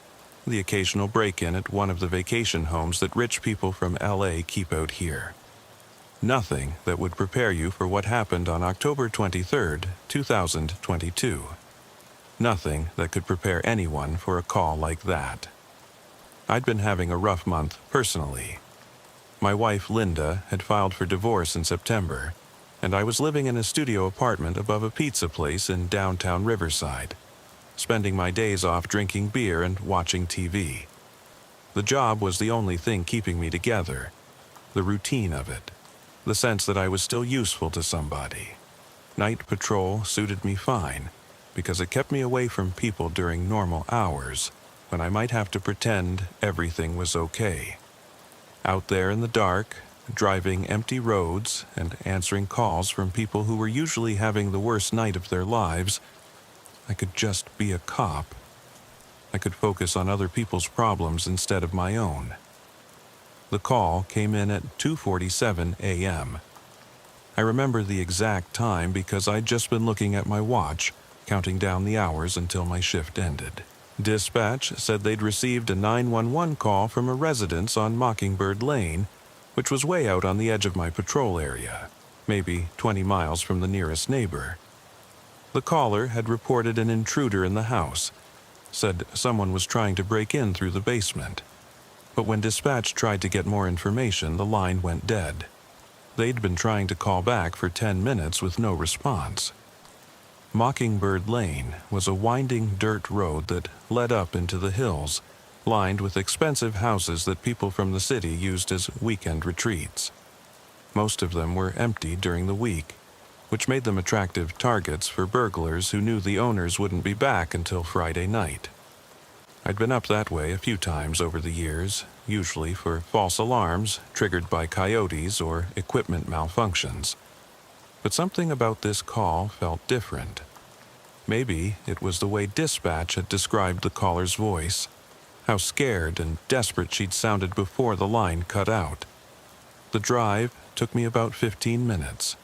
the occasional break-in at one of the vacation homes that rich people from LA keep out here. Nothing that would prepare you for what happened on October 23rd, 2022. Nothing that could prepare anyone for a call like that. I'd been having a rough month personally. My wife, Linda, had filed for divorce in September, and I was living in a studio apartment above a pizza place in downtown Riverside. spending my days off drinking beer and watching TV. The job was the only thing keeping me together, the routine of it, the sense that I was still useful to somebody. Night patrol suited me fine, because it kept me away from people during normal hours, when I might have to pretend everything was okay. Out there in the dark, driving empty roads and answering calls from people who were usually having the worst night of their lives, I could just be a cop. I could focus on other people's problems instead of my own. The call came in at 2:47 a.m. I remember the exact time because I'd just been looking at my watch, counting down the hours until my shift ended. Dispatch said they'd received a 911 call from a residence on Mockingbird Lane, which was way out on the edge of my patrol area, maybe 20 miles from the nearest neighbor. The caller had reported an intruder in the house, said someone was trying to break in through the basement. But when dispatch tried to get more information, the line went dead. They'd been trying to call back for 10 minutes with no response. Mockingbird Lane was a winding dirt road that led up into the hills, lined with expensive houses that people from the city used as weekend retreats. Most of them were empty during the week, which made them attractive targets for burglars who knew the owners wouldn't be back until Friday night. I'd been up that way a few times over the years, usually for false alarms triggered by coyotes or equipment malfunctions. But something about this call felt different. Maybe it was the way dispatch had described the caller's voice, how scared and desperate she'd sounded before the line cut out. The drive took me about 15 minutes,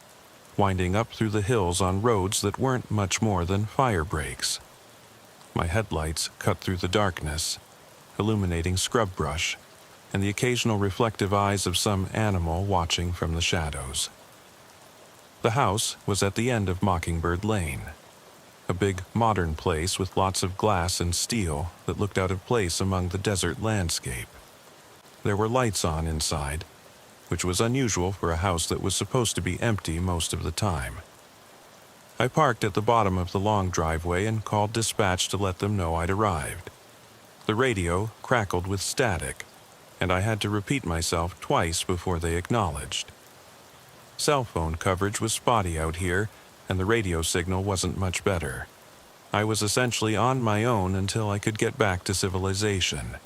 winding up through the hills on roads that weren't much more than fire breaks. My headlights cut through the darkness, illuminating scrub brush and the occasional reflective eyes of some animal watching from the shadows. The house was at the end of Mockingbird Lane, a big modern place with lots of glass and steel that looked out of place among the desert landscape. There were lights on inside, which was unusual for a house that was supposed to be empty most of the time. I parked at the bottom of the long driveway and called dispatch to let them know I'd arrived. The radio crackled with static, and I had to repeat myself twice before they acknowledged. Cell phone coverage was spotty out here, and the radio signal wasn't much better. I was essentially on my own until I could get back to civilization.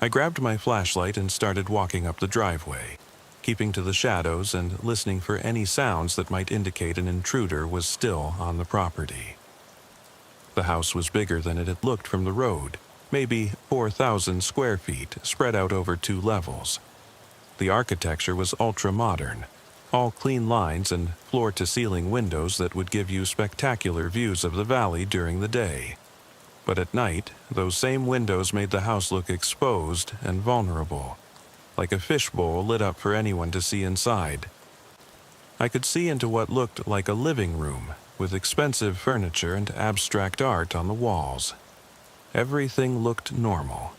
I grabbed my flashlight and started walking up the driveway, keeping to the shadows and listening for any sounds that might indicate an intruder was still on the property. The house was bigger than it had looked from the road, maybe 4,000 square feet spread out over 2 levels. The architecture was ultra-modern, all clean lines and floor-to-ceiling windows that would give you spectacular views of the valley during the day. But at night, those same windows made the house look exposed and vulnerable, like a fishbowl lit up for anyone to see inside. I could see into what looked like a living room, with expensive furniture and abstract art on the walls. Everything looked normal,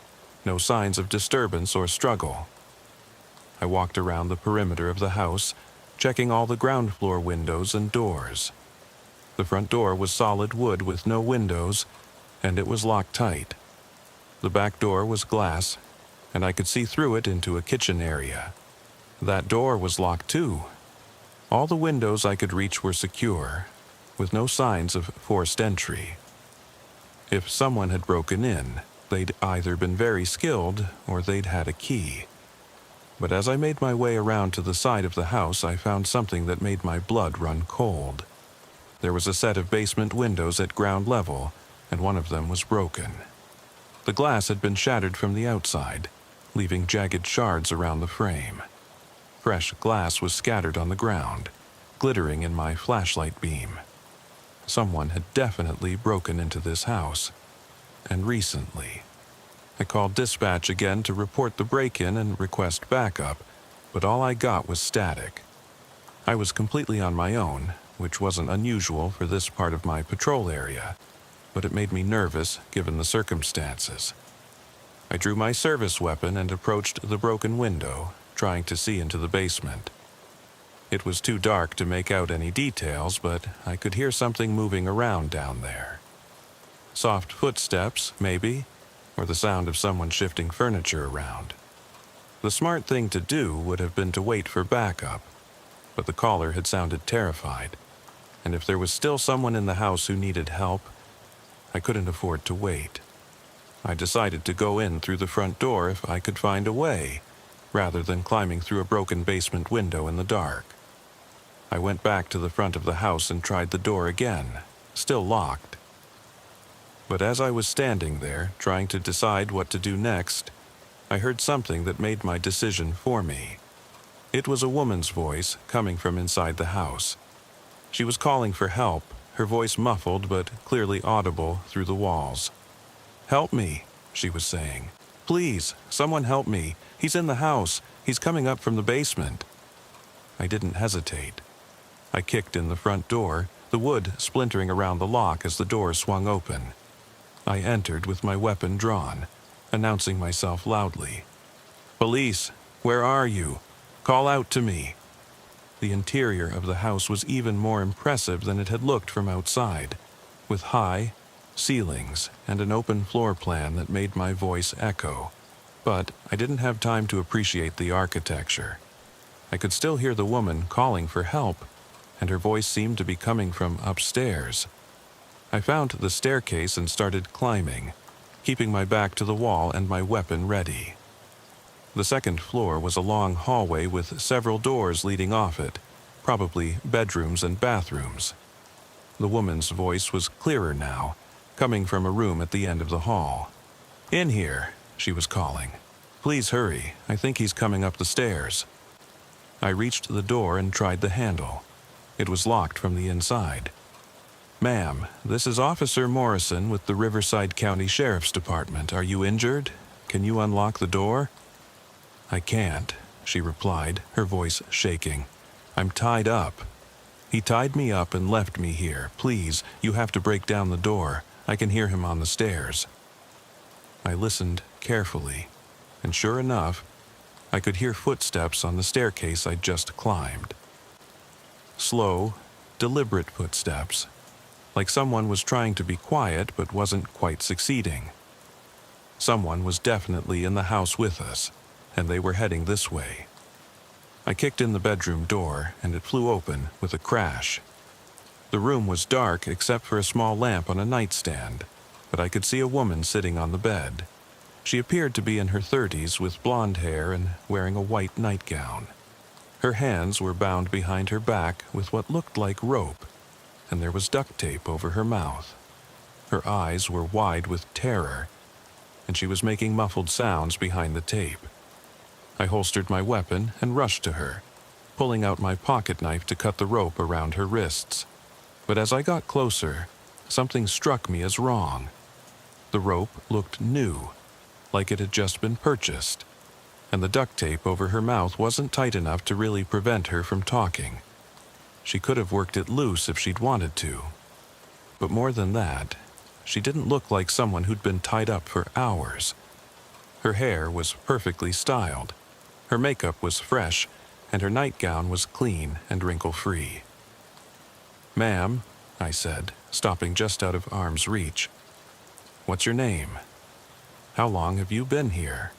no signs of disturbance or struggle. I walked around the perimeter of the house, checking all the ground floor windows and doors. The front door was solid wood with no windows, and it was locked tight. The back door was glass, and I could see through it into a kitchen area. That door was locked too. All the windows I could reach were secure, with no signs of forced entry. If someone had broken in, they'd either been very skilled or they'd had a key. But as I made my way around to the side of the house, I found something that made my blood run cold. There was a set of basement windows at ground level, and one of them was broken. The glass had been shattered from the outside, leaving jagged shards around the frame. Fresh glass was scattered on the ground, glittering in my flashlight beam. Someone had definitely broken into this house, and recently. I called dispatch again to report the break-in and request backup, but all I got was static. I was completely on my own, which wasn't unusual for this part of my patrol area, but it made me nervous given the circumstances. I drew my service weapon and approached the broken window, trying to see into the basement. It was too dark to make out any details, but I could hear something moving around down there. Soft footsteps, maybe, or the sound of someone shifting furniture around. The smart thing to do would have been to wait for backup, but the caller had sounded terrified, and if there was still someone in the house who needed help, I couldn't afford to wait. I decided to go in through the front door if I could find a way, rather than climbing through a broken basement window in the dark. I went back to the front of the house and tried the door again, still locked. But as I was standing there, trying to decide what to do next, I heard something that made my decision for me. It was a woman's voice coming from inside the house. She was calling for help, her voice muffled but clearly audible through the walls. "Help me," she was saying. "Please, someone help me. He's in the house. He's coming up from the basement." I didn't hesitate. I kicked in the front door, the wood splintering around the lock as the door swung open. I entered with my weapon drawn, announcing myself loudly. "Police, where are you? Call out to me." The interior of the house was even more impressive than it had looked from outside, with high ceilings and an open floor plan that made my voice echo. But I didn't have time to appreciate the architecture. I could still hear the woman calling for help, and her voice seemed to be coming from upstairs. I found the staircase and started climbing, keeping my back to the wall and my weapon ready. The second floor was a long hallway with several doors leading off it, probably bedrooms and bathrooms. The woman's voice was clearer now, coming from a room at the end of the hall. "In here," she was calling. "Please hurry, I think he's coming up the stairs." I reached the door and tried the handle. It was locked from the inside. "Ma'am, this is Officer Morrison with the Riverside County Sheriff's Department. Are you injured? Can you unlock the door?" "I can't," she replied, her voice shaking. "I'm tied up. He tied me up and left me here. Please, you have to break down the door. I can hear him on the stairs." I listened carefully, and sure enough, I could hear footsteps on the staircase I'd just climbed. Slow, deliberate footsteps, like someone was trying to be quiet but wasn't quite succeeding. Someone was definitely in the house with us, and they were heading this way. I kicked in the bedroom door, and it flew open with a crash. The room was dark except for a small lamp on a nightstand, but I could see a woman sitting on the bed. She appeared to be in her 30s with blonde hair and wearing a white nightgown. Her hands were bound behind her back with what looked like rope, and there was duct tape over her mouth. Her eyes were wide with terror, and she was making muffled sounds behind the tape. I holstered my weapon and rushed to her, pulling out my pocket knife to cut the rope around her wrists. But as I got closer, something struck me as wrong. The rope looked new, like it had just been purchased, and the duct tape over her mouth wasn't tight enough to really prevent her from talking. She could have worked it loose if she'd wanted to. But more than that, she didn't look like someone who'd been tied up for hours. Her hair was perfectly styled, her makeup was fresh, and her nightgown was clean and wrinkle-free. "Ma'am," I said, stopping just out of arm's reach. "What's your name? How long have you been here?"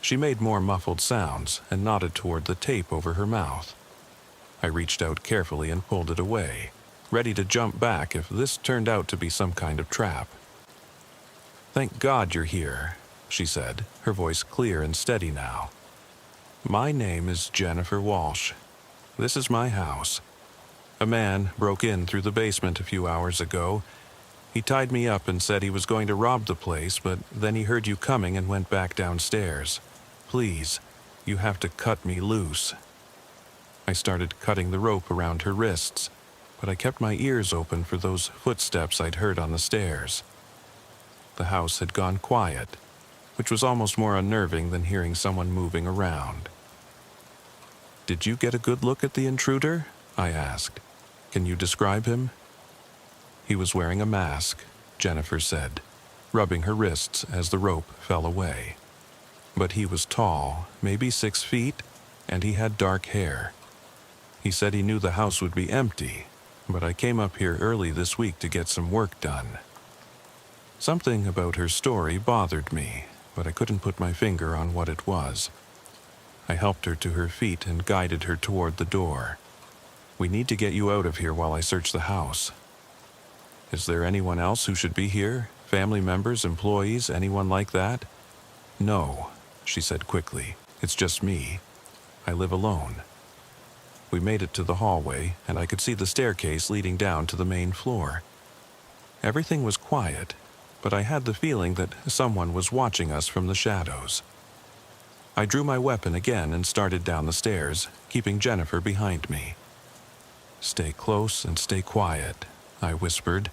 She made more muffled sounds and nodded toward the tape over her mouth. I reached out carefully and pulled it away, ready to jump back if this turned out to be some kind of trap. "Thank God you're here," she said, her voice clear and steady now. "My name is Jennifer Walsh. This is my house. A man broke in through the basement a few hours ago. He tied me up and said he was going to rob the place, but then he heard you coming and went back downstairs. Please, you have to cut me loose." I started cutting the rope around her wrists, but I kept my ears open for those footsteps I'd heard on the stairs. The house had gone quiet, which was almost more unnerving than hearing someone moving around. "Did you get a good look at the intruder?" I asked. "Can you describe him?" "He was wearing a mask," Jennifer said, rubbing her wrists as the rope fell away. "But he was tall, maybe 6 feet, and he had dark hair. He said he knew the house would be empty, but I came up here early this week to get some work done." Something about her story bothered me, but I couldn't put my finger on what it was. I helped her to her feet and guided her toward the door. "We need to get you out of here while I search the house." "Is there anyone else who should be here? Family members, employees, anyone like that?" "No," she said quickly. "It's just me. I live alone." We made it to the hallway, and I could see the staircase leading down to the main floor. Everything was quiet, but I had the feeling that someone was watching us from the shadows. I drew my weapon again and started down the stairs, keeping Jennifer behind me. "Stay close and stay quiet," I whispered.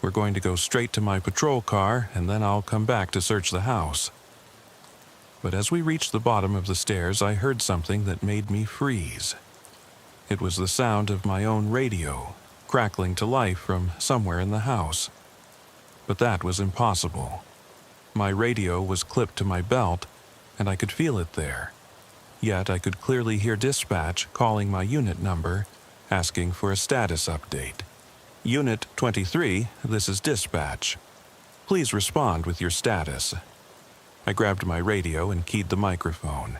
"We're going to go straight to my patrol car, and then I'll come back to search the house." But as we reached the bottom of the stairs, I heard something that made me freeze. It was the sound of my own radio, crackling to life from somewhere in the house. But that was impossible. My radio was clipped to my belt, and I could feel it there. Yet I could clearly hear dispatch calling my unit number, asking for a status update. "Unit 23, this is dispatch. Please respond with your status." I grabbed my radio and keyed the microphone.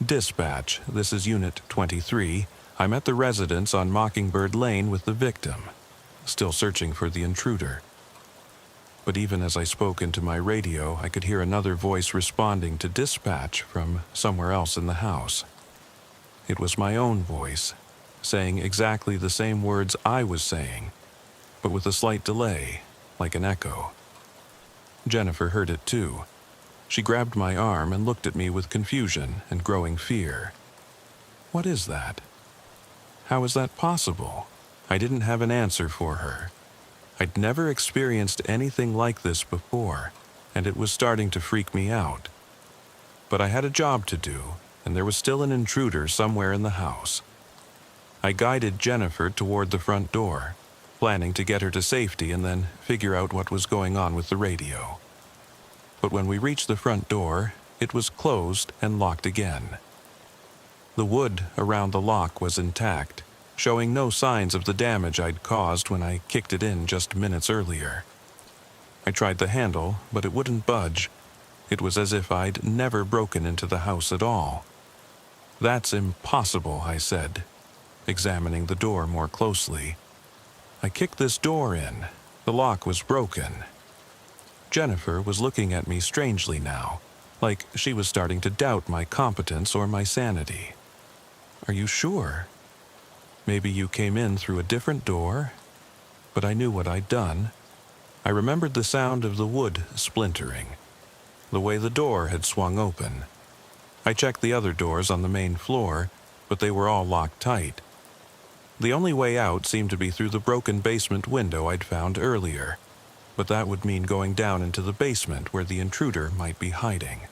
"Dispatch, this is Unit 23. I'm at the residence on Mockingbird Lane with the victim. Still searching for the intruder." But even as I spoke into my radio, I could hear another voice responding to dispatch from somewhere else in the house. It was my own voice, saying exactly the same words I was saying, but with a slight delay, like an echo. Jennifer heard it too. She grabbed my arm and looked at me with confusion and growing fear. "What is that? How is that possible?" I didn't have an answer for her. I'd never experienced anything like this before, and it was starting to freak me out. But I had a job to do, and there was still an intruder somewhere in the house. I guided Jennifer toward the front door, planning to get her to safety and then figure out what was going on with the radio. But when we reached the front door, it was closed and locked again. The wood around the lock was intact, showing no signs of the damage I'd caused when I kicked it in just minutes earlier. I tried the handle, but it wouldn't budge. It was as if I'd never broken into the house at all. "That's impossible," I said, examining the door more closely. "I kicked this door in. The lock was broken." Jennifer was looking at me strangely now, like she was starting to doubt my competence or my sanity. "Are you sure? Maybe you came in through a different door?" But I knew what I'd done. I remembered the sound of the wood splintering, the way the door had swung open. I checked the other doors on the main floor, but they were all locked tight. The only way out seemed to be through the broken basement window I'd found earlier, but that would mean going down into the basement where the intruder might be hiding.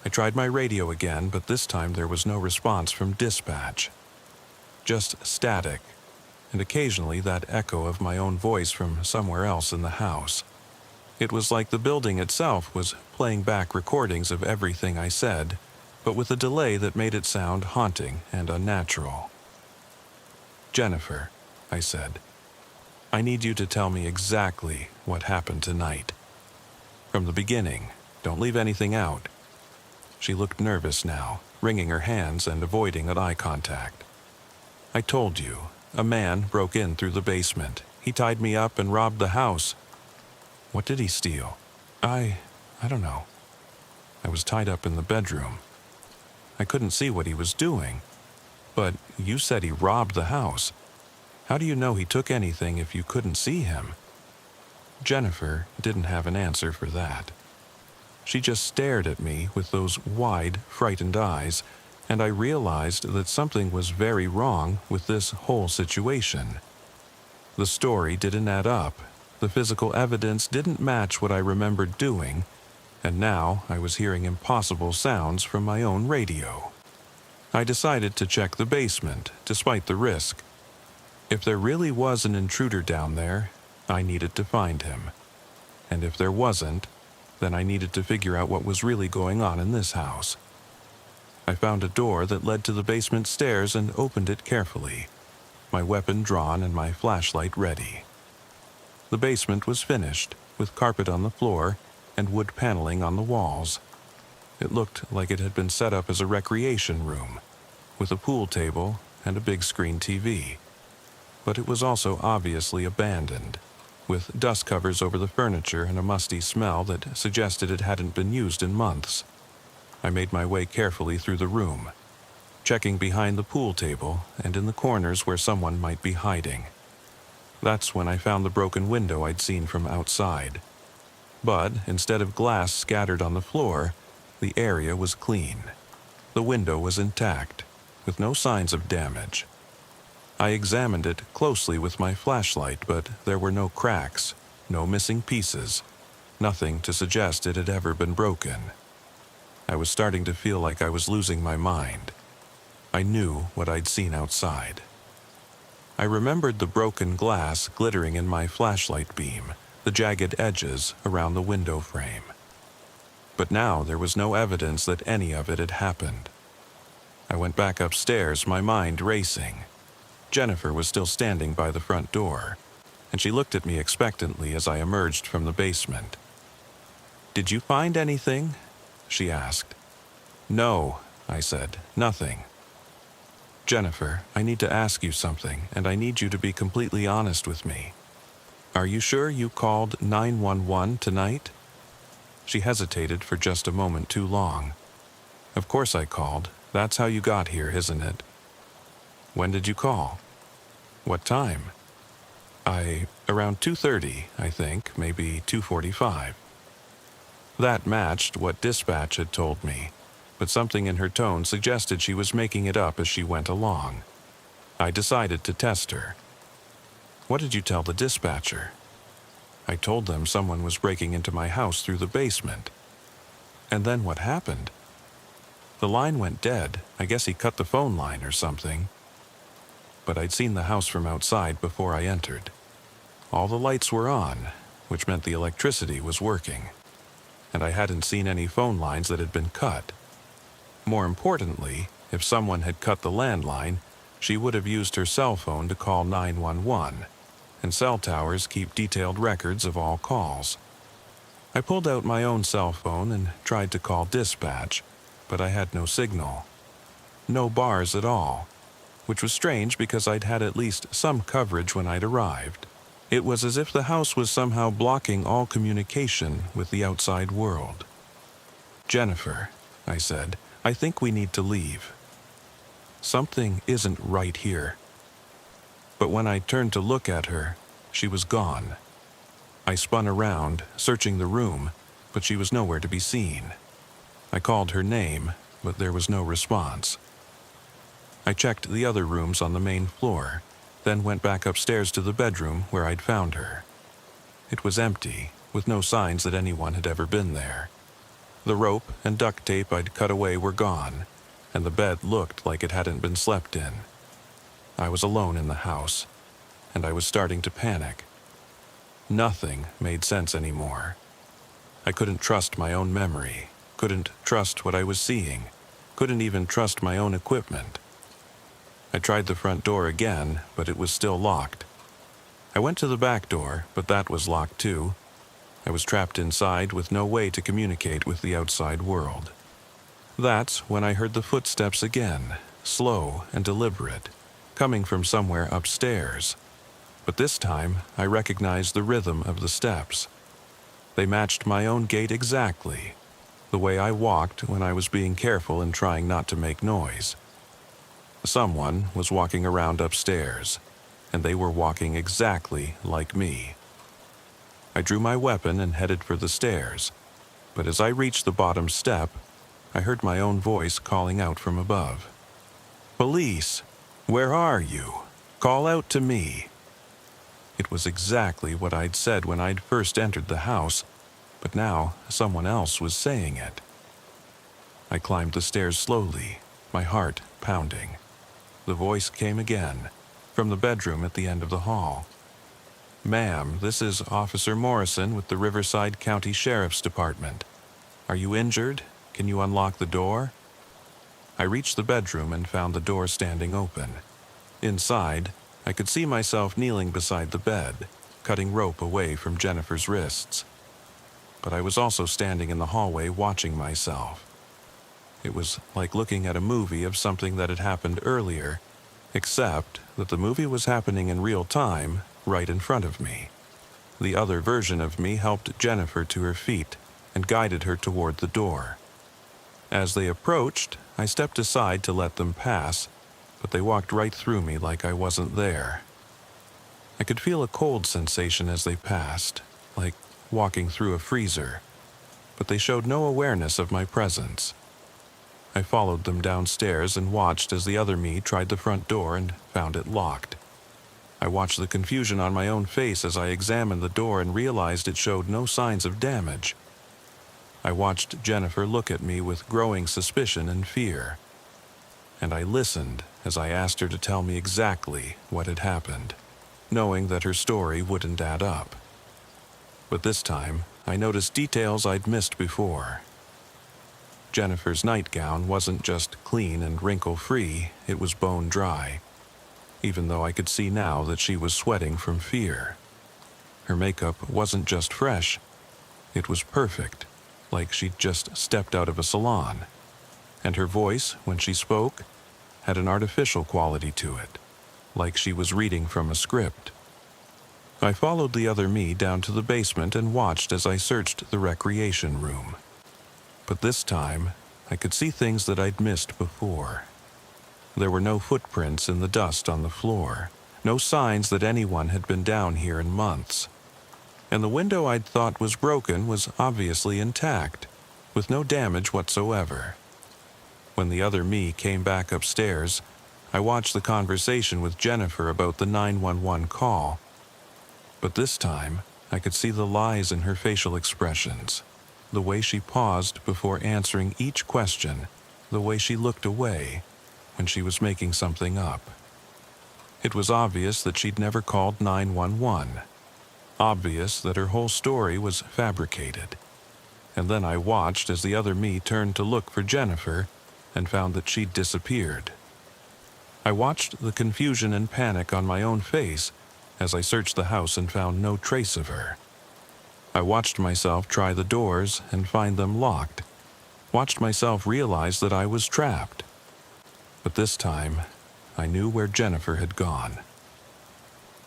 I tried my radio again, but this time there was no response from dispatch. Just static, and occasionally that echo of my own voice from somewhere else in the house. It was like the building itself was playing back recordings of everything I said, but with a delay that made it sound haunting and unnatural. "Jennifer," I said, "I need you to tell me exactly what happened tonight. From the beginning, don't leave anything out." She looked nervous now, wringing her hands and avoiding eye contact. "I told you, a man broke in through the basement. He tied me up and robbed the house." "What did he steal?" I don't know. I was tied up in the bedroom. I couldn't see what he was doing. But you said he robbed the house. How do you know he took anything if you couldn't see him?" Jennifer didn't have an answer for that. She just stared at me with those wide, frightened eyes, and I realized that something was very wrong with this whole situation. The story didn't add up. The physical evidence didn't match what I remembered doing, and now I was hearing impossible sounds from my own radio. I decided to check the basement, despite the risk. If there really was an intruder down there, I needed to find him. And if there wasn't, then I needed to figure out what was really going on in this house. I found a door that led to the basement stairs and opened it carefully, my weapon drawn and my flashlight ready. The basement was finished, with carpet on the floor and wood paneling on the walls. It looked like it had been set up as a recreation room, with a pool table and a big screen TV. But it was also obviously abandoned, with dust covers over the furniture and a musty smell that suggested it hadn't been used in months. I made my way carefully through the room, checking behind the pool table and in the corners where someone might be hiding. That's when I found the broken window I'd seen from outside. But instead of glass scattered on the floor, the area was clean. The window was intact, with no signs of damage. I examined it closely with my flashlight, but there were no cracks, no missing pieces, nothing to suggest it had ever been broken. I was starting to feel like I was losing my mind. I knew what I'd seen outside. I remembered the broken glass glittering in my flashlight beam, the jagged edges around the window frame. But now there was no evidence that any of it had happened. I went back upstairs, my mind racing. Jennifer was still standing by the front door, and she looked at me expectantly as I emerged from the basement. "Did you find anything?" she asked. "No," I said, "nothing." "Jennifer, I need to ask you something, and I need you to be completely honest with me. Are you sure you called 911 tonight?" She hesitated for just a moment too long. "Of course I called. That's how you got here, isn't it?" "When did you call?" "What time?" Around 2:30, I think, maybe 2:45. That matched what dispatch had told me, but something in her tone suggested she was making it up as she went along. I decided to test her. "What did you tell the dispatcher?" "I told them someone was breaking into my house through the basement." "And then what happened?" "The line went dead. I guess he cut the phone line or something." But I'd seen the house from outside before I entered. All the lights were on, which meant the electricity was working. And I hadn't seen any phone lines that had been cut. More importantly, if someone had cut the landline, she would have used her cell phone to call 911, and cell towers keep detailed records of all calls. I pulled out my own cell phone and tried to call dispatch, but I had no signal. No bars at all, which was strange because I'd had at least some coverage when I'd arrived. It was as if the house was somehow blocking all communication with the outside world. "Jennifer," I said, "I think we need to leave. Something isn't right here." But when I turned to look at her, she was gone. I spun around, searching the room, but she was nowhere to be seen. I called her name, but there was no response. I checked the other rooms on the main floor, then went back upstairs to the bedroom where I'd found her. It was empty, with no signs that anyone had ever been there. The rope and duct tape I'd cut away were gone, and the bed looked like it hadn't been slept in. I was alone in the house, and I was starting to panic. Nothing made sense anymore. I couldn't trust my own memory, couldn't trust what I was seeing, couldn't even trust my own equipment. I tried the front door again, but it was still locked. I went to the back door, but that was locked too. I was trapped inside with no way to communicate with the outside world. That's when I heard the footsteps again, slow and deliberate, coming from somewhere upstairs. But this time, I recognized the rhythm of the steps. They matched my own gait exactly, the way I walked when I was being careful and trying not to make noise. Someone was walking around upstairs, and they were walking exactly like me. I drew my weapon and headed for the stairs, but as I reached the bottom step, I heard my own voice calling out from above. "Police! Where are you? Call out to me." It was exactly what I'd said when I'd first entered the house, but now someone else was saying it. I climbed the stairs slowly, my heart pounding. The voice came again, from the bedroom at the end of the hall. "Ma'am, this is Officer Morrison with the Riverside County Sheriff's Department. Are you injured? Can you unlock the door?" I reached the bedroom and found the door standing open. Inside, I could see myself kneeling beside the bed, cutting rope away from Jennifer's wrists. But I was also standing in the hallway watching myself. It was like looking at a movie of something that had happened earlier, except that the movie was happening in real time, right in front of me. The other version of me helped Jennifer to her feet and guided her toward the door. As they approached, I stepped aside to let them pass, but they walked right through me like I wasn't there. I could feel a cold sensation as they passed, like walking through a freezer, but they showed no awareness of my presence. I followed them downstairs and watched as the other me tried the front door and found it locked. I watched the confusion on my own face as I examined the door and realized it showed no signs of damage. I watched Jennifer look at me with growing suspicion and fear. And I listened as I asked her to tell me exactly what had happened, knowing that her story wouldn't add up. But this time, I noticed details I'd missed before. Jennifer's nightgown wasn't just clean and wrinkle-free, it was bone-dry, even though I could see now that she was sweating from fear. Her makeup wasn't just fresh, it was perfect, like she'd just stepped out of a salon. And her voice, when she spoke, had an artificial quality to it, like she was reading from a script. I followed the other me down to the basement and watched as I searched the recreation room. But this time, I could see things that I'd missed before. There were no footprints in the dust on the floor, no signs that anyone had been down here in months. And the window I'd thought was broken was obviously intact, with no damage whatsoever. When the other me came back upstairs, I watched the conversation with Jennifer about the 911 call. But this time, I could see the lies in her facial expressions, the way she paused before answering each question, the way she looked away when she was making something up. It was obvious that she'd never called 911. Obvious that her whole story was fabricated. And then I watched as the other me turned to look for Jennifer and found that she'd disappeared. I watched the confusion and panic on my own face as I searched the house and found no trace of her. I watched myself try the doors and find them locked. Watched myself realize that I was trapped. But this time, I knew where Jennifer had gone.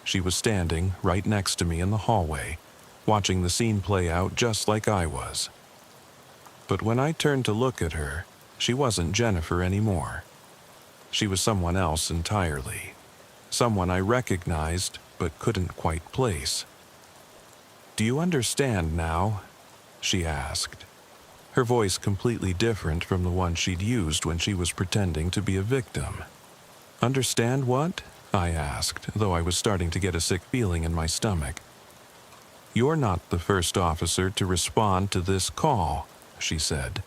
She was standing right next to me in the hallway, watching the scene play out just like I was. But when I turned to look at her, she wasn't Jennifer anymore. She was someone else entirely. Someone I recognized but couldn't quite place. "Do you understand now?" she asked. Her voice completely different from the one she'd used when she was pretending to be a victim. "Understand what?" I asked, though I was starting to get a sick feeling in my stomach. "You're not the first officer to respond to this call," she said.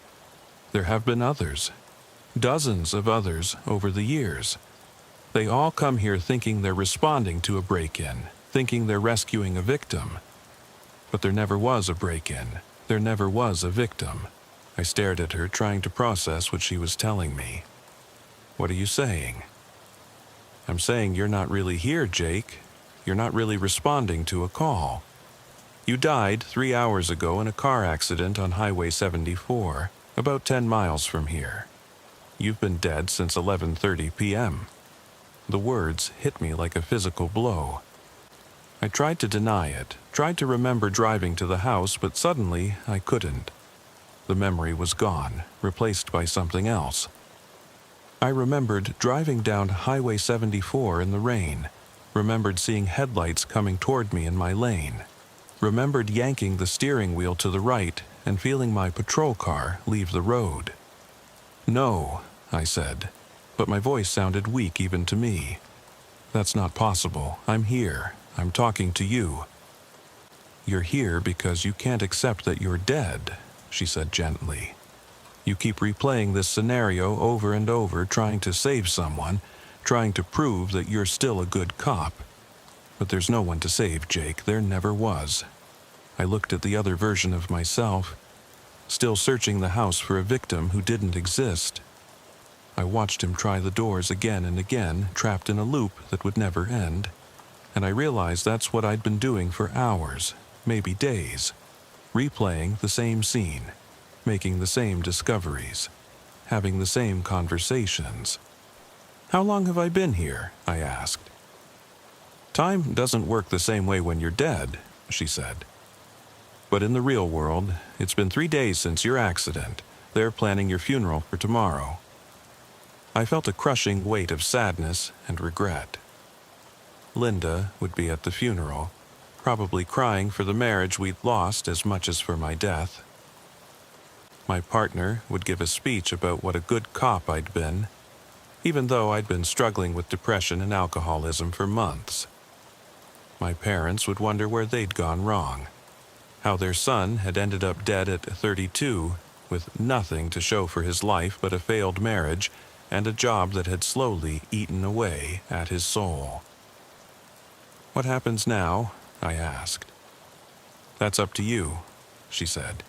"There have been others, dozens of others over the years. They all come here thinking they're responding to a break-in, thinking they're rescuing a victim. But there never was a break-in. There never was a victim." I stared at her, trying to process what she was telling me. "What are you saying?" "I'm saying you're not really here, Jake. You're not really responding to a call. You died 3 hours ago in a car accident on Highway 74, about 10 miles from here. You've been dead since 11:30 p.m. The words hit me like a physical blow. I tried to deny it, tried to remember driving to the house, but suddenly I couldn't. The memory was gone, replaced by something else. I remembered driving down Highway 74 in the rain, remembered seeing headlights coming toward me in my lane, remembered yanking the steering wheel to the right and feeling my patrol car leave the road. "No," I said, but my voice sounded weak even to me. "That's not possible. I'm here. I'm talking to you." "You're here because you can't accept that you're dead," she said gently. "You keep replaying this scenario over and over, trying to save someone, trying to prove that you're still a good cop. But there's no one to save, Jake. There never was." I looked at the other version of myself, still searching the house for a victim who didn't exist. I watched him try the doors again and again, trapped in a loop that would never end. and I realized that's what I'd been doing for hours, maybe days, replaying the same scene, making the same discoveries, having the same conversations. "How long have I been here?" I asked. "Time doesn't work the same way when you're dead," she said. "But in the real world, it's been 3 days since your accident. They're planning your funeral for tomorrow." I felt a crushing weight of sadness and regret. Linda would be at the funeral, probably crying for the marriage we'd lost as much as for my death. My partner would give a speech about what a good cop I'd been, even though I'd been struggling with depression and alcoholism for months. My parents would wonder where they'd gone wrong, how their son had ended up dead at 32 with nothing to show for his life but a failed marriage and a job that had slowly eaten away at his soul. "What happens now?" I asked. "That's up to you," she said.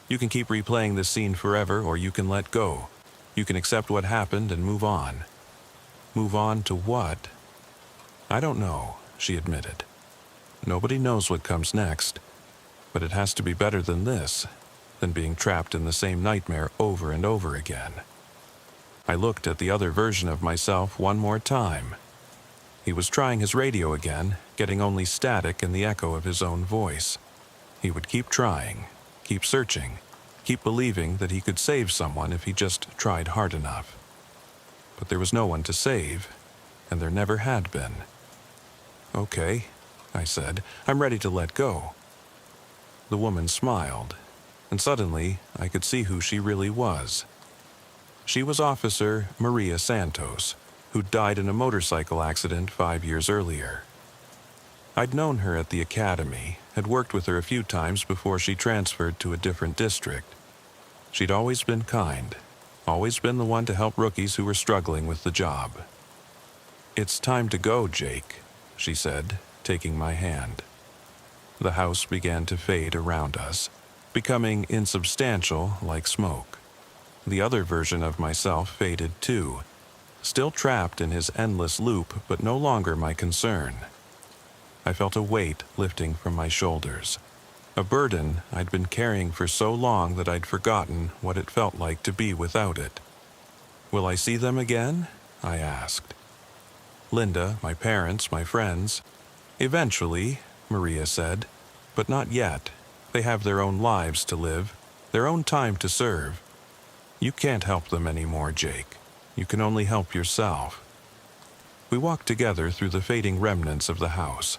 "You can keep replaying this scene forever, or you can let go. You can accept what happened and move on." "Move on to what?" "I don't know," she admitted. "Nobody knows what comes next, but it has to be better than this, than being trapped in the same nightmare over and over again." I looked at the other version of myself one more time. He was trying his radio again, getting only static and the echo of his own voice. He would keep trying, keep searching, keep believing that he could save someone if he just tried hard enough. But there was no one to save, and there never had been. "Okay," I said, "I'm ready to let go." The woman smiled, and suddenly I could see who she really was. She was Officer Maria Santos, who'd died in a motorcycle accident 5 years earlier. I'd known her at the academy, had worked with her a few times before she transferred to a different district. She'd always been kind, always been the one to help rookies who were struggling with the job. "It's time to go, Jake," she said, taking my hand. The house began to fade around us, becoming insubstantial like smoke. The other version of myself faded too, still trapped in his endless loop, but no longer my concern. I felt a weight lifting from my shoulders, a burden I'd been carrying for so long that I'd forgotten what it felt like to be without it. "Will I see them again?" I asked. "Linda, my parents, my friends." "Eventually," Maria said, "but not yet. They have their own lives to live, their own time to serve. You can't help them anymore, Jake. You can only help yourself." We walked together through the fading remnants of the house,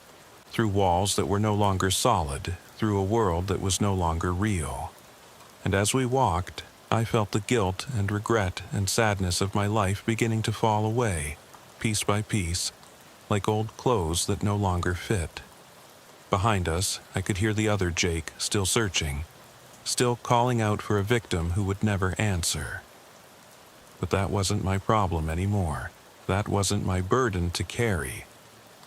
through walls that were no longer solid, through a world that was no longer real. And as we walked, I felt the guilt and regret and sadness of my life beginning to fall away, piece by piece, like old clothes that no longer fit. Behind us, I could hear the other Jake still searching, still calling out for a victim who would never answer. But that wasn't my problem anymore. That wasn't my burden to carry.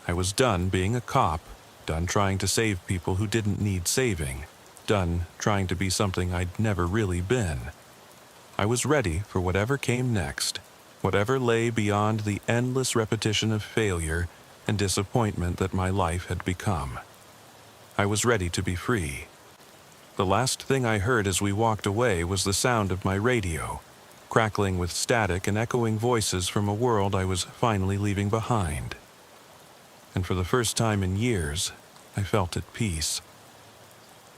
I was done being a cop, done trying to save people who didn't need saving, done trying to be something I'd never really been. I was ready for whatever came next, whatever lay beyond the endless repetition of failure and disappointment that my life had become. I was ready to be free. The last thing I heard as we walked away was the sound of my radio, crackling with static and echoing voices from a world I was finally leaving behind. And for the first time in years, I felt at peace.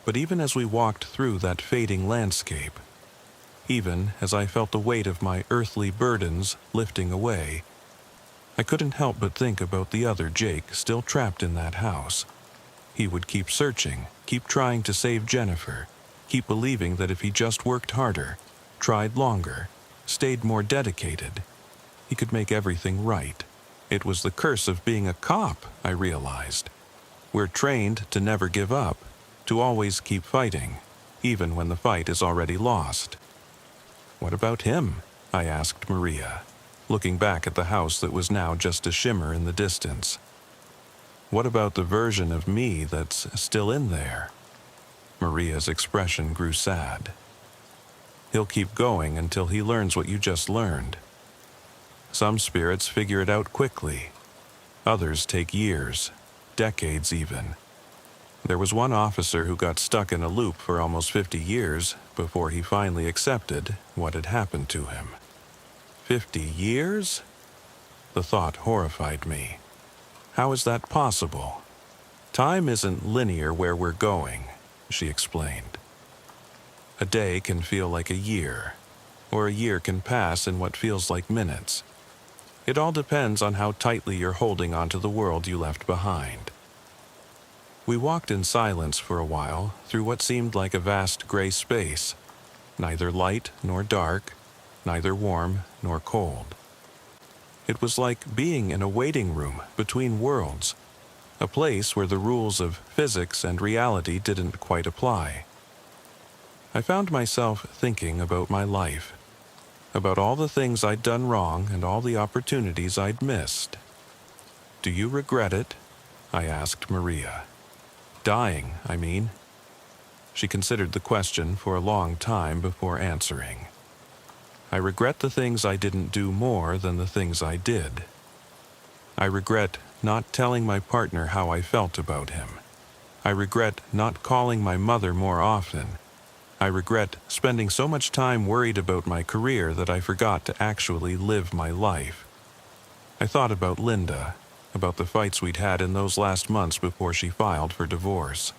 But even as we walked through that fading landscape, even as I felt the weight of my earthly burdens lifting away, I couldn't help but think about the other Jake still trapped in that house. He would keep searching, keep trying to save Jennifer, keep believing that if he just worked harder, tried longer, stayed more dedicated, he could make everything right. It was the curse of being a cop, I realized. We're trained to never give up, to always keep fighting, even when the fight is already lost. "What about him?" I asked Maria, looking back at the house that was now just a shimmer in the distance. "What about the version of me that's still in there?" Maria's expression grew sad. "He'll keep going until he learns what you just learned. Some spirits figure it out quickly. Others take years, decades even. There was one officer who got stuck in a loop for almost 50 years before he finally accepted what had happened to him. 50 years? The thought horrified me. How is that possible? Time isn't linear where we're going, she explained. A day can feel like a year, or a year can pass in what feels like minutes. It all depends on how tightly you're holding onto the world you left behind. We walked in silence for a while through what seemed like a vast gray space, neither light nor dark, neither warm nor cold. It was like being in a waiting room between worlds, a place where the rules of physics and reality didn't quite apply. I found myself thinking about my life, about all the things I'd done wrong and all the opportunities I'd missed. "Do you regret it?" I asked Maria. "Dying, I mean." She considered the question for a long time before answering. "I regret the things I didn't do more than the things I did. I regret not telling my partner how I felt about him. I regret not calling my mother more often. I regret spending so much time worried about my career that I forgot to actually live my life." I thought about Linda, about the fights we'd had in those last months before she filed for divorce.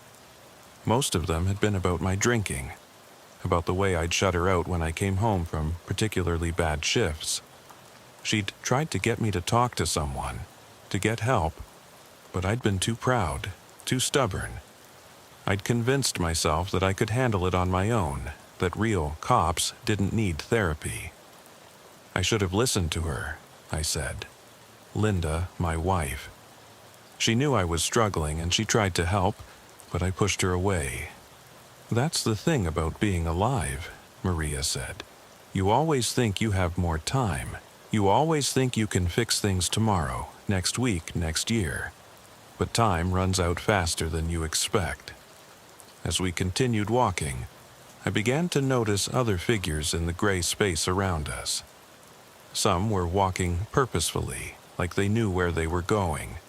Most of them had been about my drinking, about the way I'd shut her out when I came home from particularly bad shifts. She'd tried to get me to talk to someone, to get help, but I'd been too proud, too stubborn. I'd convinced myself that I could handle it on my own, that real cops didn't need therapy. "I should have listened to her," I said. Linda, my wife. She knew I was struggling and she tried to help, but I pushed her away. "That's the thing about being alive," Maria said. "You always think you have more time. You always think you can fix things tomorrow, next week, next year. But time runs out faster than you expect." As we continued walking, I began to notice other figures in the gray space around us. Some were walking purposefully, like they knew where they were going.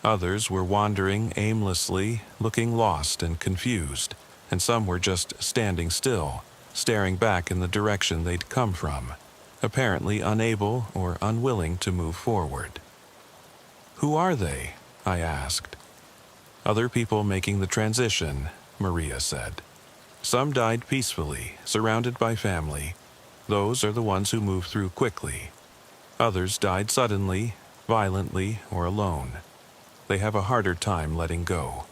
Others were wandering aimlessly, looking lost and confused, and some were just standing still, staring back in the direction they'd come from, apparently unable or unwilling to move forward. "Who are they?" I asked. "Other people making the transition," Maria said. "Some died peacefully, surrounded by family. Those are the ones who move through quickly. Others died suddenly, violently, or alone. They have a harder time letting go."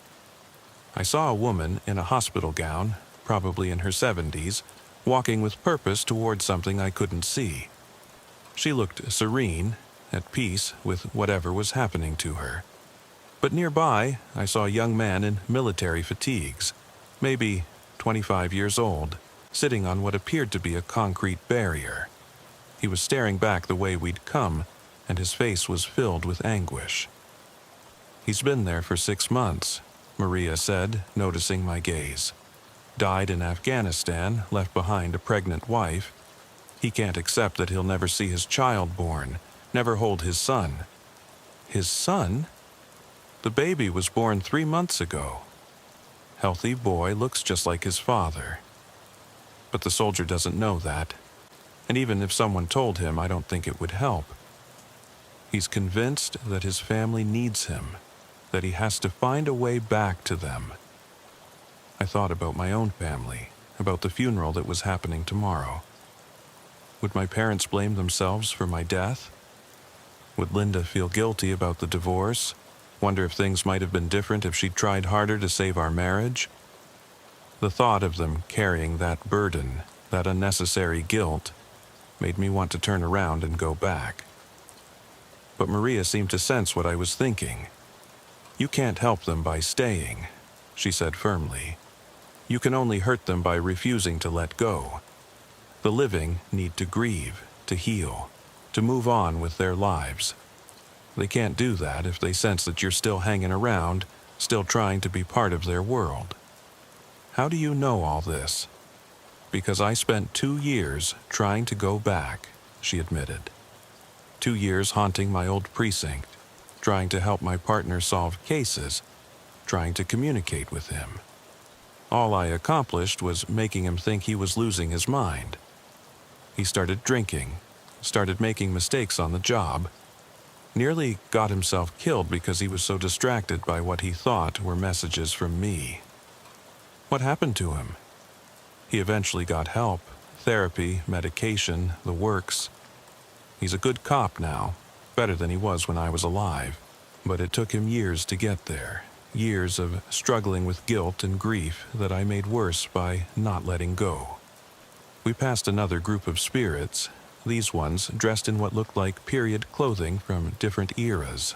I saw a woman in a hospital gown, probably in her 70s, walking with purpose toward something I couldn't see. She looked serene, at peace with whatever was happening to her. But nearby, I saw a young man in military fatigues, maybe 25 years old, sitting on what appeared to be a concrete barrier. He was staring back the way we'd come, and his face was filled with anguish. "He's been there for 6 months," Maria said, noticing my gaze. "Died in Afghanistan, left behind a pregnant wife. He can't accept that he'll never see his child born, never hold his son." "His son?" "The baby was born 3 months ago. Healthy boy, looks just like his father. But the soldier doesn't know that. And even if someone told him, I don't think it would help. He's convinced that his family needs him, that he has to find a way back to them." I thought about my own family, about the funeral that was happening tomorrow. Would my parents blame themselves for my death? Would Linda feel guilty about the divorce? Wonder if things might have been different if she'd tried harder to save our marriage? The thought of them carrying that burden, that unnecessary guilt, made me want to turn around and go back. But Maria seemed to sense what I was thinking. "You can't help them by staying," she said firmly. "You can only hurt them by refusing to let go. The living need to grieve, to heal, to move on with their lives. They can't do that if they sense that you're still hanging around, still trying to be part of their world." "How do you know all this?" "Because I spent 2 years trying to go back," she admitted. 2 years haunting my old precinct. trying to help my partner solve cases, trying to communicate with him. All I accomplished was making him think he was losing his mind. He started drinking, started making mistakes on the job, nearly got himself killed because he was so distracted by what he thought were messages from me. What happened to him? He eventually got help, therapy, medication, the works. He's a good cop now, better than he was when I was alive, but it took him years to get there. Years of struggling with guilt and grief that I made worse by not letting go. We passed another group of spirits, these ones dressed in what looked like period clothing from different eras.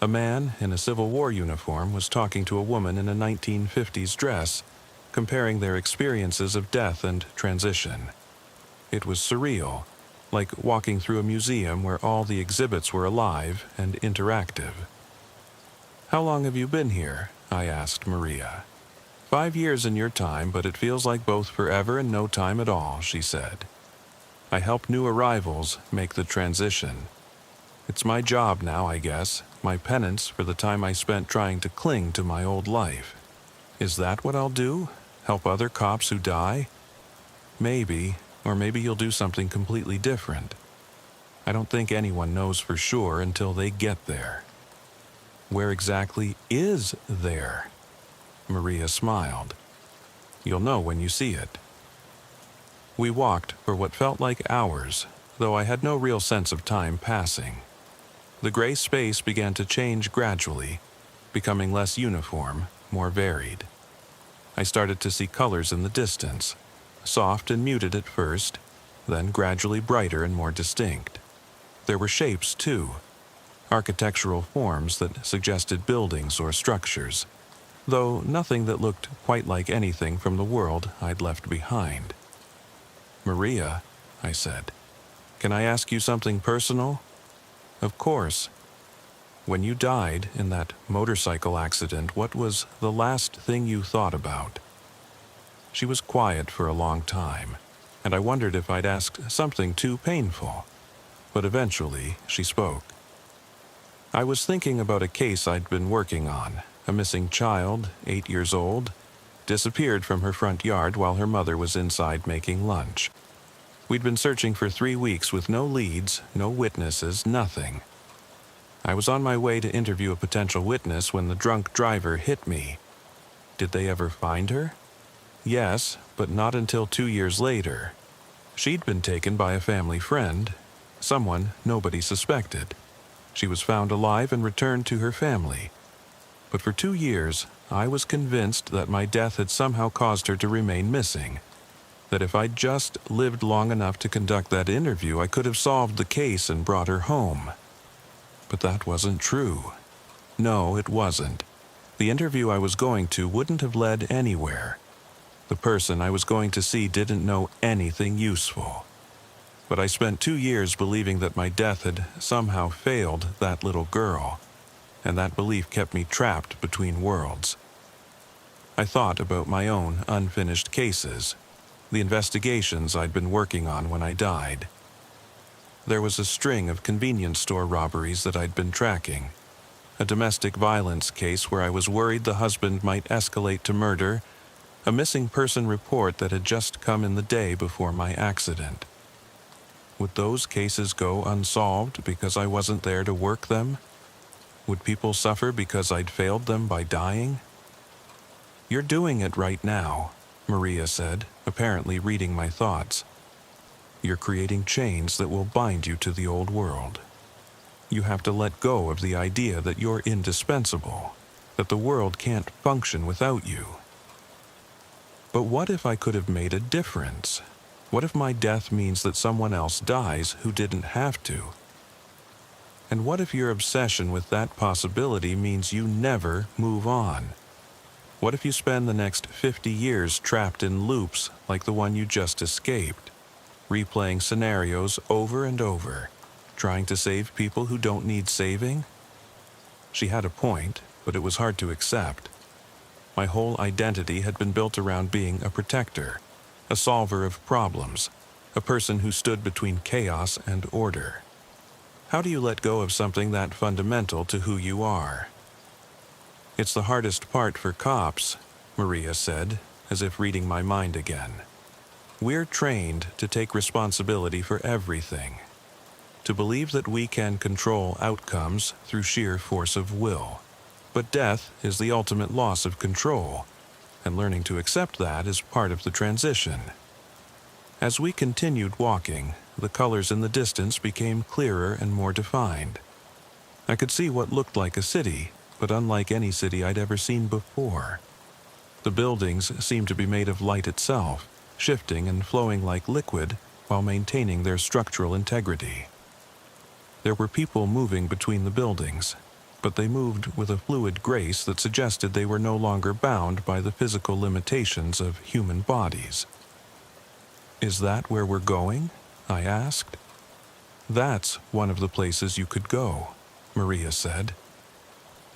A man in a Civil War uniform was talking to a woman in a 1950s dress, comparing their experiences of death and transition. It was surreal, like walking through a museum where all the exhibits were alive and interactive. "How long have you been here?" I asked Maria. 5 years in your time, but it feels like both forever and no time at all," she said. "I help new arrivals make the transition. It's my job now, I guess, my penance for the time I spent trying to cling to my old life. Is that what I'll do? Help other cops who die? Maybe, or maybe you'll do something completely different. I don't think anyone knows for sure until they get there." "Where exactly is there?" Maria smiled. "You'll know when you see it." We walked for what felt like hours, though I had no real sense of time passing. The gray space began to change gradually, becoming less uniform, more varied. I started to see colors in the distance, soft and muted at first, then gradually brighter and more distinct. There were shapes, too, architectural forms that suggested buildings or structures, though nothing that looked quite like anything from the world I'd left behind. "Maria," I said, "can I ask you something personal?" "Of course." "When you died in that motorcycle accident, what was the last thing you thought about?" She was quiet for a long time, and I wondered if I'd asked something too painful, but eventually she spoke. "I was thinking about a case I'd been working on. A missing child, 8 years old, disappeared from her front yard while her mother was inside making lunch. We'd been searching for 3 weeks with no leads, no witnesses, nothing. I was on my way to interview a potential witness when the drunk driver hit me. Did they ever find her? Yes, but not until 2 years later. She'd been taken by a family friend, someone nobody suspected. She was found alive and returned to her family. But for 2 years, I was convinced that my death had somehow caused her to remain missing. That if I'd just lived long enough to conduct that interview, I could have solved the case and brought her home. But that wasn't true. No, it wasn't. The interview I was going to wouldn't have led anywhere. The person I was going to see didn't know anything useful. But I spent 2 years believing that my death had somehow failed that little girl, and that belief kept me trapped between worlds. I thought about my own unfinished cases, the investigations I'd been working on when I died. There was a string of convenience store robberies that I'd been tracking, a domestic violence case where I was worried the husband might escalate to murder, a missing person report that had just come in the day before my accident. Would those cases go unsolved because I wasn't there to work them? Would people suffer because I'd failed them by dying? "You're doing it right now," Maria said, apparently reading my thoughts. "You're creating chains that will bind you to the old world. You have to let go of the idea that you're indispensable, that the world can't function without you." But what if I could have made a difference? What if my death means that someone else dies who didn't have to? And what if your obsession with that possibility means you never move on? What if you spend the next 50 years trapped in loops like the one you just escaped, replaying scenarios over and over, trying to save people who don't need saving? She had a point, but it was hard to accept. My whole identity had been built around being a protector, a solver of problems, a person who stood between chaos and order. How do you let go of something that fundamental to who you are? It's the hardest part for cops, Maria said, as if reading my mind again. We're trained to take responsibility for everything, to believe that we can control outcomes through sheer force of will. But death is the ultimate loss of control, and learning to accept that is part of the transition. As we continued walking, the colors in the distance became clearer and more defined. I could see what looked like a city, but unlike any city I'd ever seen before. The buildings seemed to be made of light itself, shifting and flowing like liquid while maintaining their structural integrity. There were people moving between the buildings, but they moved with a fluid grace that suggested they were no longer bound by the physical limitations of human bodies. "Is that where we're going?" I asked. "That's one of the places you could go," Maria said.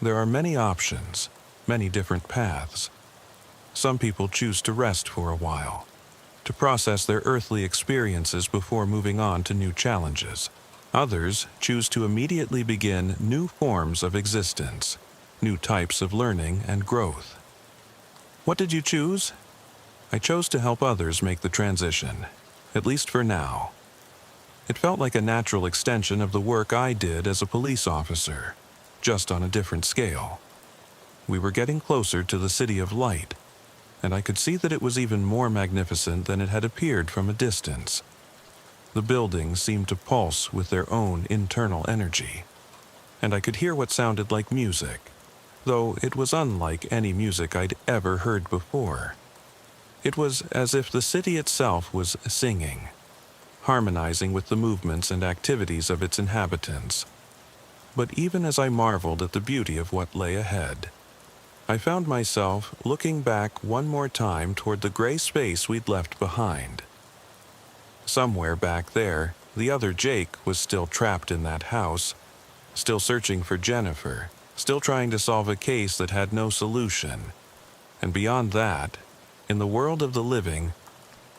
"There are many options, many different paths. Some people choose to rest for a while, to process their earthly experiences before moving on to new challenges. Others choose to immediately begin new forms of existence, new types of learning and growth. What did you choose?" I chose to help others make the transition, at least for now. It felt like a natural extension of the work I did as a police officer, just on a different scale. We were getting closer to the City of Light, and I could see that it was even more magnificent than it had appeared from a distance. The buildings seemed to pulse with their own internal energy, and I could hear what sounded like music, though it was unlike any music I'd ever heard before. It was as if the city itself was singing, harmonizing with the movements and activities of its inhabitants. But even as I marveled at the beauty of what lay ahead, I found myself looking back one more time toward the gray space we'd left behind. Somewhere back there, the other Jake was still trapped in that house, still searching for Jennifer, still trying to solve a case that had no solution. And beyond that, in the world of the living,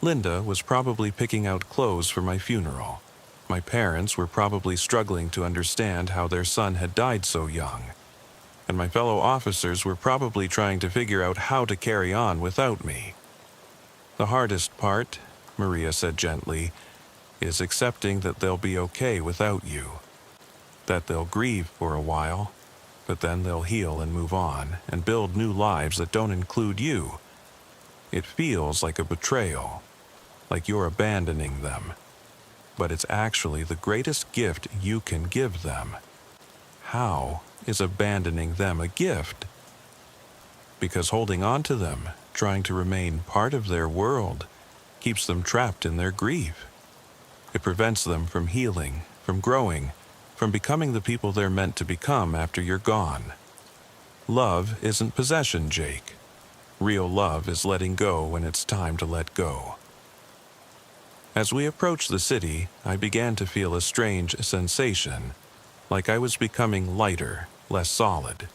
Linda was probably picking out clothes for my funeral. My parents were probably struggling to understand how their son had died so young. And my fellow officers were probably trying to figure out how to carry on without me. "The hardest part," Maria said gently, "is accepting that they'll be okay without you. That they'll grieve for a while, but then they'll heal and move on and build new lives that don't include you. It feels like a betrayal, like you're abandoning them. But it's actually the greatest gift you can give them. How is abandoning them a gift? Because holding on to them, trying to remain part of their world, keeps them trapped in their grief. It prevents them from healing, from growing, from becoming the people they're meant to become after you're gone. Love isn't possession, Jake. Real love is letting go when it's time to let go." As we approached the city, I began to feel a strange sensation, like I was becoming lighter, less solid.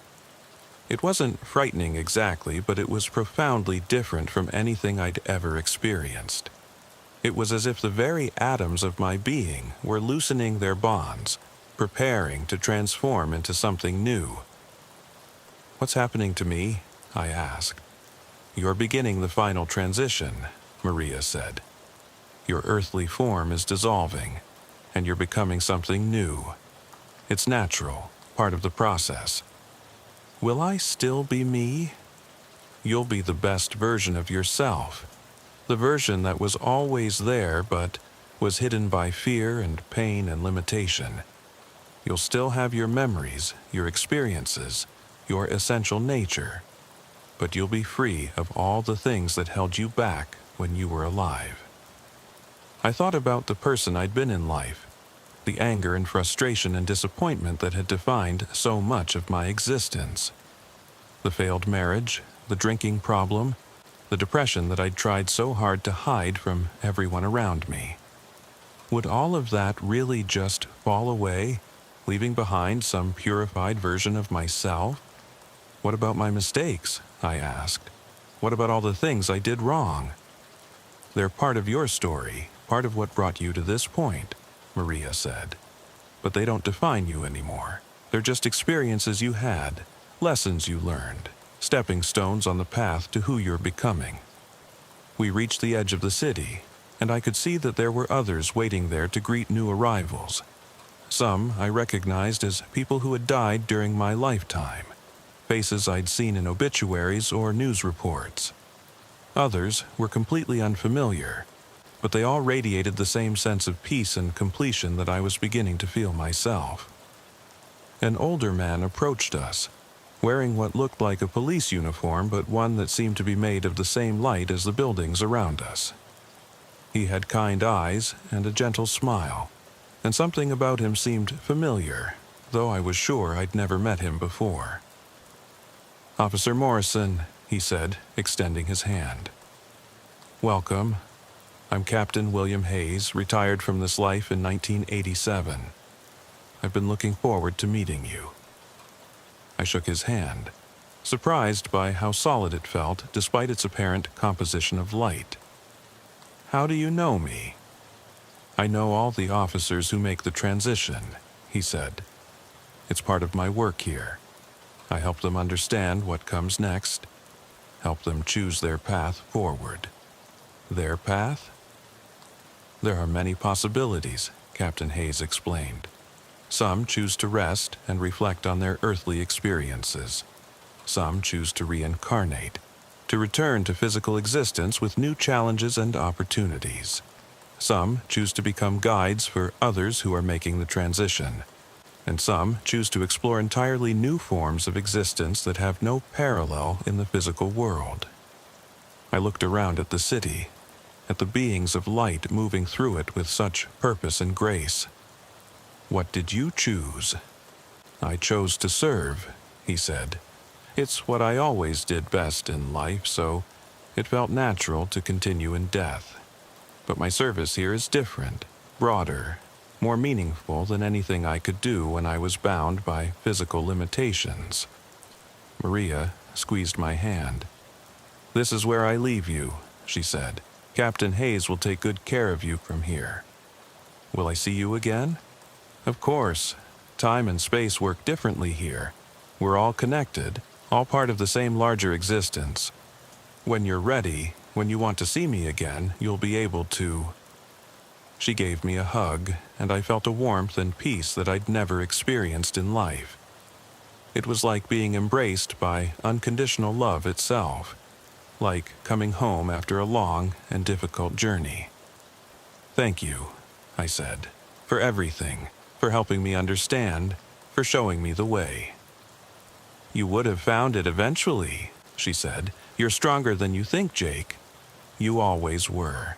It wasn't frightening exactly, but it was profoundly different from anything I'd ever experienced. It was as if the very atoms of my being were loosening their bonds, preparing to transform into something new. "What's happening to me?" I asked. "You're beginning the final transition," Maria said. "Your earthly form is dissolving, and you're becoming something new. It's natural, part of the process. Will I still be me? You'll be the best version of yourself, the version that was always there but was hidden by fear and pain and limitation. You'll still have your memories, your experiences, your essential nature, but you'll be free of all the things that held you back when you were alive." I thought about the person I'd been in life, the anger and frustration and disappointment that had defined so much of my existence. The failed marriage, the drinking problem, the depression that I'd tried so hard to hide from everyone around me. Would all of that really just fall away, leaving behind some purified version of myself? "What about my mistakes?" I asked. "What about all the things I did wrong?" "They're part of your story, part of what brought you to this point," Maria said. but they don't define you anymore. They're just experiences you had, lessons you learned, stepping stones on the path to who you're becoming. We reached the edge of the city, and I could see that there were others waiting there to greet new arrivals. Some I recognized as people who had died during my lifetime, faces I'd seen in obituaries or news reports. Others were completely unfamiliar, but they all radiated the same sense of peace and completion that I was beginning to feel myself. An older man approached us, wearing what looked like a police uniform, but one that seemed to be made of the same light as the buildings around us. He had kind eyes and a gentle smile, and something about him seemed familiar, though I was sure I'd never met him before. "Officer Morrison," he said, extending his hand. "Welcome. I'm Captain William Hayes, retired from this life in 1987. I've been looking forward to meeting you." I shook his hand, surprised by how solid it felt despite its apparent composition of light. "How do you know me?" "I know all the officers who make the transition," he said. "It's part of my work here. I help them understand what comes next, help them choose their path forward." "Their path?" "There are many possibilities," Captain Hayes explained. "Some choose to rest and reflect on their earthly experiences. Some choose to reincarnate, to return to physical existence with new challenges and opportunities. Some choose to become guides for others who are making the transition. And some choose to explore entirely new forms of existence that have no parallel in the physical world." I looked around at the city, at the beings of light moving through it with such purpose and grace. "What did you choose?" "I chose to serve," he said. "It's what I always did best in life, so it felt natural to continue in death. But my service here is different, broader, more meaningful than anything I could do when I was bound by physical limitations." Maria squeezed my hand. "This is where I leave you," she said. "Captain Hayes will take good care of you from here." "Will I see you again?" "Of course. Time and space work differently here. We're all connected, all part of the same larger existence. When you're ready, when you want to see me again, you'll be able to." She gave me a hug, and I felt a warmth and peace that I'd never experienced in life. It was like being embraced by unconditional love itself, like coming home after a long and difficult journey. "Thank you," I said, "for everything, for helping me understand, for showing me the way." "You would have found it eventually," she said. "You're stronger than you think, Jake. You always were."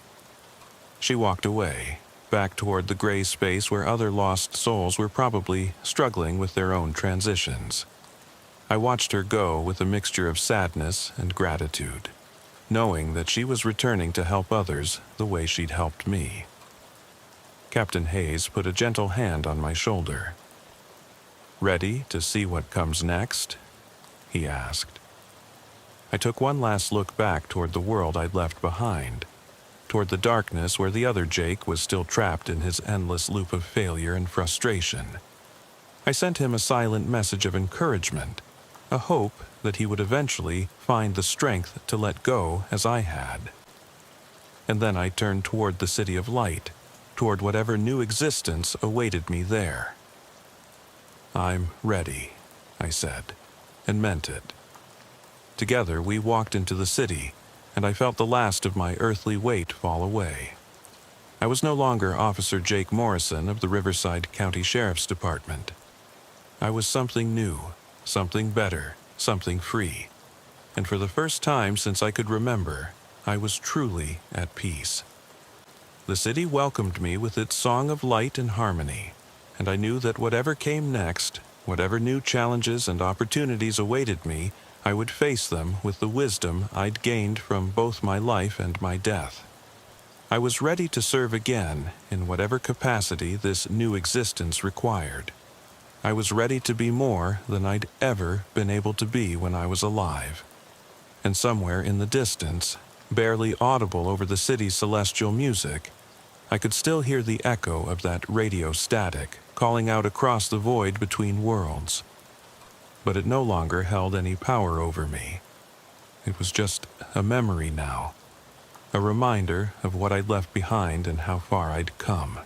She walked away, back toward the gray space where other lost souls were probably struggling with their own transitions. I watched her go with a mixture of sadness and gratitude, knowing that she was returning to help others the way she'd helped me. Captain Hayes put a gentle hand on my shoulder. "Ready to see what comes next?" he asked. I took one last look back toward the world I'd left behind, toward the darkness where the other Jake was still trapped in his endless loop of failure and frustration. I sent him a silent message of encouragement, a hope that he would eventually find the strength to let go as I had. And then I turned toward the city of light, toward whatever new existence awaited me there. "I'm ready," I said, and meant it. Together we walked into the city, and I felt the last of my earthly weight fall away. I was no longer Officer Jake Morrison of the Riverside County Sheriff's Department. I was something new, something better, something free. And for the first time since I could remember, I was truly at peace. The city welcomed me with its song of light and harmony, and I knew that whatever came next, whatever new challenges and opportunities awaited me, I would face them with the wisdom I'd gained from both my life and my death. I was ready to serve again in whatever capacity this new existence required. I was ready to be more than I'd ever been able to be when I was alive. And somewhere in the distance, barely audible over the city's celestial music, I could still hear the echo of that radio static calling out across the void between worlds. But it no longer held any power over me. It was just a memory now, a reminder of what I'd left behind and how far I'd come.